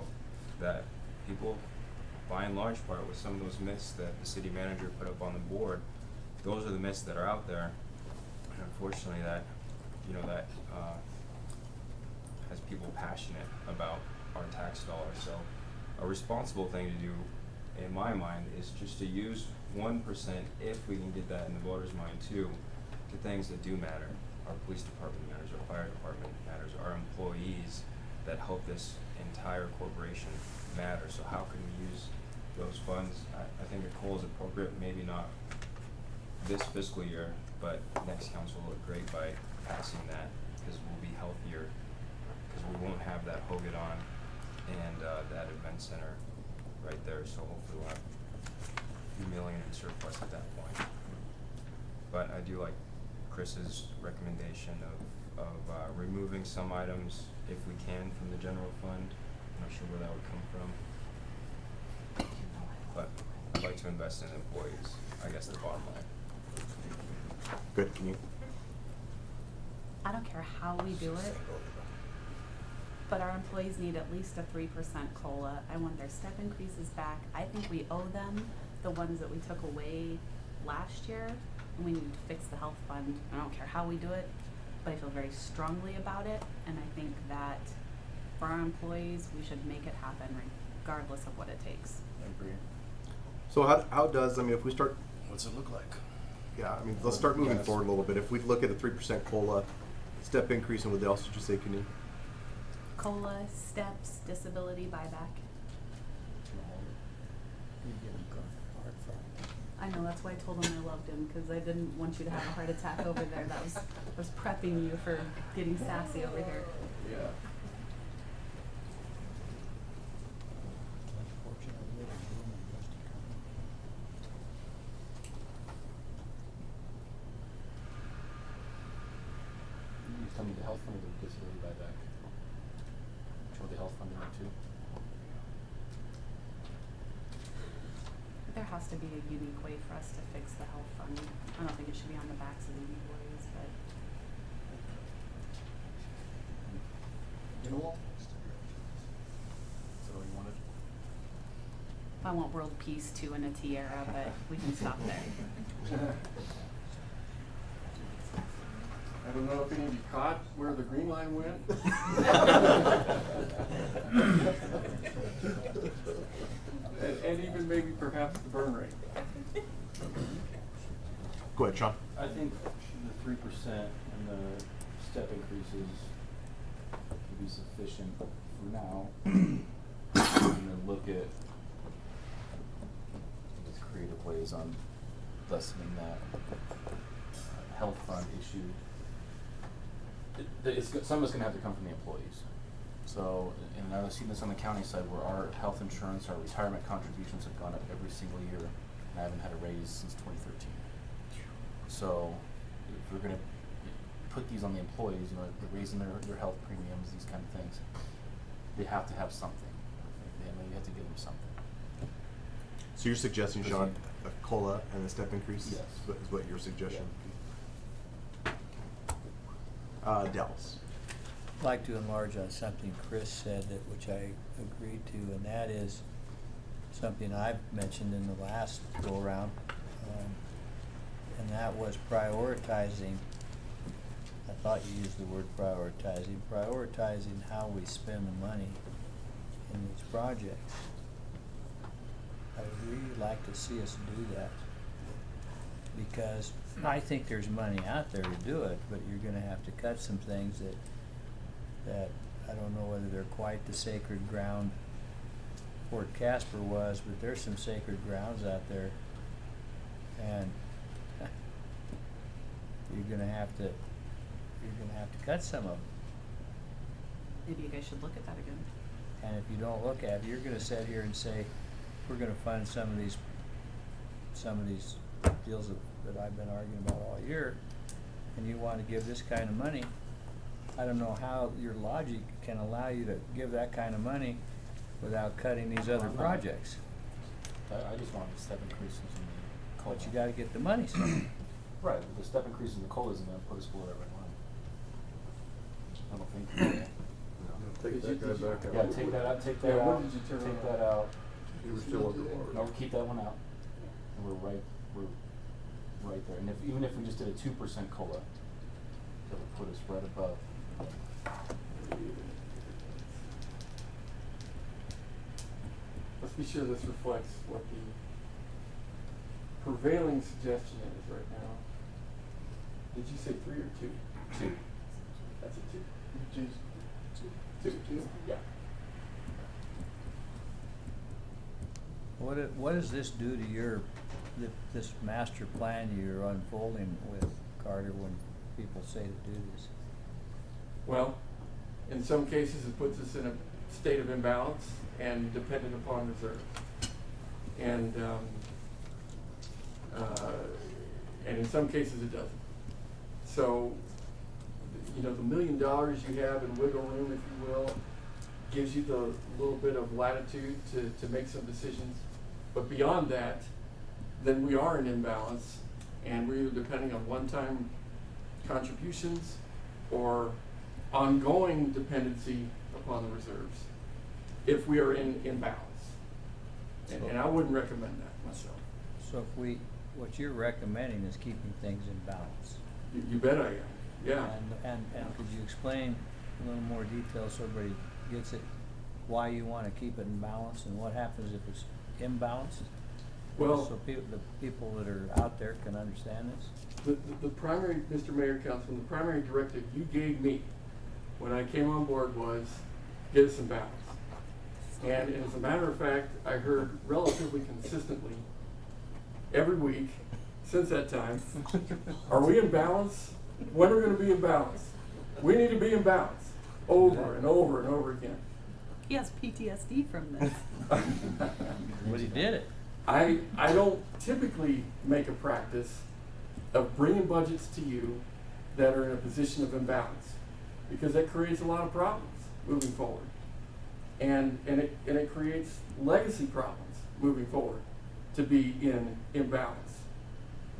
S5: that people, by and large part, with some of those myths that the city manager put up on the board, those are the myths that are out there, and unfortunately that, you know, that has people passionate about our tax dollars. So a responsible thing to do, in my mind, is just to use 1%, if we can get that in the voters' mind too, to things that do matter. Our police department matters, our fire department matters, our employees that help this entire corporation matter. So how can we use those funds? I think a COLA is appropriate, maybe not this fiscal year, but next council will look great by passing that, because we'll be healthier, because we won't have that Hogadon and that event center right there. So hopefully we'll have a few million in surplus at that point. But I do like Chris's recommendation of removing some items if we can from the general fund. I'm not sure where that would come from, but I'd like to invest in employees, I guess, the bottom line.
S3: Good, can you?
S1: I don't care how we do it, but our employees need at least a 3% COLA. I want their step increases back. I think we owe them the ones that we took away last year, and we need to fix the health fund. I don't care how we do it, but I feel very strongly about it, and I think that for our employees, we should make it happen regardless of what it takes.
S6: I agree.
S3: So how does, I mean, if we start,
S8: What's it look like?
S3: yeah, I mean, let's start moving forward a little bit. If we look at a 3% COLA, step increase, and what else did you say, can you?
S1: COLA, steps, disability buyback. I know, that's why I told him I loved him, because I didn't want you to have a heart attack over there. That was prepping you for getting sassy over here.
S11: Yeah.
S2: You tell me the health fund or the disability buyback? Or the health fund in there too?
S1: There has to be a unique way for us to fix the health fund. I don't think it should be on the backs of the employees, but
S2: Renewal? So you wanted?
S1: I want world peace too in a tiara, but we can stop there.
S11: I don't know if any of you caught where the green line went. and even maybe perhaps the burn rate.
S3: Go ahead, Sean.
S14: I think the 3% and the step increases would be sufficient for now. And then look at creative ways on lessening that health fund issue. Some of it's going to have to come from the employees. So, and I've seen this on the county side where our health insurance, our retirement contributions have gone up every single year, and I haven't had a raise since 2013. So, if we're going to put these on the employees, you know, they're raising their health premiums, these kind of things, they have to have something. You have to give them something.
S3: So you're suggesting, Sean, a COLA and a step increase?
S14: Yes.
S3: Is what your suggestion? Dallas.
S6: I'd like to enlarge on something Chris said, which I agreed to, and that is something I've mentioned in the last go-around, and that was prioritizing. I thought you used the word prioritizing how we spend the money in these projects. I would really like to see us do that, because I think there's money out there to do it, but you're gonna have to cut some things that I don't know whether they're quite the sacred ground Fort Casper was, but there's some sacred grounds out there, and you're gonna have to cut some of them.
S1: Maybe you guys should look at that again.
S6: And if you don't look at it, you're gonna sit here and say, we're gonna fund some of these deals that I've been arguing about all year, and you wanna give this kind of money. I don't know how your logic can allow you to give that kind of money without cutting these other projects.
S14: I just wanted the step increases in the COLA.
S6: But you gotta get the money somewhere.
S14: Right, but the step increase in the COLA isn't gonna put us below that red line. I don't think.
S9: Take that guy back out.
S14: Yeah, take that out, take that
S11: Yeah, what
S14: out,
S11: did you turn
S14: take
S11: around?
S14: that out.
S9: He was still underwater.
S14: No, keep that one out. And we're right there. And even if we just did a 2% COLA, that would put us right above.
S11: Let's be sure this reflects what the prevailing suggestion is right now. Did you say 3 or 2?
S14: 2.
S11: That's a 2.
S12: Jeez.
S11: 2. Yeah.
S6: What does this do to this master plan you're unfolding with, Carter, when people say to do this?
S11: Well, in some cases, it puts us in a state of imbalance and dependent upon reserves. And in some cases, it doesn't. So, the $1 million you have in wiggle room, if you will, gives you the little bit of latitude to make some decisions. But beyond that, then we are in imbalance, and we're depending on one-time contributions or ongoing dependency upon the reserves if we are in imbalance. And I wouldn't recommend that myself.
S6: So what you're recommending is keeping things in balance.
S11: You bet I am, yeah.
S6: And could you explain a little more detail so everybody gets it, why you want to keep it in balance and what happens if it's imbalanced?
S11: Well,
S6: so the people that are out there can understand this?
S11: The primary, Mr. Mayor, Councilman, the primary directive you gave me when I came on board was get us in balance. And as a matter of fact, I heard relatively consistently every week since that time, are we in balance? When are we going to be in balance? We need to be in balance over and over and over again.
S1: He has PTSD from this.
S6: But he did it.
S11: I don't typically make a practice of bringing budgets to you that are in a position of imbalance, because that creates a lot of problems moving forward, and it creates legacy problems moving forward to be in imbalance.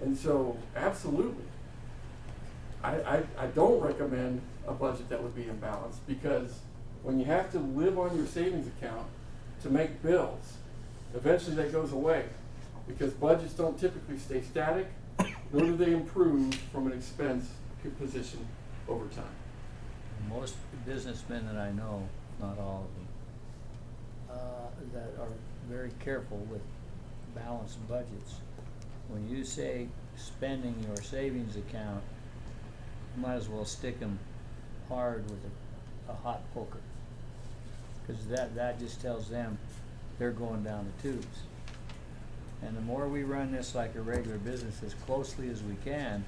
S11: And so, absolutely, I don't recommend a budget that would be imbalanced, because when you have to live on your savings account to make bills, eventually that goes away, because budgets don't typically stay static, nor do they improve from an expense position over time.
S6: Most businessmen that I know, not all of them, that are very careful with balanced budgets, when you say spending your savings account, you might as well stick them hard with a hot poker, because that just tells them they're going down the tubes. And the more we run this like a regular business as closely as we can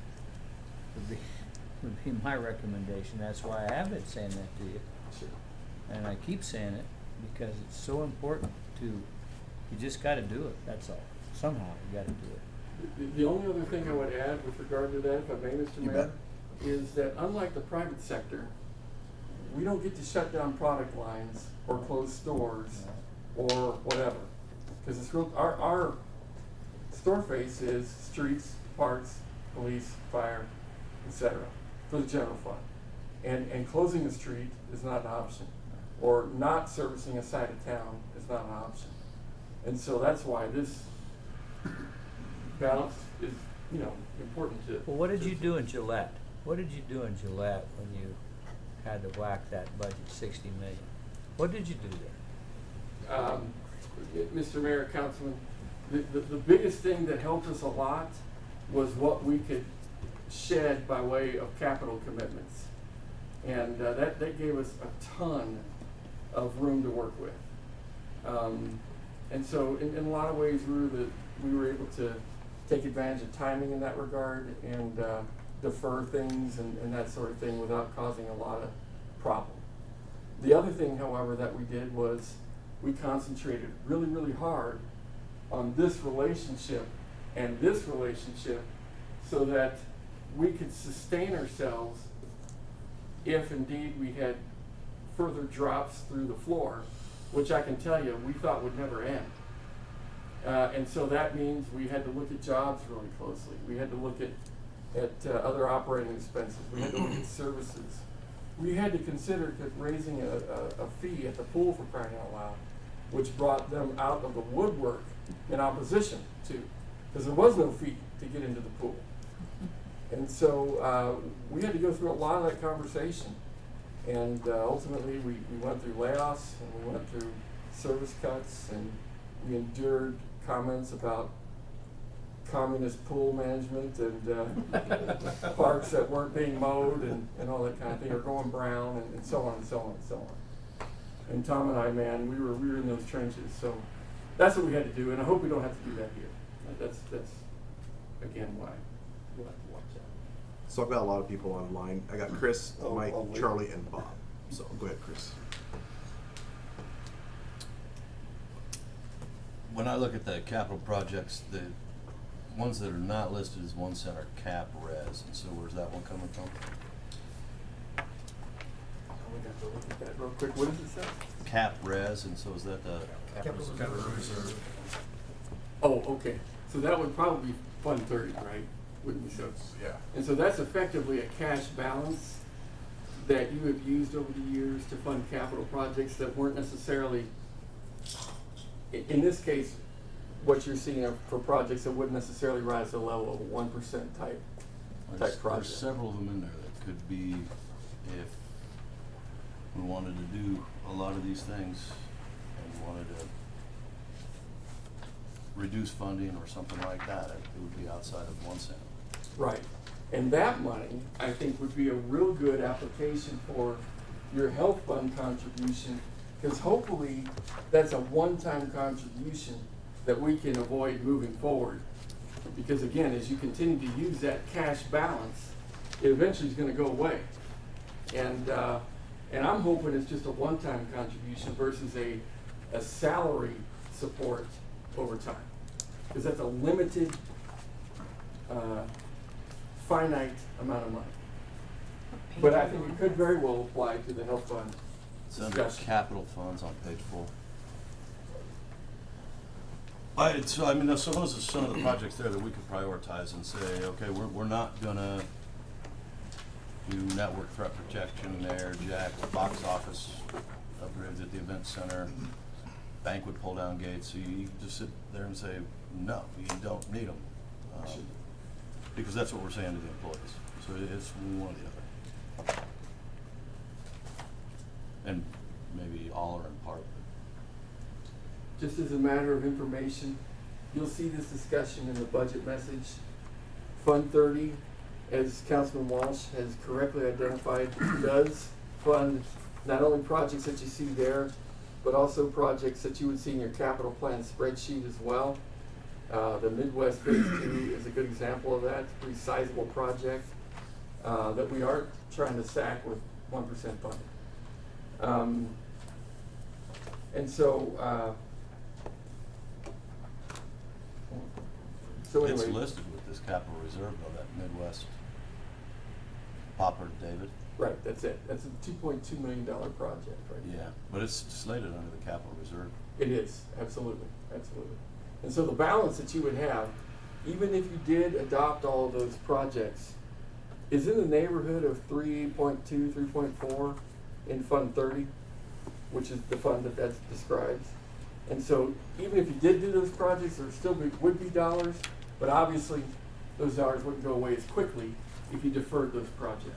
S6: would be my recommendation. That's why I have been saying that to you.
S11: Sure.
S6: And I keep saying it because it's so important you just got to do it, that's all. Somehow you got to do it.
S11: The only other thing I would add with regard to that, if I may, Mr.
S3: You
S11: Mayor, is that unlike the private sector, we don't get to shut down product lines or close stores or whatever. Because it's real, our store face is streets, parks, police, fire, etc. for the general fund. And closing a street is not an option. Or not servicing a side of town is not an option. And so that's why this balance is, important to.
S6: Well, what did you do in Gillette? What did you do in Gillette when you had to whack that budget $60 million? What did you do there?
S11: Mr. Mayor, Councilman, the biggest thing that helped us a lot was what we could shed by way of capital commitments. And that gave us a ton of room to work with. And so in a lot of ways, we were able to take advantage of timing in that regard and defer things and that sort of thing without causing a lot of problem. The other thing, however, that we did was we concentrated really, really hard on this relationship and this relationship so that we could sustain ourselves if indeed we had further drops through the floor, which I can tell you we thought would never end. And so that means we had to look at jobs really closely. We had to look at other operating expenses. We had to look at services. We had to consider raising a fee at the pool, for crying out loud, which brought them out of the woodwork in opposition to, because there was no fee to get into the pool. And so we had to go through a lot of that conversation. And ultimately we went through layoffs and we went through service cuts and we endured comments about communist pool management and parks that weren't being mowed and all that kind of thing, or going brown and so on and so on and so on. And Tom and I, man, we were in those trenches. So that's what we had to do, and I hope we don't have to do that here. That's again why we'll have to watch out.
S3: So I've got a lot of people online. I got Chris, Mike,
S9: wait.
S3: Charlie, and Bob. So go ahead, Chris.
S8: When I look at the capital projects, the ones that are not listed as 1 cent are cap res, and so where's that one coming from?
S11: We got to look at that real quick. What does it say?
S8: Cap res, and so is that the?
S11: Oh, okay. So that would probably be Fund 30, right? Wouldn't you say?
S12: Yeah.
S11: And so that's effectively a cash balance that you have used over the years to fund capital projects that weren't necessarily, in this case, what you're seeing are for projects that wouldn't necessarily rise to the level of a 1% type project.
S8: There's several of them in there that could be, if we wanted to do a lot of these things and wanted to reduce funding or something like that, it would be outside of 1 cent.
S11: Right. And that money, I think, would be a real good application for your health fund contribution, because hopefully that's a one-time contribution that we can avoid moving forward. Because again, as you continue to use that cash balance, it eventually is going to go away. And I'm hoping it's just a one-time contribution versus a salary support over time, because that's a limited, finite amount of money. But I think it could very well apply to the health fund
S8: It's under
S11: discussion.
S8: capital funds on page 4. I mean, those are some of the projects there that we could prioritize and say, okay, we're not gonna do network threat protection there, jack, box office upgrades at the event center, banquet pull down gates. So you just sit there and say, no, you don't need them. Because that's what we're saying to the employees. So it's one or the other. And maybe all or in part.
S11: Just as a matter of information, you'll see this discussion in the budget message. Fund 30, as Councilman Walsh has correctly identified, does fund not only projects that you see there, but also projects that you would see in your capital plan spreadsheet as well. The Midwest Phase 2 is a good example of that. It's a pretty sizable project that we aren't trying to sack with 1% funding. And so,
S8: It's
S11: anyway,
S8: listed with this capital reserve though, that Midwest Popper David.
S11: right, that's it. That's a $2.2 million project, right?
S8: Yeah, but it's slated under the capital reserve.
S11: It is, absolutely, absolutely. And so the balance that you would have, even if you did adopt all of those projects, is in the neighborhood of 3.2, 3.4 in Fund 30, which is the fund that describes. And so even if you did do those projects, there still would be dollars, but obviously those dollars wouldn't go away as quickly if you deferred those projects.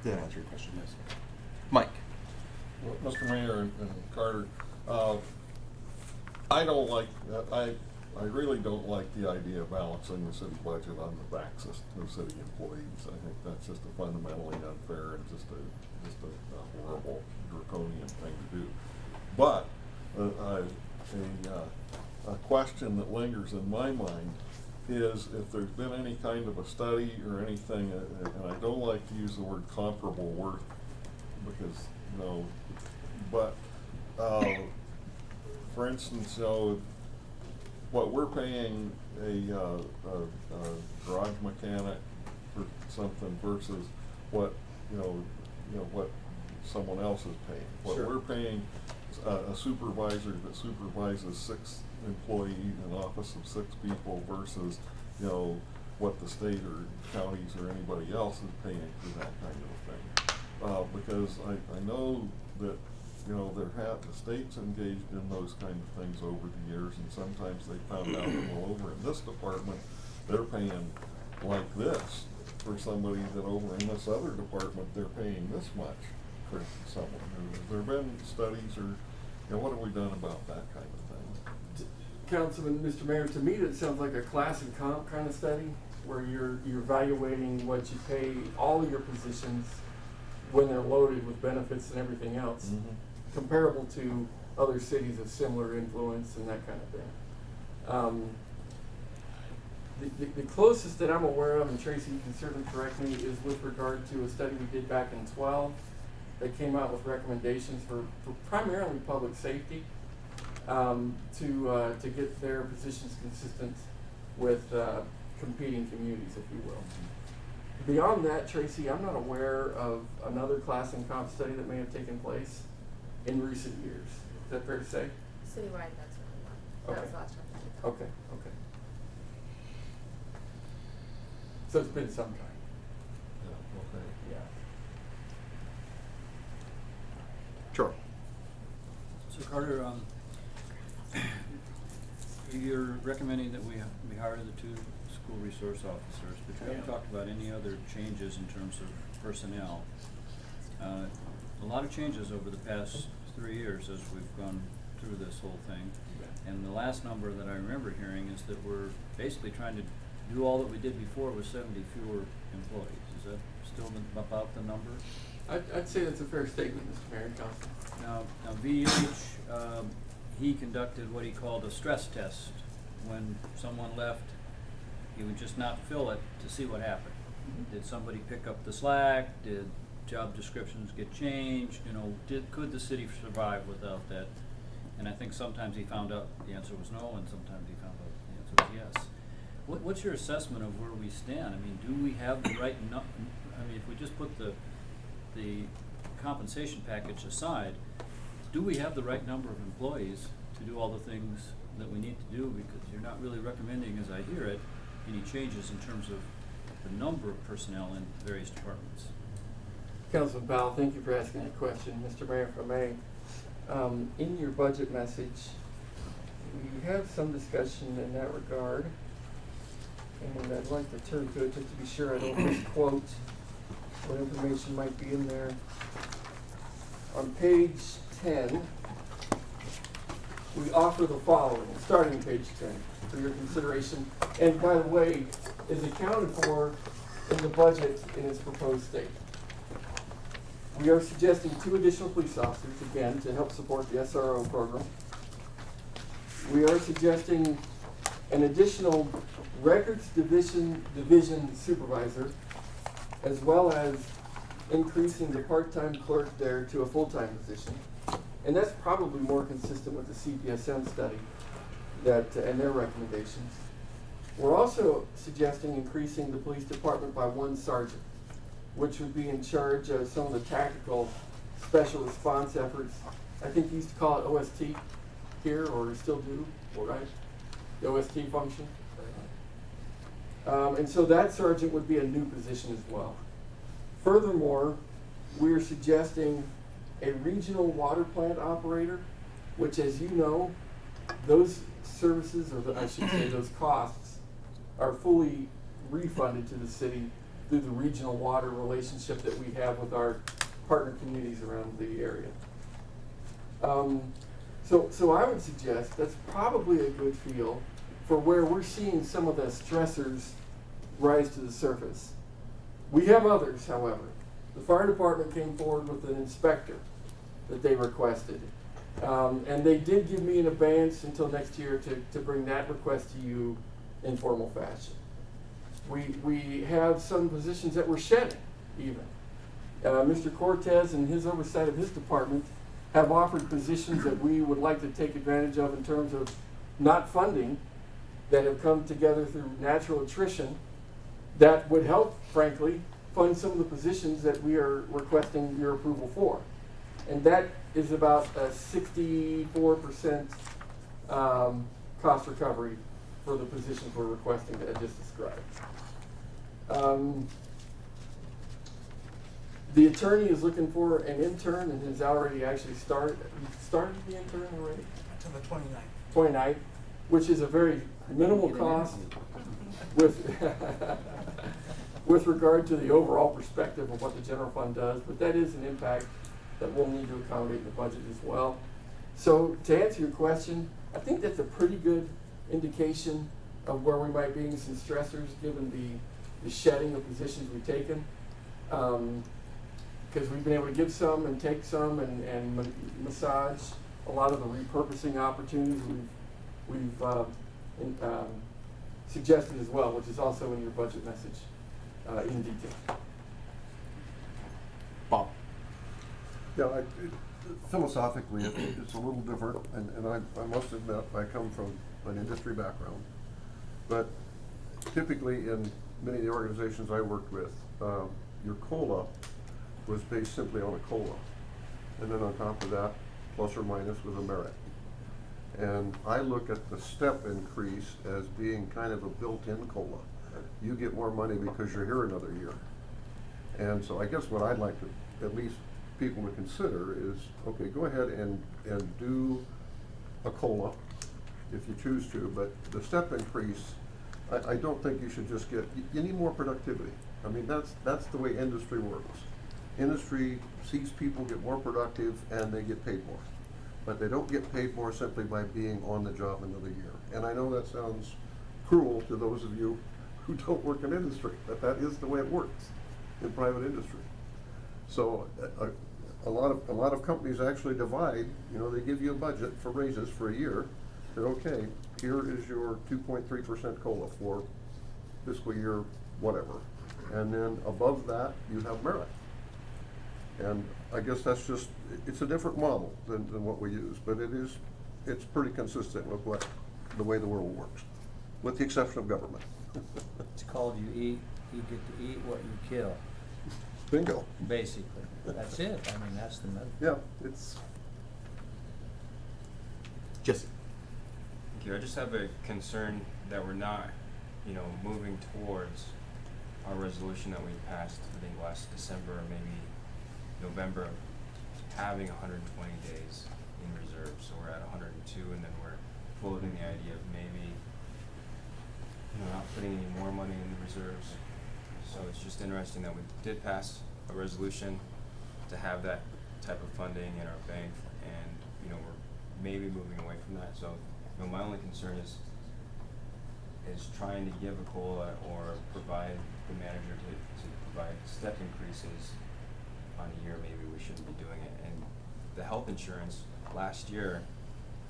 S3: Did that answer your question? Yes. Mike.
S15: Well, Mr. Mayor and Carter, I don't like, I really don't like the idea of balancing the city budget on the backs of city employees. I think that's just a fundamentally unfair and just a horrible draconian thing to do. But a question that lingers in my mind is if there's been any kind of a study or anything, and I don't like to use the word comparable worth because, you know, but for instance, you know, what we're paying a garage mechanic for something versus what what someone else is paying. What
S11: Sure.
S15: we're paying a supervisor that supervises 6 employees, an office of 6 people versus, you know, what the state or counties or anybody else is paying for that kind of a thing. Because I know that, you know, the state's engaged in those kind of things over the years, and sometimes they found out that, well, over in this department, they're paying like this for somebody that over in this other department, they're paying this much for someone. Have there been studies or, you know, what have we done about that kind of thing?
S11: Councilman, Mr. Mayor, to me that sounds like a class and comp kind of study where you're evaluating what you pay all of your positions when they're loaded with benefits and everything else, comparable to other cities of similar influence and that kind of thing. The closest that I'm aware of, and Tracy, you can certainly correct me, is with regard to a study we did back in 12 that came out with recommendations for primarily public safety to get their positions consistent with competing communities, if you will. Beyond that, Tracy, I'm not aware of another class and comp study that may have taken place in recent years. Is that fair to say?
S13: Citywide, that's what we want. That was the last time.
S11: Okay, okay. So it's been some time.
S15: Yeah, okay.
S11: Yeah.
S3: Sure.
S6: So Carter, you're recommending that we hire the 2 school resource officers, but you haven't talked about any other changes in terms of personnel. A lot of changes over the past 3 years as we've gone through this whole thing. And the last number that I remember hearing is that we're basically trying to do all that we did before with 70 fewer employees. Is that still about the number?
S11: I'd say that's a fair statement, Mr. Mayor and Council.
S6: Now VH, he conducted what he called a stress test. When someone left, he would just not fill it to see what happened. Did somebody pick up the slack? Did job descriptions get changed? You know, could the city survive without that? And I think sometimes he found out the answer was no, and sometimes he found out the answer was yes. What's your assessment of where we stand? I mean, do we have the right I mean, if we just put the compensation package aside, do we have the right number of employees to do all the things that we need to do? Because you're not really recommending, as I hear it, any changes in terms of the number of personnel in various departments.
S11: Councilman Powell, thank you for asking that question. Mr. Mayor, if I may, in your budget message, we have some discussion in that regard, and I'd like to turn to it just to be sure I don't misquote what information might be in there. On page 10, we offer the following, starting page 10, for your consideration, and by the way, is accounted for in the budget in its proposed state. We are suggesting 2 additional police officers, again, to help support the SRO program. We are suggesting an additional records division supervisor, as well as increasing the part-time clerk there to a full-time position. And that's probably more consistent with the CPSM study and their recommendations. We're also suggesting increasing the police department by 1 sergeant, which would be in charge of some of the tactical special response efforts. I think you used to call it OST here, or still do, right? The OST function. And so that sergeant would be a new position as well. Furthermore, we're suggesting a regional water plant operator, which, as you know, those services, or I should say those costs, are fully refunded to the city through the regional water relationship that we have with our partner communities around the area. So I would suggest that's probably a good feel for where we're seeing some of the stressors rise to the surface. We have others, however. The fire department came forward with an inspector that they requested. And they did give me an abeyance until next year to bring that request to you in formal fashion. We have some positions that we're shedding, even. Mr. Cortez and his oversight of his department have offered positions that we would like to take advantage of in terms of not funding, that have come together through natural attrition, that would help, frankly, fund some of the positions that we are requesting your approval for. And that is about a 64% cost recovery for the positions we're requesting that I just described. The attorney is looking for an intern and has already actually started the intern already?
S12: Until the 29th.
S11: 29th, which is a very minimal cost with with regard to the overall perspective of what the general fund does, but that is an impact that we'll need to accommodate in the budget as well. So to answer your question, I think that's a pretty good indication of where we might be in some stressors given the shedding of positions we've taken. Because we've been able to give some and take some and massage a lot of the repurposing opportunities we've suggested as well, which is also in your budget message in detail.
S3: Bob.
S9: Yeah, philosophically, it's a little different, and I must admit, I come from an industry background. But typically in many of the organizations I worked with, your COLA was based simply on a COLA. And then on top of that, plus or minus was a merit. And I look at the step increase as being kind of a built-in COLA. You get more money because you're here another year. And so I guess what I'd like to, at least people to consider is, okay, go ahead and do a COLA if you choose to, but the step increase, I don't think you should just get, you need more productivity. I mean, that's the way industry works. Industry sees people get more productive and they get paid more. But they don't get paid more simply by being on the job another year. And I know that sounds cruel to those of you who don't work in industry, but that is the way it works in private industry. So a lot of companies actually divide, you know, they give you a budget for raises for a year. Say, okay, here is your 2.3% COLA for fiscal year whatever. And then above that, you have merit. And I guess that's just, it's a different model than what we use, but it's pretty consistent with the way the world works, with the exception of government.
S6: It's called you get to eat what you kill.
S9: Bingo.
S6: Basically, that's it. I mean, that's the method.
S9: Yeah, it's.
S3: Jesse.
S5: Thank you. I just have a concern that we're not, moving towards our resolution that we passed, I think last December or maybe November, of having 120 days in reserve. So we're at 102, and then we're floating the idea of maybe, not putting any more money in the reserves. So it's just interesting that we did pass a resolution to have that type of funding in our bank, and we're maybe moving away from that. So my only concern is trying to give a COLA or provide the manager to provide step increases on a year. Maybe we shouldn't be doing it. And the health insurance last year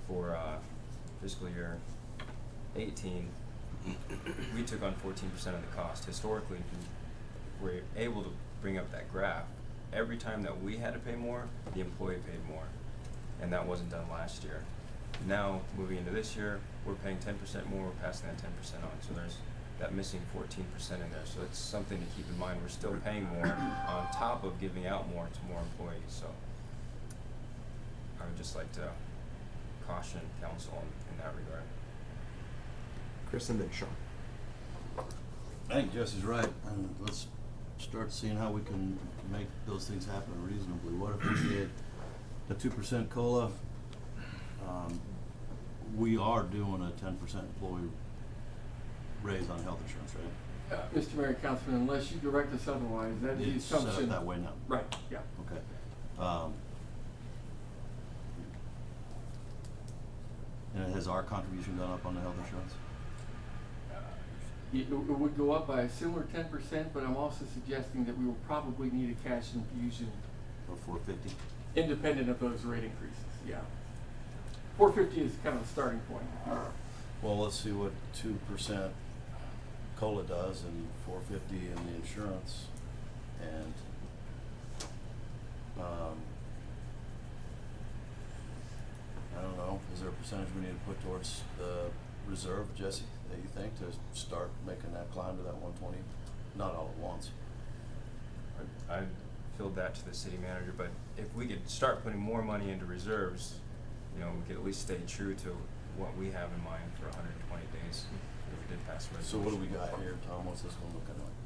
S5: for fiscal year 18, we took on 14% of the cost. Historically, if you were able to bring up that graph, every time that we had to pay more, the employee paid more. And that wasn't done last year. Now, moving into this year, we're paying 10% more, we're passing that 10% on. So there's that missing 14% in there. So it's something to keep in mind. We're still paying more on top of giving out more to more employees. So I would just like to caution council in that regard.
S3: Chris and then Sean.
S8: I think Jesse's right, and let's start seeing how we can make those things happen reasonably. What if we did a 2% COLA? We are doing a 10% employee raise on health insurance, right?
S11: Mr. Mayor, Councilman, unless you direct us otherwise, that is the
S8: It's set up
S11: assumption.
S8: that way now.
S11: Right, yeah.
S8: Okay. And has our contribution gone up on the health insurance?
S11: It would go up by a similar 10%, but I'm also suggesting that we will probably need a cash infusion
S8: Or 450?
S11: independent of those rate increases, yeah. 450 is kind of the starting point.
S8: Well, let's see what 2% COLA does and 450 in the insurance. And, I don't know, is there a percentage we need to put towards the reserve, Jesse, that you think, to start making that climb to that 120? Not all at once.
S5: I filled that to the city manager, but if we could start putting more money into reserves, you know, we could at least stay true to what we have in mind for 120 days if we did pass a resolution.
S8: So what do we got here, Tom? What's this one looking like?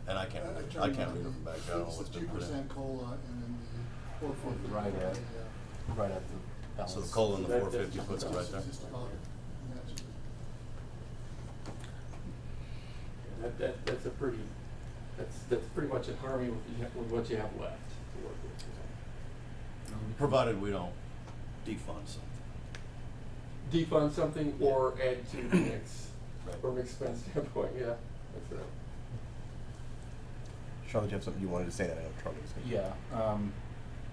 S8: And I can't read them back. I don't know what's been put in.
S12: It's 2% COLA and then the 450.
S14: Right at the balance.
S8: So the COLA and the 450 puts it right there.
S12: Just about it.
S11: That's a pretty, that's pretty much in harmony with what you have left to work with.
S8: Provided we don't defund something.
S11: Defund something or add to the mix
S8: Right.
S11: from expense standpoint, yeah, that's right.
S3: Charlotte, do you have something you wanted to say? That I know Charlie was gonna.
S14: Yeah,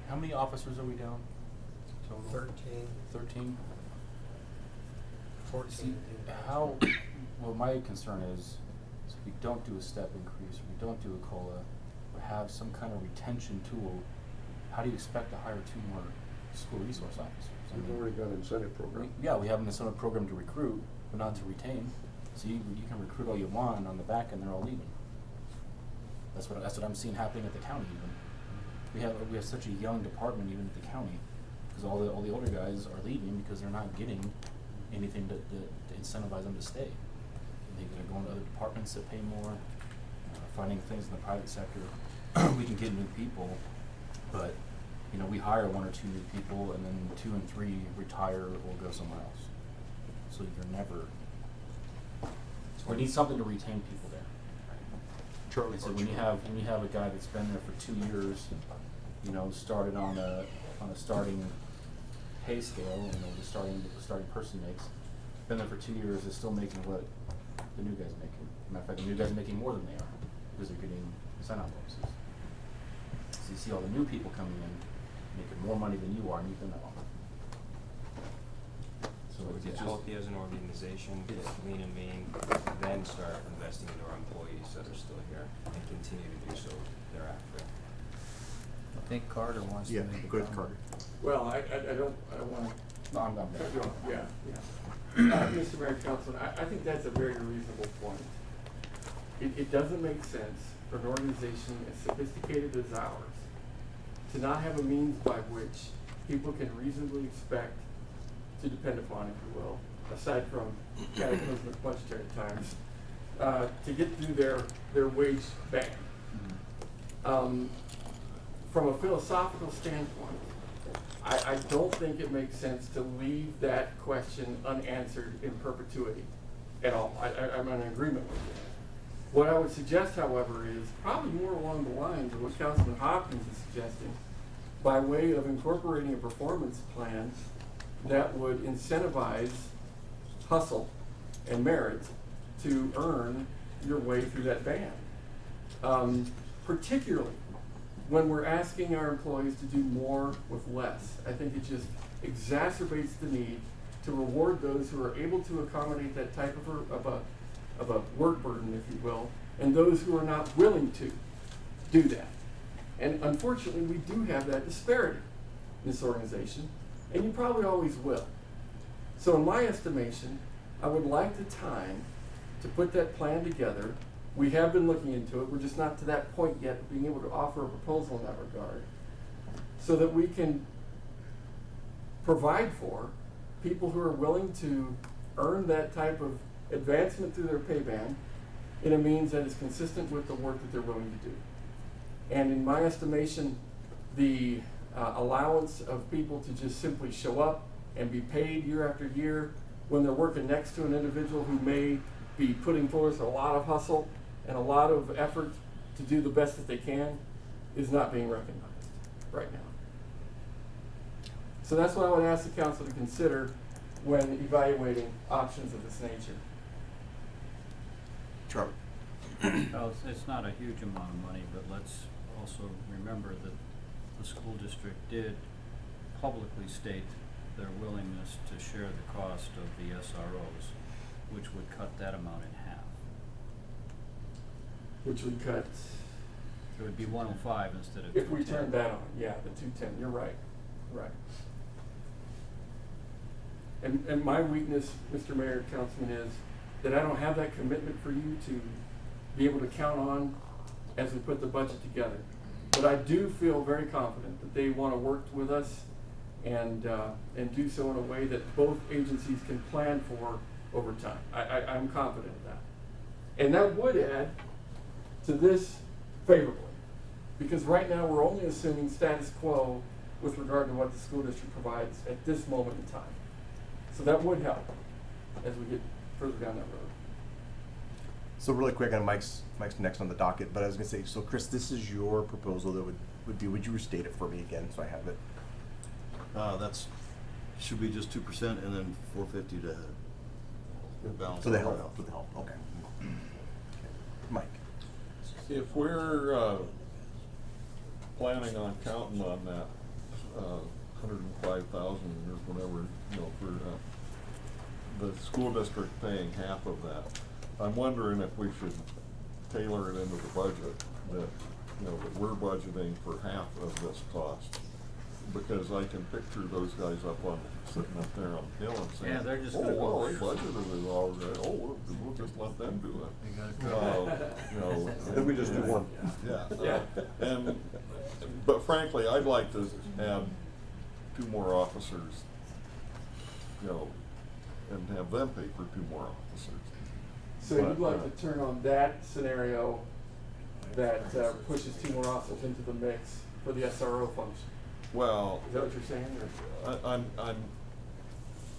S14: how many officers are we down total? 13?
S10: 14.
S14: See, well, my concern is if we don't do a step increase, or we don't do a COLA, or have some kind of retention tool, how do you expect to hire 2 more school resource officers? I
S9: We've
S14: mean,
S9: already got an incentive program.
S14: yeah, we have an incentive program to recruit, but not to retain. So you can recruit all you want, and on the back end, they're all leaving. That's what I'm seeing happening at the county even. We have such a young department even at the county, because all the older guys are leaving because they're not getting anything to incentivize them to stay. They're going to other departments that pay more, finding things in the private sector. We can get new people, but you know, we hire 1 or 2 new people, and then 2 and 3 retire or go somewhere else. So you're never. We need something to retain people there.
S3: Charlie.
S14: So when you have a guy that's been there for 2 years, you know, started on a starting pay scale, you know, the starting person makes, been there for 2 years, is still making what the new guy's making. Matter of fact, the new guy's making more than they are because they're getting sign-on bonuses. So you see all the new people coming in, making more money than you are, and you've been there longer.
S5: So we get healthy as an organization, get lean and mean, then start investing into our employees that are still here and continue to do so thereafter.
S10: I think Carter wants to make a
S3: go ahead,
S10: comment.
S3: Carter.
S11: Well, I don't want to.
S14: No, I'm done.
S11: Yeah. Mr. Mayor, Councilman, I think that's a very reasonable point. It doesn't make sense for an organization as sophisticated as ours to not have a means by which people can reasonably expect to depend upon, if you will, aside from cataclysmic budgetary times, to get through their wage band. From a philosophical standpoint, I don't think it makes sense to leave that question unanswered in perpetuity at all. I'm in agreement with you. What I would suggest, however, is probably more along the lines of what Councilman Hopkins is suggesting, by way of incorporating a performance plan that would incentivize hustle and merit to earn your way through that band. Particularly when we're asking our employees to do more with less. I think it just exacerbates the need to reward those who are able to accommodate that type of a work burden, if you will, and those who are not willing to do that. And unfortunately, we do have that disparity in this organization, and you probably always will. So in my estimation, I would like the time to put that plan together. We have been looking into it. We're just not to that point yet of being able to offer a proposal in that regard, so that we can provide for people who are willing to earn that type of advancement through their pay band in a means that is consistent with the work that they're willing to do. And in my estimation, the allowance of people to just simply show up and be paid year after year when they're working next to an individual who may be putting forth a lot of hustle and a lot of effort to do the best that they can, is not being recognized right now. So that's what I would ask the council to consider when evaluating options of this nature.
S3: Trevor.
S6: Well, it's not a huge amount of money, but let's also remember that the school district did publicly state their willingness to share the cost of the SROs, which would cut that amount in half.
S11: Which would cut,
S6: It would be 105 instead of
S11: if we
S6: 210.
S11: turned that on, yeah, the 210, you're right, right. And my weakness, Mr. Mayor, Councilman, is that I don't have that commitment for you to be able to count on as we put the budget together. But I do feel very confident that they want to work with us and do so in a way that both agencies can plan for over time. I'm confident of that. And that would add to this favorably, because right now we're only assuming status quo with regard to what the school district provides at this moment in time. So that would help as we get further down that road.
S3: So really quick, on Mike's next on the docket, but I was gonna say, so Chris, this is your proposal that would you restate it for me again, so I have it?
S8: That's, should be just 2% and then 450 to balance.
S3: For the
S8: it
S3: help,
S8: out.
S3: for the help, okay. Mike.
S15: If we're planning on counting on that 105,000 or whatever, you know, for the school district paying half of that, I'm wondering if we should tailor it into the budget that, you know, that we're budgeting for half of this cost. Because I can picture those guys sitting up there on the hill and saying,
S6: Yeah, they're just
S15: oh,
S6: gonna
S15: well,
S6: go,
S15: they budgeted it already, oh, we'll just let them do it.
S6: They gotta
S15: You know,
S9: Then we just do one.
S15: Yeah, but frankly, I'd like to add 2 more officers, you know, and have them pay for 2 more officers.
S11: So you'd like to turn on that scenario that pushes 2 more officers into the mix for the SRO function?
S15: Well,
S11: Is that what you're saying? Or?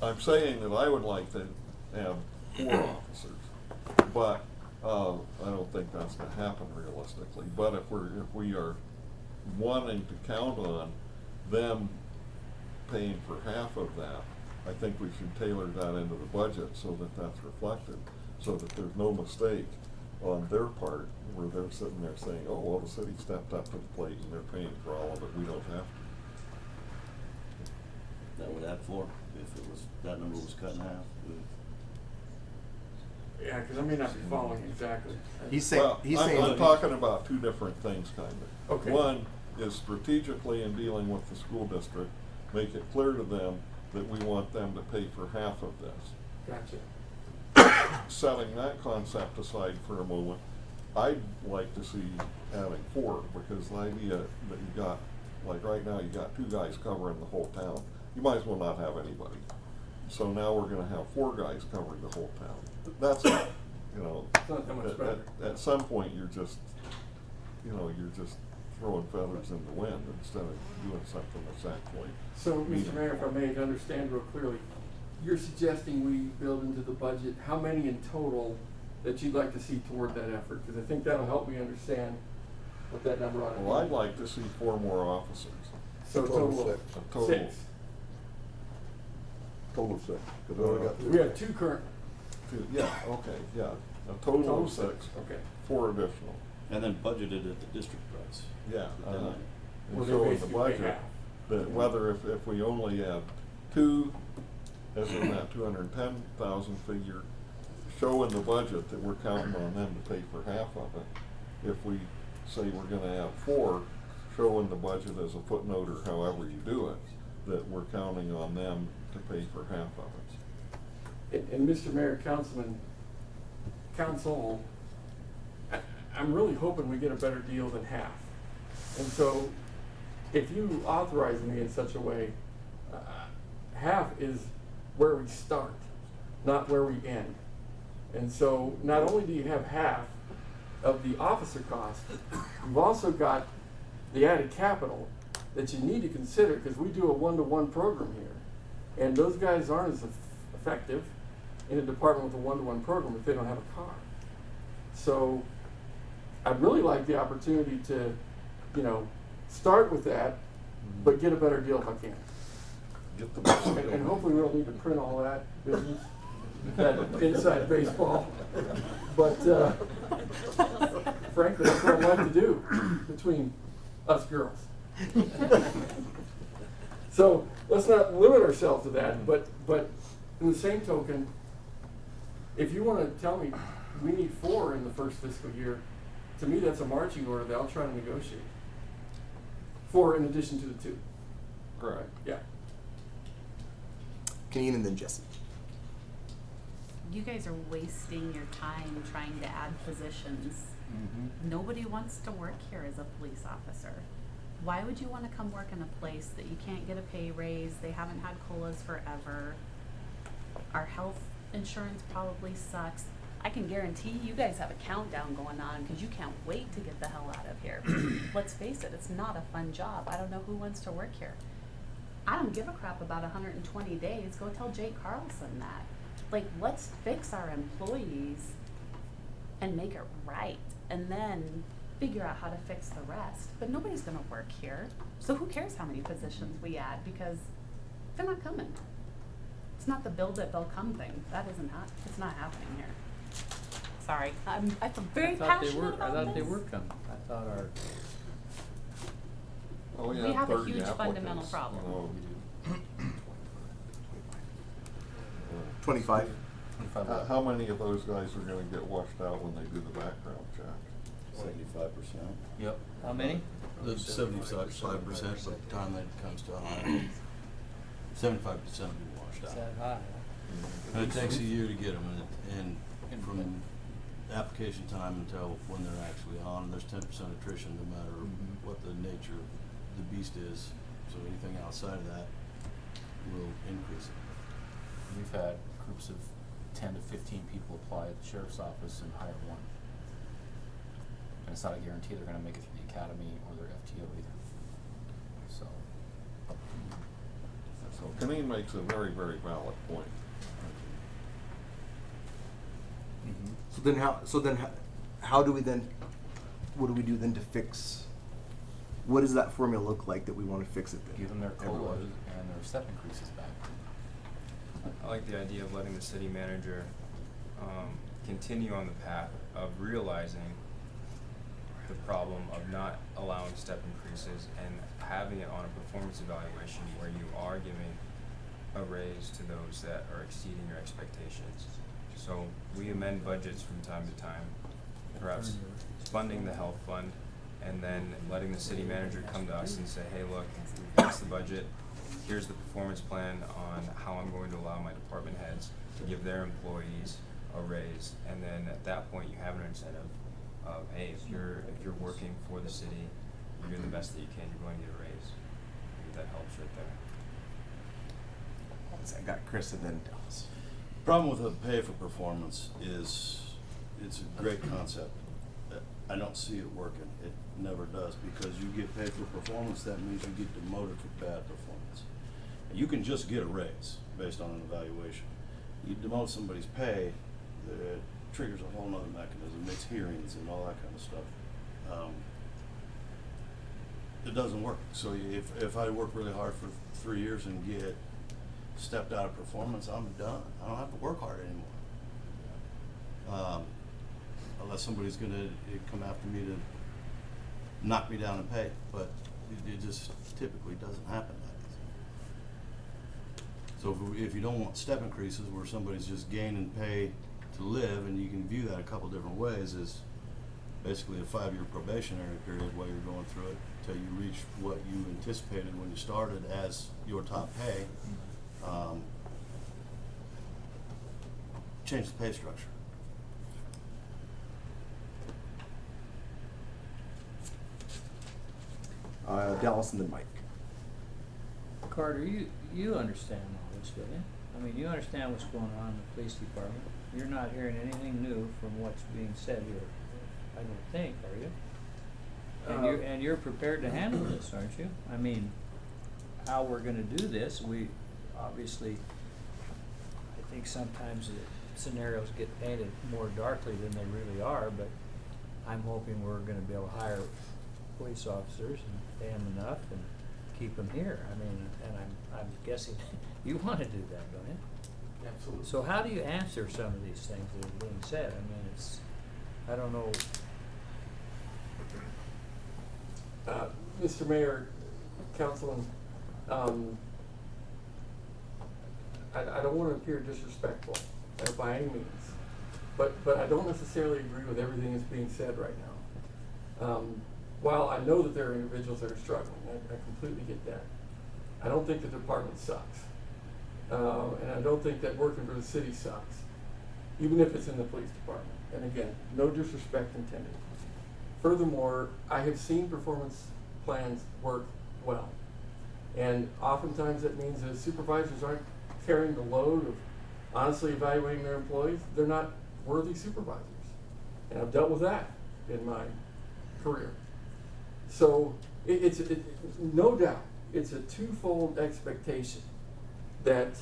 S15: I'm saying that I would like to have 4 officers, but I don't think that's gonna happen realistically. But if we are wanting to count on them paying for half of that, I think we should tailor that into the budget so that that's reflected, so that there's no mistake on their part where they're sitting there saying, oh, well, the city stepped up to the plate and they're paying for all of it, we don't have to.
S8: That would add 4 if it was, that number was cut in half.
S11: Yeah, because I may not be following exactly.
S3: He's saying,
S15: Well, I'm talking about 2 different things, kind of.
S11: Okay.
S15: One is strategically in dealing with the school district, make it clear to them that we want them to pay for half of this.
S11: Gotcha.
S15: Setting that concept aside for a moment, I'd like to see having 4, because the idea that you got, like right now, you got 2 guys covering the whole town. You might as well not have anybody. So now we're gonna have 4 guys covering the whole town. That's, you know,
S11: It's not that much better.
S15: at some point, you're just throwing feathers in the wind instead of doing something that's actually.
S11: So, Mr. Mayor, if I may, to understand real clearly, you're suggesting we build into the budget how many in total that you'd like to see toward that effort? Because I think that'll help me understand what that number ought to be.
S15: Well, I'd like to see 4 more officers.
S11: So total of
S15: A total.
S11: 6.
S9: Total of 6, because we only got 2.
S11: We have 2 current.
S15: 2, yeah, okay, yeah, a total of 6.
S11: Okay.
S15: 4 additional.
S8: And then budgeted at the district price.
S15: Yeah.
S8: But then
S15: And
S11: Well,
S15: show
S11: they
S15: in the
S11: basically pay
S15: budget
S11: half.
S15: that whether if we only have 2, as in that 210,000 figure, show in the budget that we're counting on them to pay for half of it. If we say we're gonna have 4, show in the budget as a footnote or however you do it, that we're counting on them to pay for half of it.
S11: And Mr. Mayor, Council, I'm really hoping we get a better deal than half. And so, if you authorize me in such a way, half is where we start, not where we end. And so, not only do you have half of the officer cost, you've also got the added capital that you need to consider, because we do a 1-to-1 program here. And those guys aren't as effective in a department with a one-to-one program if they don't have a car. So I'd really like the opportunity to, start with that, but get a better deal if I can.
S15: Get the best deal.
S11: And hopefully we don't need to print all that business, that inside baseball. But frankly, that's what I'd like to do between us girls. So let's not limit ourselves to that, but in the same token, if you want to tell me we need 4 in the first fiscal year, to me that's a marching order that I'll try to negotiate. 4 in addition to the 2.
S15: Correct.
S11: Yeah.
S3: Canadian and then Jesse.
S1: You guys are wasting your time trying to add positions. Nobody wants to work here as a police officer. Why would you want to come work in a place that you can't get a pay raise? They haven't had COLAs forever. Our health insurance probably sucks. I can guarantee you guys have a countdown going on because you can't wait to get the hell out of here. Let's face it, it's not a fun job. I don't know who wants to work here. I don't give a crap about 120 days. Go tell Jake Carlson that. Like, let's fix our employees and make it right, and then figure out how to fix the rest. But nobody's gonna work here, so who cares how many positions we add, because they're not coming. It's not the build it, they'll come thing. That isn't it's not happening here. Sorry, I'm very passionate about this.
S6: I thought they were coming. I thought our.
S15: Oh,
S1: We
S15: yeah,
S1: have a
S15: 30
S1: huge fundamental
S15: applicants.
S1: problem.
S15: Oh.
S3: 25.
S15: How many of those guys are gonna get washed out when they do the background check?
S8: 75%.
S14: Yep.
S6: How many?
S8: The 75% by the time that comes to 100. 75% will be washed
S6: Is
S8: out.
S6: that high?
S8: And it takes a year to get them, and from application time until when they're actually on, and there's 10% attrition no matter what the nature of the beast is. So anything outside of that will increase it.
S14: We've had groups of 10 to 15 people apply at the sheriff's office and hire one. And it's not a guarantee they're going to make it through the academy or their FTO either. So.
S15: So Canadian makes a very, very valid point.
S3: So then how do we then, what do we do then to fix, what does that formula look like that we want to fix it then?
S14: Give them their COLA
S3: Everyone.
S14: and their step increases back.
S5: I like the idea of letting the city manager continue on the path of realizing the problem of not allowing step increases and having it on a performance evaluation where you are giving a raise to those that are exceeding your expectations. So we amend budgets from time to time, perhaps funding the health fund, and then letting the city manager come to us and say, hey, look, here's the budget, here's the performance plan on how I'm going to allow my department heads to give their employees a raise. And then at that point, you have an incentive of, hey, if you're working for the city, you're doing the best that you can, you're going to get a raise. I think that helps right there.
S3: I got Chris and then Dallas.
S8: Problem with the pay for performance is it's a great concept. I don't see it working. It never does, because you get paid for performance, that means you get demoted for bad performance. You can just get a raise based on an evaluation. You demote somebody's pay, it triggers a whole nother mechanism. It's hearings and all that kind of stuff. It doesn't work. So if I work really hard for 3 years and get stepped out of performance, I'm done. I don't have to work hard anymore. Unless somebody's gonna come after me to knock me down in pay, but it just typically doesn't happen that easy. So if you don't want step increases where somebody's just gaining pay to live, and you can view that a couple different ways, is basically a 5-year probationary period while you're going through it until you reach what you anticipated when you started as your top pay. Change the pay structure.
S3: Dallas and then Mike.
S6: Carter, you understand all this, don't you? I mean, you understand what's going on in the police department. You're not hearing anything new from what's being said here, I don't think, are you? And you're prepared to handle this, aren't you? I mean, how we're gonna do this, we obviously, I think sometimes the scenarios get painted more darkly than they really are, but I'm hoping we're gonna be able to hire police officers and pay them enough and keep them here. I mean, and I'm guessing you wanna do that, don't you?
S11: Absolutely.
S6: So how do you answer some of these things that are being said? I mean, it's, I don't know.
S11: Mr. Mayor, Councilman, I don't want to appear disrespectful by any means, but I don't necessarily agree with everything that's being said right now. While I know that there are individuals that are struggling, I completely get that. I don't think the department sucks. And I don't think that working for the city sucks, even if it's in the police department. And again, no disrespect intended. Furthermore, I have seen performance plans work well. And oftentimes that means that supervisors aren't carrying the load of honestly evaluating their employees. They're not worthy supervisors. And I've dealt with that in my career. So it's no doubt, it's a twofold expectation that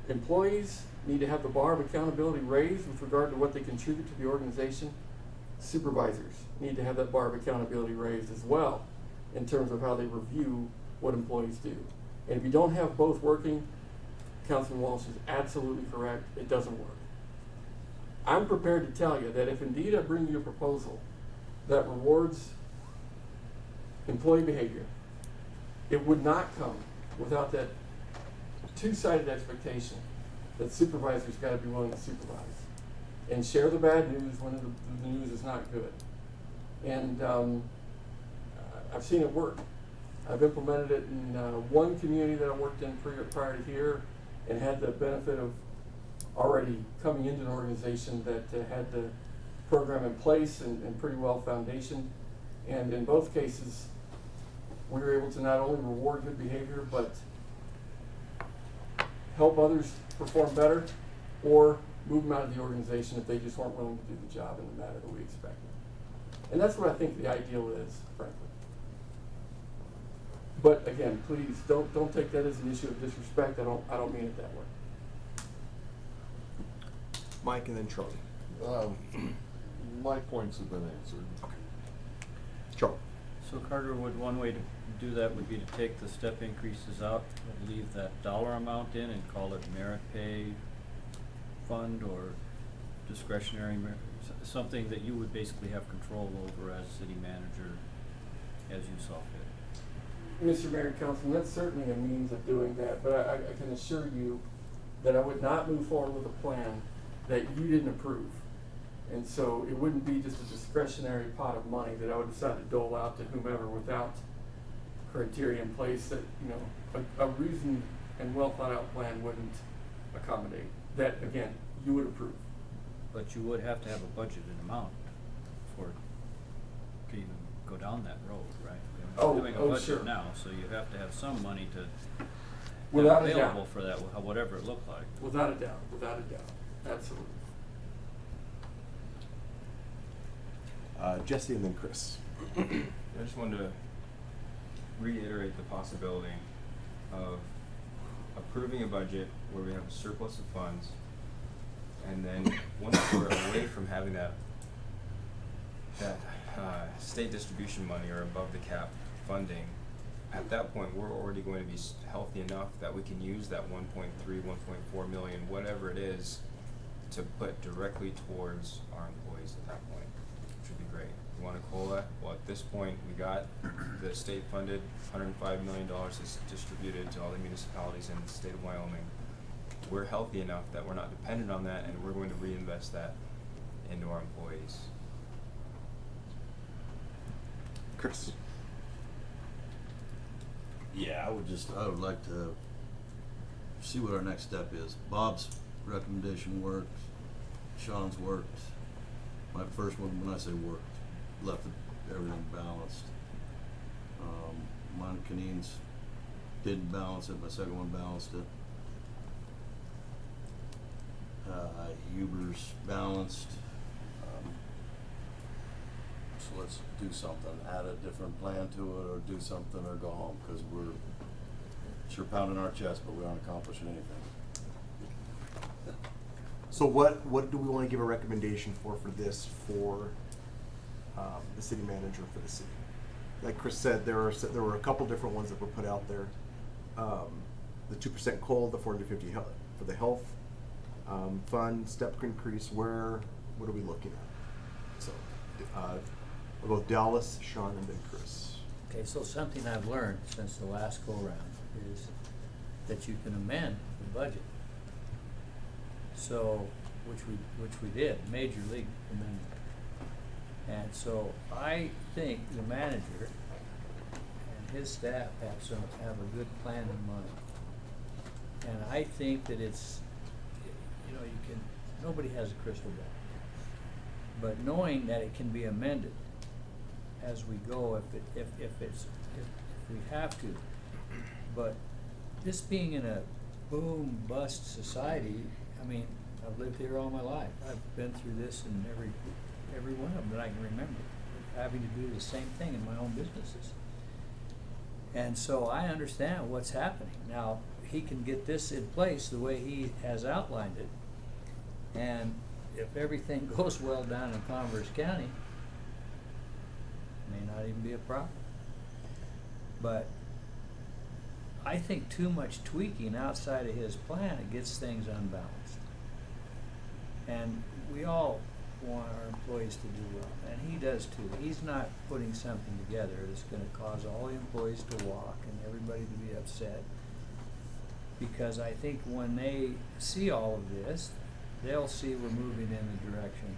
S11: employees need to have the bar of accountability raised with regard to what they contribute to the organization. Supervisors need to have that bar of accountability raised as well in terms of how they review what employees do. And if you don't have both working, Councilman Walsh is absolutely correct, it doesn't work. I'm prepared to tell you that if indeed I bring you a proposal that rewards employee behavior, it would not come without that two-sided expectation that supervisors got to be willing to supervise and share the bad news when the news is not good. And I've seen it work. I've implemented it in one community that I worked in prior to here, and had the benefit of already coming into an organization that had the program in place and pretty well foundationed. And in both cases, we were able to not only reward good behavior, but help others perform better, or move them out of the organization if they just weren't willing to do the job in the manner that we expected. And that's what I think the ideal is, frankly. But again, please don't take that as an issue of disrespect. I don't mean it that way.
S3: Mike and then Charlie.
S15: My points have been answered.
S3: Okay. Charlie.
S10: So Carter, one way to do that would be to take the step increases out and leave that dollar amount in and call it merit pay fund or discretionary, something that you would basically have control over as city manager as you saw fit.
S11: Mr. Mayor and Councilman, that's certainly a means of doing that, but I can assure you that I would not move forward with a plan that you didn't approve. And so it wouldn't be just a discretionary pot of money that I would decide to dole out to whomever without criteria in place that, you know, a reasoned and well thought out plan wouldn't accommodate. That, again, you would approve.
S10: But you would have to have a budgeted amount for to even go down that road, right? We're doing a budget
S11: sure.
S10: now, so you have to have some money to
S11: Without
S10: have
S11: a doubt.
S10: available for that, whatever it looked like.
S11: Without a doubt, absolutely.
S3: Jesse and then Chris.
S5: I just wanted to reiterate the possibility of approving a budget where we have a surplus of funds, and then once we're away from having that state distribution money or above the cap funding, at that point we're already going to be healthy enough that we can use that 1.3, 1.4 million, whatever it is, to put directly towards our employees at that point, which would be great. You want a COLA? Well, at this point, we got the state funded $105 million is distributed to all the municipalities in the state of Wyoming. We're healthy enough that we're not dependent on that, and we're going to reinvest that into our employees.
S3: Chris.
S8: Yeah, I would like to see what our next step is. Bob's recommendation worked, Sean's worked. My first one, when I say worked, left everything balanced. Mine, Keneen's didn't balance it, my second one balanced it. Huber's balanced. So let's do something, add a different plan to it, or do something, or go home, because we're sure pounding our chest, but we aren't accomplishing anything.
S3: So what do we want to give a recommendation for this for the city manager for the city? Like Chris said, there were a couple different ones that were put out there. The 2% COLA, the 450 for the health fund, step increase. What are we looking at? So we'll go Dallas, Sean, and then Chris.
S6: Okay, so something I've learned since the last go-round is that you can amend the budget. So, which we did, major league amendment. And so I think the manager and his staff have a good plan in mind. And I think that it's, nobody has a crystal ball. But knowing that it can be amended as we go, if we have to. But this being in a boom bust society, I mean, I've lived here all my life. I've been through this in every one of them that I can remember, having to do the same thing in my own businesses. And so I understand what's happening. Now, he can get this in place the way he has outlined it, and if everything goes well down in Converse County, it may not even be a problem. But I think too much tweaking outside of his plan, it gets things unbalanced. And we all want our employees to do well, and he does too. He's not putting something together that's going to cause all the employees to walk and everybody to be upset. Because I think when they see all of this, they'll see we're moving in the direction,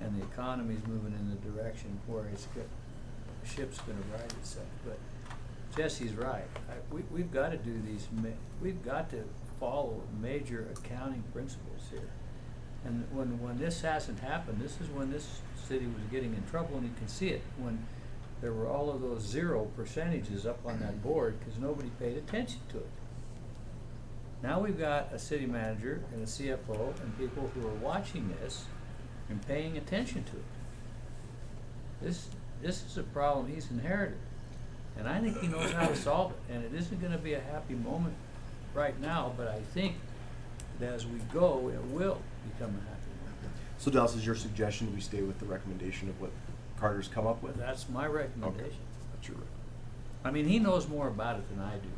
S6: and the economy's moving in the direction where the ship's going to right itself. But Jesse's right. We've got to do these. We've got to follow major accounting principles here. And when this hasn't happened, this is when this city was getting in trouble, and you can see it when there were all of those 0% up on that board because nobody paid attention to it. Now we've got a city manager and a CFO and people who are watching this and paying attention to it. This is a problem he's inherited, and I think he knows how to solve it. And it isn't going to be a happy moment right now, but I think that as we go, it will become a happy moment.
S3: So Dallas, is your suggestion we stay with the recommendation of what Carter's come up with?
S6: That's my recommendation.
S3: Okay. That's your recommendation.
S6: I mean, he knows more about it than I do.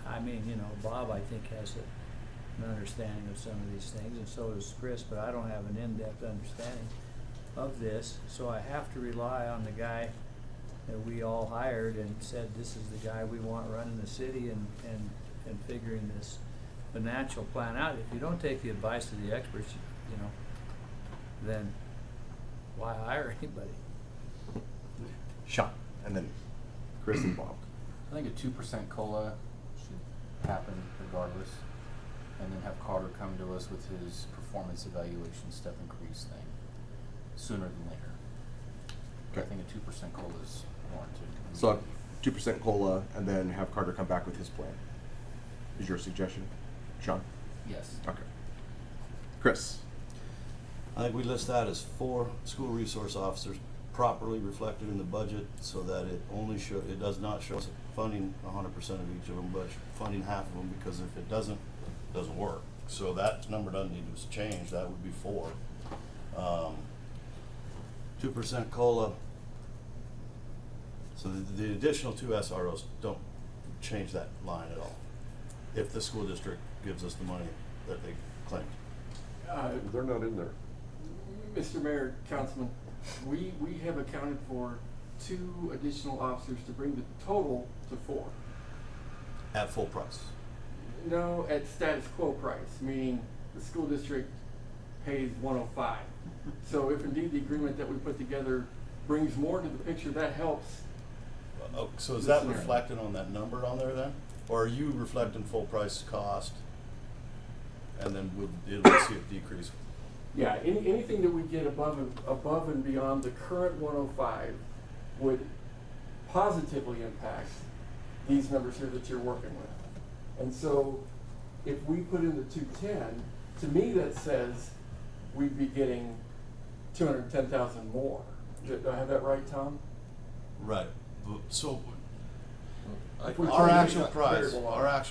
S6: I mean, Bob, I think, has an understanding of some of these things, and so does Chris, but I don't have an in-depth understanding of this, so I have to rely on the guy that we all hired and said, this is the guy we want running the city and figuring this financial plan out. If you don't take the advice of the experts, then why hire anybody?
S3: Sean, and then Chris and Bob.
S14: I think a 2% COLA should happen regardless, and then have Carter come to us with his performance evaluation step increase thing sooner than later.
S3: Okay.
S14: I think a 2% COLA is warranted.
S3: So 2% COLA, and then have Carter come back with his plan. Is your suggestion, Sean?
S14: Yes.
S3: Okay. Chris.
S8: I think we list that as 4 school resource officers properly reflected in the budget so that it does not show us funding 100% of each of them, but funding half of them, because if it doesn't work. So that number doesn't need to change. That would be 4. 2% COLA. So the additional 2 SROs don't change that line at all if the school district gives us the money that they claimed.
S9: They're not in there.
S11: Mr. Mayor, Councilman, we have accounted for 2 additional officers to bring the total to 4.
S8: At full price.
S11: No, at status quo price, meaning the school district pays $105. So if indeed the agreement that we put together brings more to the picture, that helps.
S8: So is that reflected on that number on there then? Or are you reflecting full price cost and then it'll see it decrease?
S11: Yeah, anything that we get above and beyond the current 105 would positively impact these numbers here that you're working with. And so if we put in the 210, to me that says we'd be getting 210,000 more. Do I have that right, Tom?
S8: Right. So our
S11: Our
S8: actual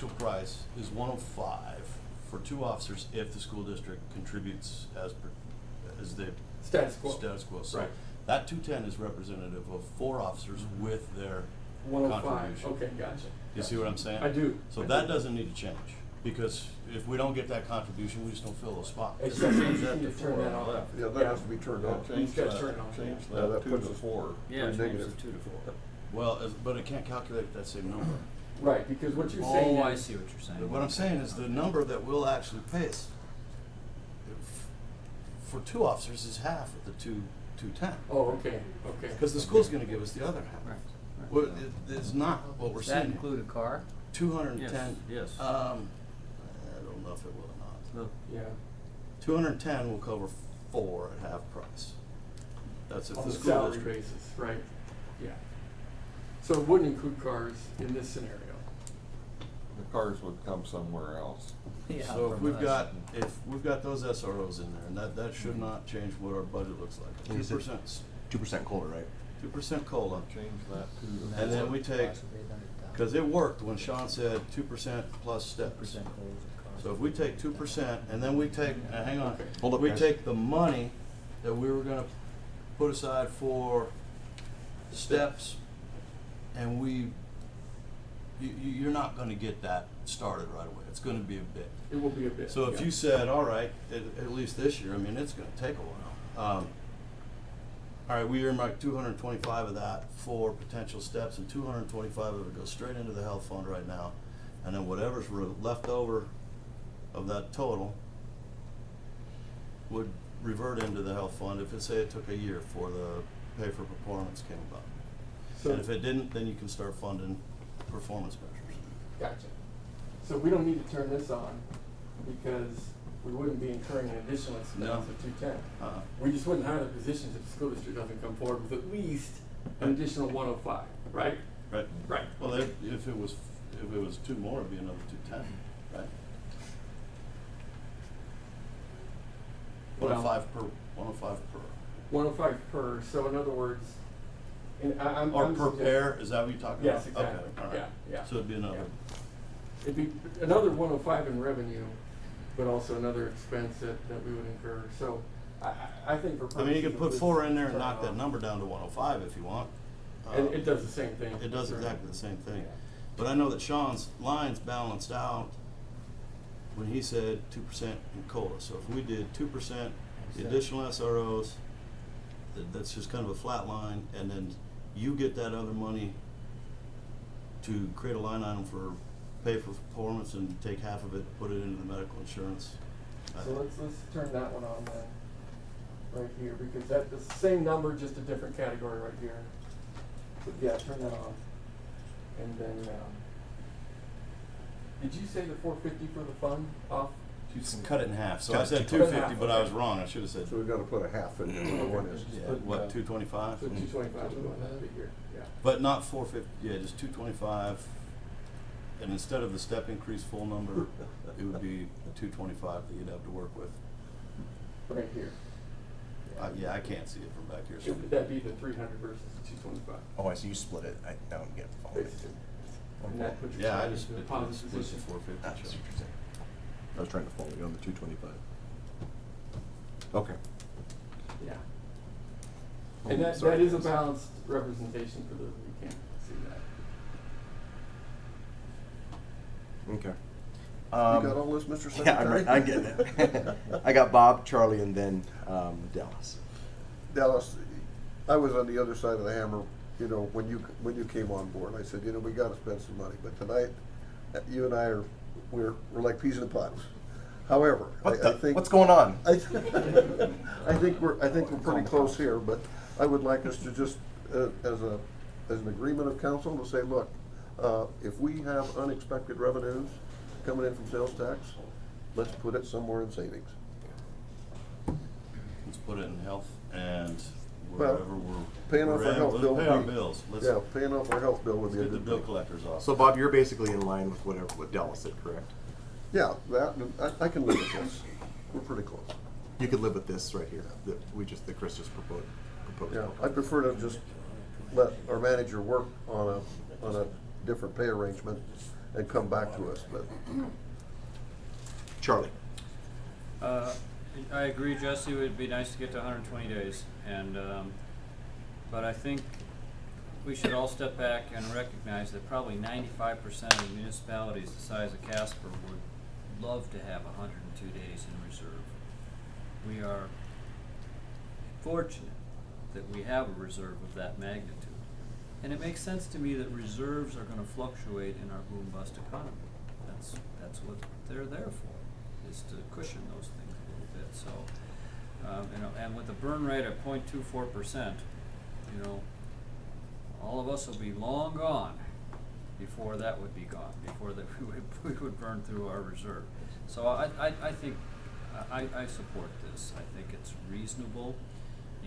S8: price is 105 for 2 officers if the school district contributes as the
S11: Status quo.
S8: status quo. So
S11: Right.
S8: that 210 is representative of 4 officers with their
S11: 105,
S8: contribution.
S11: okay, gotcha.
S8: You see what I'm saying?
S11: I do.
S8: So
S11: I
S8: that
S11: do.
S8: doesn't need to change, because if we don't get that contribution, we just don't fill those spots.
S11: Exactly, you
S15: Change that
S11: need
S15: to
S11: to turn
S15: 4
S11: that
S15: on
S11: off.
S15: left.
S9: Yeah, that has to be turned on.
S11: He's
S15: Change
S11: gotta
S15: that,
S11: turn it on.
S15: change
S9: Yeah,
S15: that
S9: that
S15: 2
S9: puts
S15: to
S9: us-
S15: 4.
S10: Yeah, change
S9: negative.
S10: the 2 to 4.
S8: Well, but it can't calculate that same number.
S11: Right, because what you're saying
S10: Oh, I
S11: is,
S10: see what you're saying.
S8: What I'm saying is the number that we'll actually pay for 2 officers is half of the 210.
S11: oh, okay, okay.
S8: Because the school's gonna give us the other half.
S10: Right.
S8: Well, it's not what we're
S10: Does that
S8: seeing.
S10: include a car?
S8: 210.
S10: Yes, yes.
S8: I don't know if it will or not.
S10: No.
S11: Yeah,
S8: 210 will cover 4 at half price. That's if
S11: on
S8: the
S11: the
S8: school
S11: salary
S8: district.
S11: basis, right, yeah. So it wouldn't include cars in this scenario.
S15: The cars would come somewhere else.
S10: Yeah,
S8: So if
S10: from
S8: we've
S10: us.
S8: got those SROs in there, and that should not change what our budget looks like.
S3: And you said
S8: 2%.
S3: 2% COLA, right?
S8: 2% COLA.
S15: Change that to.
S8: And then we take, because it worked when Sean said 2% plus steps. So if we take 2%, and then we take, hang on,
S3: Hold up,
S8: we
S3: guys.
S8: take the money that we were gonna put aside for steps, and you're not gonna get that started right away. It's gonna be a bit.
S11: It will be a bit.
S8: So if
S11: yeah.
S8: you said, all right, at least this year, I mean, it's gonna take a while. All right, we earmarked 225 of that for potential steps, and 225 of it goes straight into the health fund right now. And then whatever's left over of that total would revert into the health fund if say it took a year for the pay for performance came about.
S11: So-
S8: And if it didn't, then you can start funding performance measures.
S11: Gotcha. So we don't need to turn this on because we wouldn't be incurring an additional expense
S8: No.
S11: of 210.
S8: Uh-uh.
S11: We just wouldn't hire the positions if the school district doesn't come forward with at least an additional 105, right?
S8: Right.
S11: Right.
S8: Well, if it was 2 more, it'd be another 210, right?
S11: Well-
S8: 105 per.
S11: 105 per, so in other words, I'm
S8: Or
S11: I'm
S8: per
S11: suggesting-
S8: pair, is that what you're talking about?
S11: Yes, exactly.
S8: Okay, all right.
S11: Yeah, yeah.
S8: So it'd be another.
S11: It'd be another 105 in revenue, but also another expense that we would incur. So I think for
S8: I mean, you
S11: purposes
S8: could
S11: of
S8: put
S11: this,
S8: 4 in there and
S11: turn it
S8: knock that
S11: on.
S8: number down to 105 if you want.
S11: And it does the same thing.
S8: It does
S11: Right.
S8: exactly the same thing.
S11: Yeah.
S8: But I know that Sean's lines balanced out when he said 2% in COLA. So if we did 2%, the additional SROs, that's just kind of a flat line, and then you get that other money to create a line item for pay for performance and take half of it, put it into the medical insurance.
S11: So let's turn that one on then, right here, because that's the same number, just a different category right here. So, yeah, turn that on. And then, did you say the 450 for the fund off?
S8: Just cut it in half. So I
S3: Cut-
S8: said
S3: cut it in
S8: 250,
S11: half,
S8: but I
S11: okay.
S8: was wrong. I should have said,
S9: So we've gotta put a half in there, what one is.
S8: yeah, what, 225?
S11: So 225 is what that figure, yeah.
S8: But not 450, yeah, just 225. And instead of the step increase full number, it would be 225 that you'd have to work with.
S11: Right here.
S8: Yeah, I can't see it from back here. So
S11: Should that be the 300 versus the 225?
S3: Oh, I see you split it. I don't get it.
S11: Basically. And that puts your
S8: yeah, I
S11: target
S8: just
S11: in a
S8: split
S11: positive
S8: the
S11: position.
S8: 450.
S3: That's what you're saying. I was trying to follow you on the 225. Okay.
S11: Yeah. And that is a balanced representation for those who can't see that.
S3: Okay.
S9: You got all this, Mr.
S3: Yeah,
S9: Secretary?
S3: I'm getting it. I got Bob, Charlie, and then Dallas.
S9: Dallas, I was on the other side of the hammer, you know, when you came on board. I said, you know, we gotta spend some money, but tonight, you and I we're like peas in a pod. However, I think.
S3: What's going on?
S9: I think we're pretty close here, but I would like us to just, as an agreement of council, to say, look, if we have unexpected revenues coming in from sales tax, let's put it somewhere in savings.
S8: Let's put it in health and
S9: Well,
S8: wherever we're.
S9: paying off
S8: we're
S9: our
S8: at,
S9: health
S8: let's
S9: bill
S8: pay
S9: would
S8: our
S9: be-
S8: bills. Let's,
S9: Yeah, paying off our health bill would
S8: let's
S9: be a
S8: get the
S9: good
S8: bill
S9: thing.
S8: collectors off.
S3: So Bob, you're basically in line with what Dallas said, correct?
S9: Yeah, I can live with this. We're pretty close.
S3: You could live with this right here, that Chris just proposed.
S9: Yeah, I prefer to just let our manager work on a different pay arrangement and come back to us, but
S3: Charlie.
S10: I agree, Jesse, it would be nice to get to 120 days, and, but I think we should all step back and recognize that probably 95% of the municipalities the size of Casper would love to have 102 days in reserve. We are fortunate that we have a reserve of that magnitude. And it makes sense to me that reserves are gonna fluctuate in our boom-bust economy. That's what they're there for, is to cushion those things a little bit, so. And with a burn rate of 0.24%, all of us will be long gone before that would be gone, before that we would burn through our reserve. So I think, I support this. I think it's reasonable,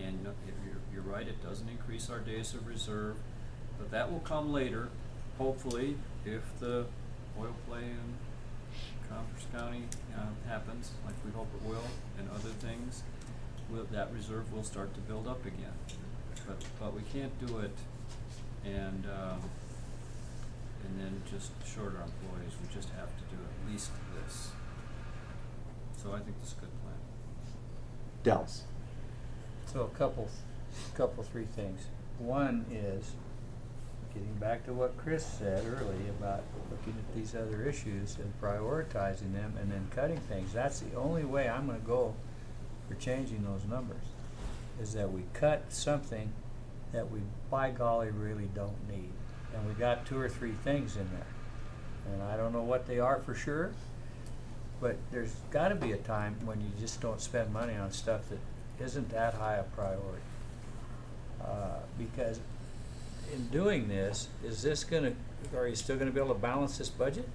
S10: and if you're right, it doesn't increase our days of reserve, but that will come later, hopefully, if the oil play in Commerce County happens, like we hope it will, and other things, that reserve will start to build up again. But we can't do it and then just short our employees. We just have to do at least this. So I think this is a good plan.
S3: Dallas.
S6: So a couple, three things. One is, getting back to what Chris said earlier about looking at these other issues and prioritizing them and then cutting things. That's the only way I'm gonna go for changing those numbers, is that we cut something that we, by golly, really don't need. And we got 2 or 3 things in there. And I don't know what they are for sure, but there's gotta be a time when you just don't spend money on stuff that isn't that high a priority. Because in doing this, are you still gonna be able to balance this budget?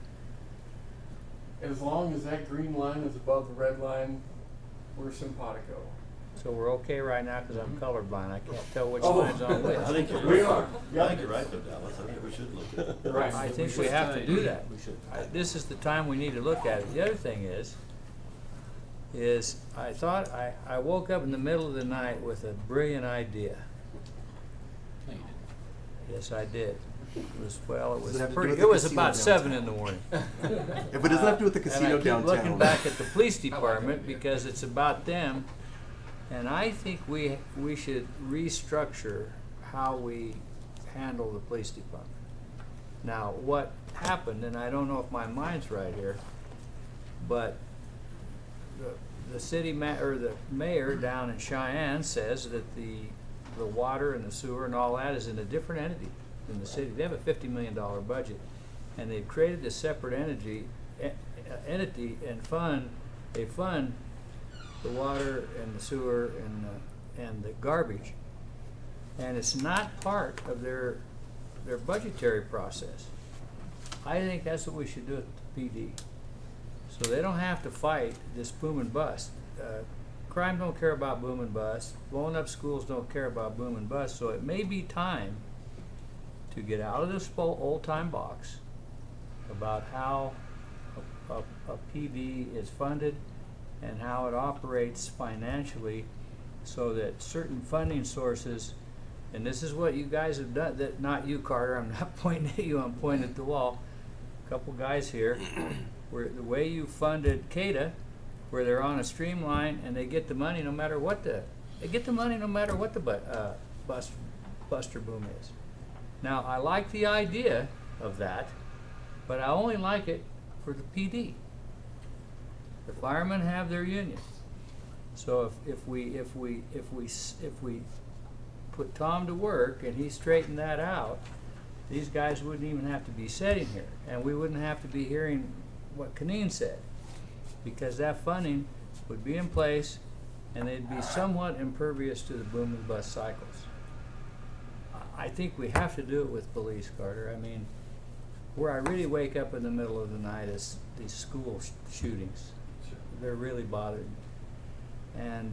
S11: As long as that green line is above the red line, we're simpatico.
S6: So we're okay right now, because I'm colorblind, I can't tell which
S11: Oh.
S6: line's on which.
S8: I think you're
S11: We
S8: right.
S11: are.
S8: I think you're right though, Dallas. I think we should look at it.
S11: Right.
S6: I think we have to do that. This is the time we need to look at it. The other thing is I thought, I woke up in the middle of the night with a brilliant idea.
S14: No, you didn't.
S6: Yes, I did. It was
S3: Does it have to do
S6: pretty,
S3: with
S6: it
S3: the
S6: was
S3: casino
S6: about 7 in
S3: downtown?
S6: the morning.
S3: If it doesn't have to do with the casino
S6: and I keep looking
S3: downtown.
S6: back at the police department because it's about them, and I think we should restructure how we handle the police department. Now, what happened, and I don't know if my mind's right here, but the city or the mayor down in Cheyenne says that the water and the sewer and all that is in a different entity than the city. They have a $50 million budget, and they've created a separate entity and they fund the water and the sewer and the garbage, and it's not part of their budgetary process. I think that's what we should do at the PD. So they don't have to fight this boom and bust. Crime don't care about boom and bust. Blowing up schools don't care about boom and bust. So it may be time to get out of this old-time box about how a PD is funded and how it operates financially, so that certain funding sources, and this is what you guys have done, that not you, Carter, I'm not pointing at you, I'm pointing at the wall. A couple guys here, where the way you funded CADA, where they're on a streamline and they get the money no matter what the buster boom is. Now, I like the idea of that, but I only like it for the PD. The firemen have their union. So if we put Tom to work and he straightened that out, these guys wouldn't even have to be sitting here, and we wouldn't have to be hearing what Kaneen said, because that funding would be in place and they'd be somewhat impervious to the boom and bust cycles. I think we have to do it with police, Carter. I mean, where I really wake up in the middle of the night is these school shootings. They're really bothering me. And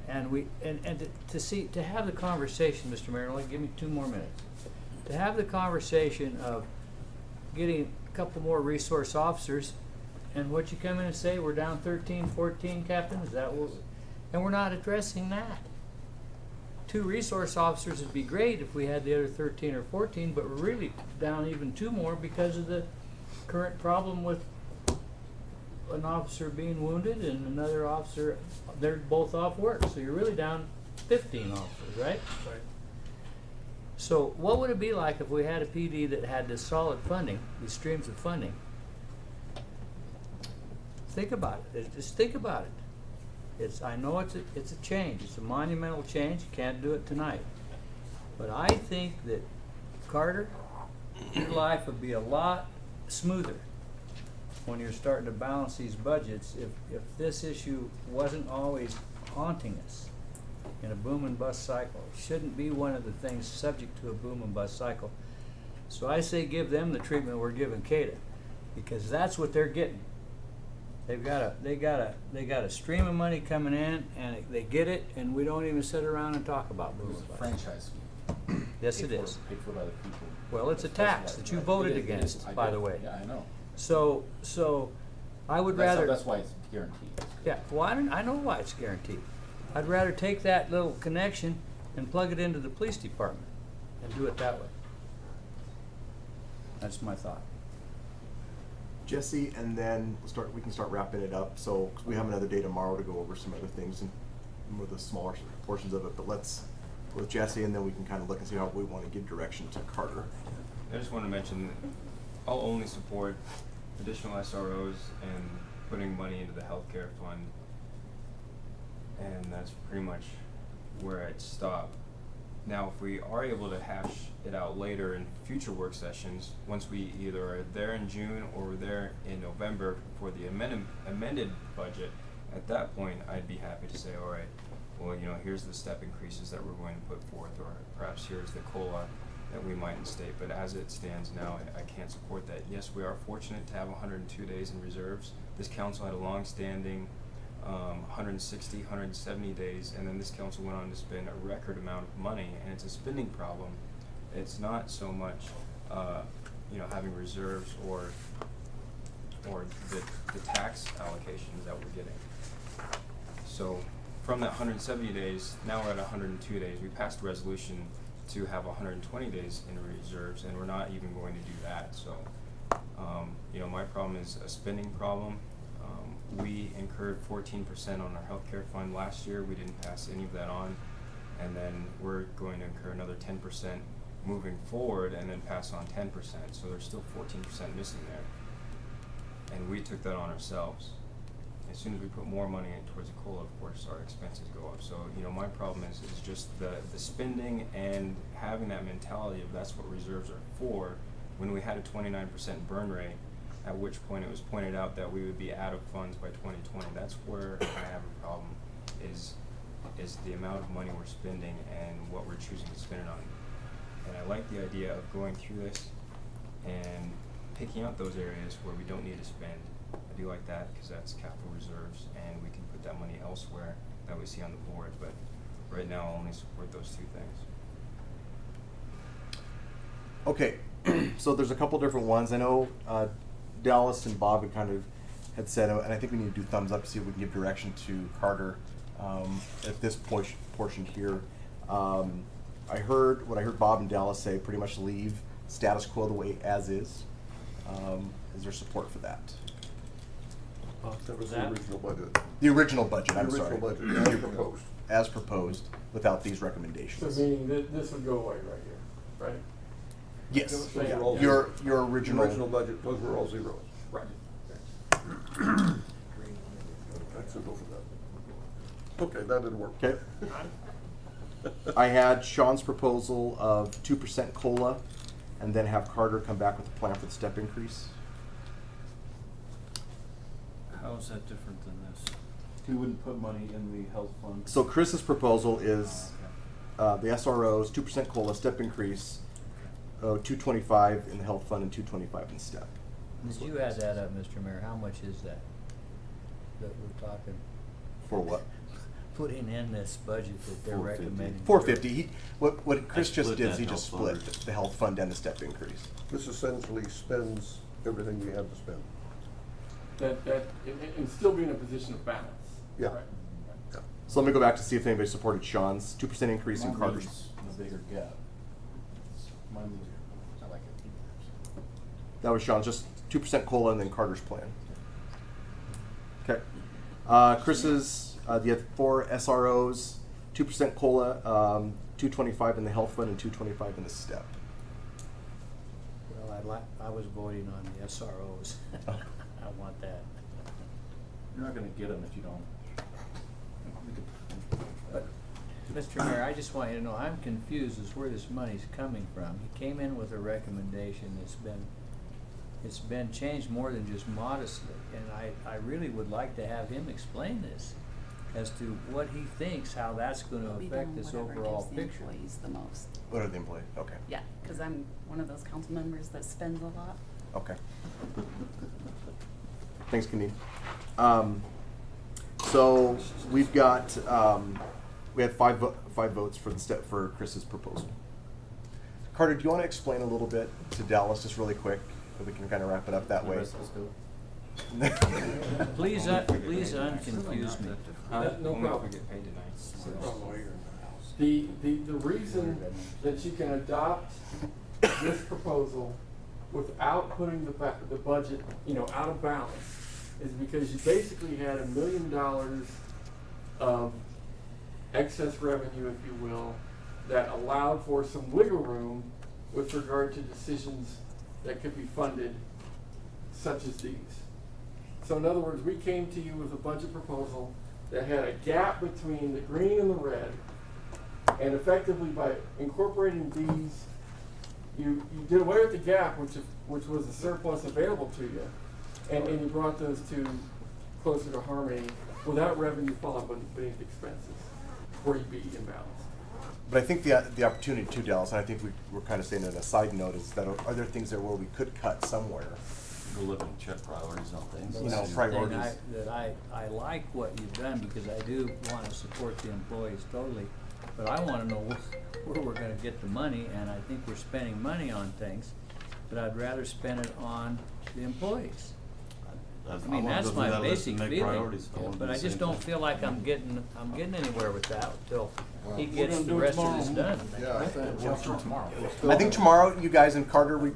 S6: to have the conversation, Mr. Mayor, only give me 2 more minutes. To have the conversation of getting a couple more resource officers, and what you come in and say, we're down 13, 14, Captain, is that what? And we're not addressing that. 2 resource officers would be great if we had the other 13 or 14, but we're really down even 2 more because of the current problem with an officer being wounded and another officer, they're both off work, so you're really down 15 officers, right?
S12: Right.
S6: So what would it be like if we had a PD that had this solid funding, these streams of funding? Think about it. Just think about it. I know it's a change. It's a monumental change. You can't do it tonight. But I think that, Carter, your life would be a lot smoother when you're starting to balance these budgets if this issue wasn't always haunting us in a boom and bust cycle. It shouldn't be one of the things subject to a boom and bust cycle. So I say give them the treatment we're giving CADA, because that's what they're getting. They got a stream of money coming in, and they get it, and we don't even sit around and talk about boom
S14: It's
S6: and
S14: a
S6: bust.
S14: franchise fee.
S6: Yes,
S14: Paid
S6: it
S14: for-
S6: is.
S14: Paid for by the people.
S6: Well, it's a
S14: That's
S6: tax
S14: why-
S6: that you
S14: right.
S6: voted
S14: It is,
S6: against,
S14: I
S6: by
S14: did.
S6: the way.
S14: Yeah, I know.
S6: So I would rather.
S14: That's why it's guaranteed.
S6: Yeah, well, I know why it's guaranteed. I'd rather take that little connection and plug it into the police department and do it that way. That's my thought.
S3: Jesse, and then we can start wrapping it up. So 'cause we have another day tomorrow to go over some other things and with the smaller portions of it. But let's go with Jesse, and then we can kind of look and see how we want to give direction to Carter.
S5: I just want to mention, I'll only support additional SROs and putting money into the healthcare fund, and that's pretty much where I'd stop. Now, if we are able to hash it out later in future work sessions, once we either are there in June or we're there in November for the amended budget, at that point, I'd be happy to say, all right, well, you know, here's the step increases that we're going to put forth, or perhaps here's the COLA that we might instate. But as it stands now, I can't support that. Yes, we are fortunate to have 102 days in reserves. This council had a long-standing 160, 170 days, and then this council went on to spend a record amount of money, and it's a spending problem. It's not so much, you know, having reserves or the tax allocations that we're getting. So from that 170 days, now we're at 102 days. We passed a resolution to have 120 days in reserves, and we're not even going to do that. So, you know, my problem is a spending problem. We incurred 14% on our healthcare fund last year. We didn't pass any of that on, and then we're going to incur another 10% moving forward, and then pass on 10%. So there's still 14% missing there, and we took that on ourselves. As soon as we put more money in towards the COLA, of course, our expenses go up. So, you know, my problem is just the spending and having that mentality of that's what reserves are for. When we had a 29% burn rate, at which point it was pointed out that we would be out of funds by 2020. That's where I have a problem, is the amount of money we're spending and what we're choosing to spend it on. And I like the idea of going through this and picking out those areas where we don't need to spend. I do like that because that's capital reserves, and we can put that money elsewhere that we see on the board. But right now, I'll only support those two things.
S3: Okay, so there's a couple different ones. I know Dallas and Bob had said, and I think we need to do thumbs up to see if we can give direction to Carter at this portion here. I heard Bob and Dallas say, pretty much leave status quo the way as is. Is there support for that?
S9: That was the original budget.
S3: The original budget, I'm
S9: The
S3: sorry.
S9: original budget, as proposed.
S3: As proposed, without these
S11: So
S3: recommendations.
S11: meaning that this would go away right here, right?
S3: Yes,
S11: Those
S3: yeah.
S11: are all
S3: Your
S11: zeros.
S3: original.
S9: The original budget, those were all zeros.
S11: Right.
S9: I should go for that. Okay, that didn't work.
S3: Okay. I had Sean's proposal of 2% COLA, and then have Carter come back with a plan for the step increase.
S10: How is that different than this?
S14: We wouldn't put money in the health fund.
S3: So Chris's proposal is the SROs, 2% COLA, step increase, 225 in the health fund and 225 in step.
S6: Did you add that up, Mr. Mayor? How much is that we're talking?
S3: For what?
S6: Putting in this budget that they're
S8: 450.
S6: recommending.
S3: 450. What Chris
S8: I
S3: just
S8: split
S3: did is
S8: that
S3: he just
S8: health
S3: split
S8: fund.
S3: the health fund and the step increase.
S9: This essentially spends everything we have to spend.
S11: And still be in a position of balance.
S9: Yeah.
S11: Right.
S9: Yeah.
S3: So let me go back to see if anybody supported Sean's 2% increase in
S14: Mine
S3: Carter's.
S14: means the bigger gap. Mine was, I like it.
S3: That was Sean's, just 2% COLA and then Carter's plan. Chris's, you have 4 SROs, 2% COLA, 225 in the health fund and 225 in the STEP.
S6: Well, I was voting on the SROs. I want that.
S14: You're not gonna get them if you don't.
S6: But, Mr. Mayor, I just want you to know, I'm confused as where this money's coming from. He came in with a recommendation it's been changed more than just modestly, and I really would like to have him explain this as to what he thinks, how that's gonna
S1: I'll be
S6: affect
S1: doing
S6: this
S1: whatever
S6: overall
S1: gives the
S6: picture.
S1: employees the most.
S3: What are the employees? Okay.
S1: Yeah, because I'm one of those council members that spends a lot.
S3: Okay. Thanks, Kenny. So we've got, we have five votes for the step for Chris's proposal. Carter, do you want to explain a little bit to Dallas, just really quick, so we can kind of wrap it up that way?
S6: Please unconfuse me.
S11: No
S5: Only if
S11: problem.
S5: we get paid tonight.
S11: The reason that you can adopt this proposal without putting the budget, out of balance is because you basically had $1 million of excess revenue, if you will, that allowed for some wiggle room with regard to decisions that could be funded, such as these. So in other words, we came to you with a budget proposal that had a gap between the green and the red, and effectively by incorporating these, you did away with the gap, which was the surplus available to you, and you brought those two closer to harmony without revenue falling beneath expenses, where you'd be imbalanced.
S3: But I think the opportunity too, Dallas, and I think we're kind of saying it as a side note, is that are there things there where we could cut somewhere?
S8: We're looking to check priorities on things.
S3: You know,
S6: That's the
S3: priorities.
S6: thing that I like what you've done, because I do want to support the employees totally, but I want to know where we're going to get the money, and I think we're spending money on things, but I'd rather spend it on the employees. I mean, that's my basic feeling, but I just don't feel like I'm getting anywhere with that until he gets the rest of this done.
S12: Yeah, I think.
S14: We'll start tomorrow.
S3: I think tomorrow, you guys and Carter,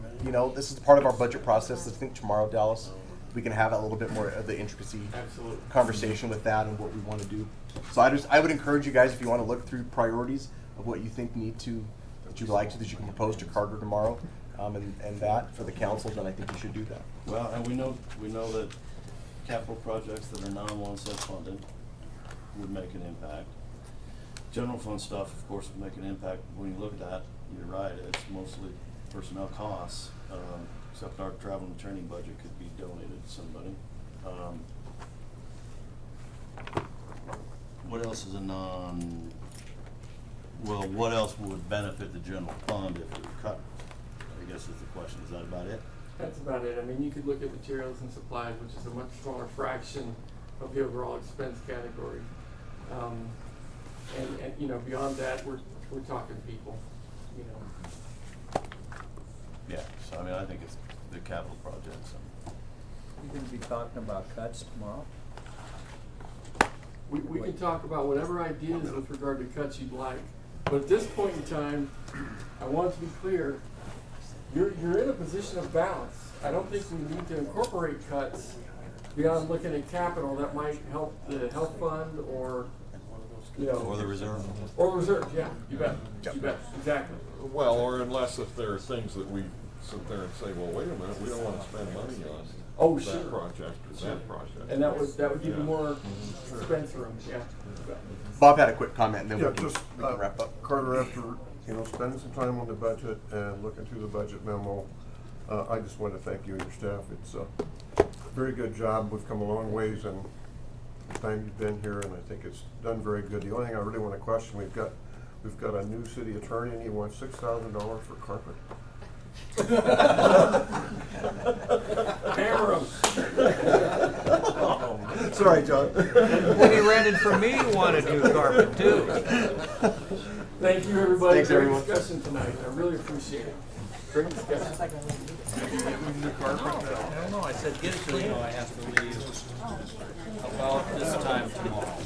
S3: this is part of our budget process. I think tomorrow, Dallas, we can have a little bit more of the intricacy
S11: Absolutely.
S3: conversation with that and what we want to do. So I would encourage you guys, if you want to look through priorities of what you think that you'd like to, that you can propose to Carter tomorrow, and that for the council, then I think you should do that.
S8: Well, and we know that capital projects that are non-1 cent funded would make an impact. General fund stuff, of course, would make an impact. When you look at that, you're right, it's mostly personnel costs, except our travel and training budget could be donated to somebody. What else is what else would benefit the general fund if we cut? I guess is the question. Is that about it?
S11: That's about it. I mean, you could look at materials and supplies, which is a much smaller fraction of the overall expense category. And beyond that, we're talking people,
S8: Yeah, so I mean, I think it's the capital projects.
S6: You gonna be talking about cuts tomorrow?
S11: We can talk about whatever ideas with regard to cuts you'd like, but at this point in time, I want it to be clear, you're in a position of balance. I don't think we need to incorporate cuts beyond looking at capital that might help the health fund or,
S8: Or the reserve.
S11: Or reserve, yeah, you bet, you bet, exactly.
S15: Well, or unless if there are things that we sit there and say, well, wait a minute, we don't wanna spend money on
S11: Sure.
S15: that project or that project.
S11: And that would give you
S15: Yeah.
S11: more expense room, yeah. You bet.
S3: Bob had a quick comment, and then
S9: Yeah,
S3: we can
S9: just,
S3: wrap up.
S9: Carter, after, spending some time on the budget and looking through the budget memo, I just want to thank you and your staff. It's a very good job. We've come a long ways in the time you've been here, and I think it's done very good. The only thing I really want to question, we've got a new city attorney, and he wants $6,000 for carpet.
S11: Hammer 'em.
S3: Sorry, John.
S6: When he rented from me, he wanted new carpet too.
S11: Thank you, everybody.
S3: Thanks,
S11: Great
S3: everyone.
S11: discussion tonight. I really appreciate it. Great discussion.
S6: I don't know, I said get it to me.
S10: I have to leave about this time tomorrow.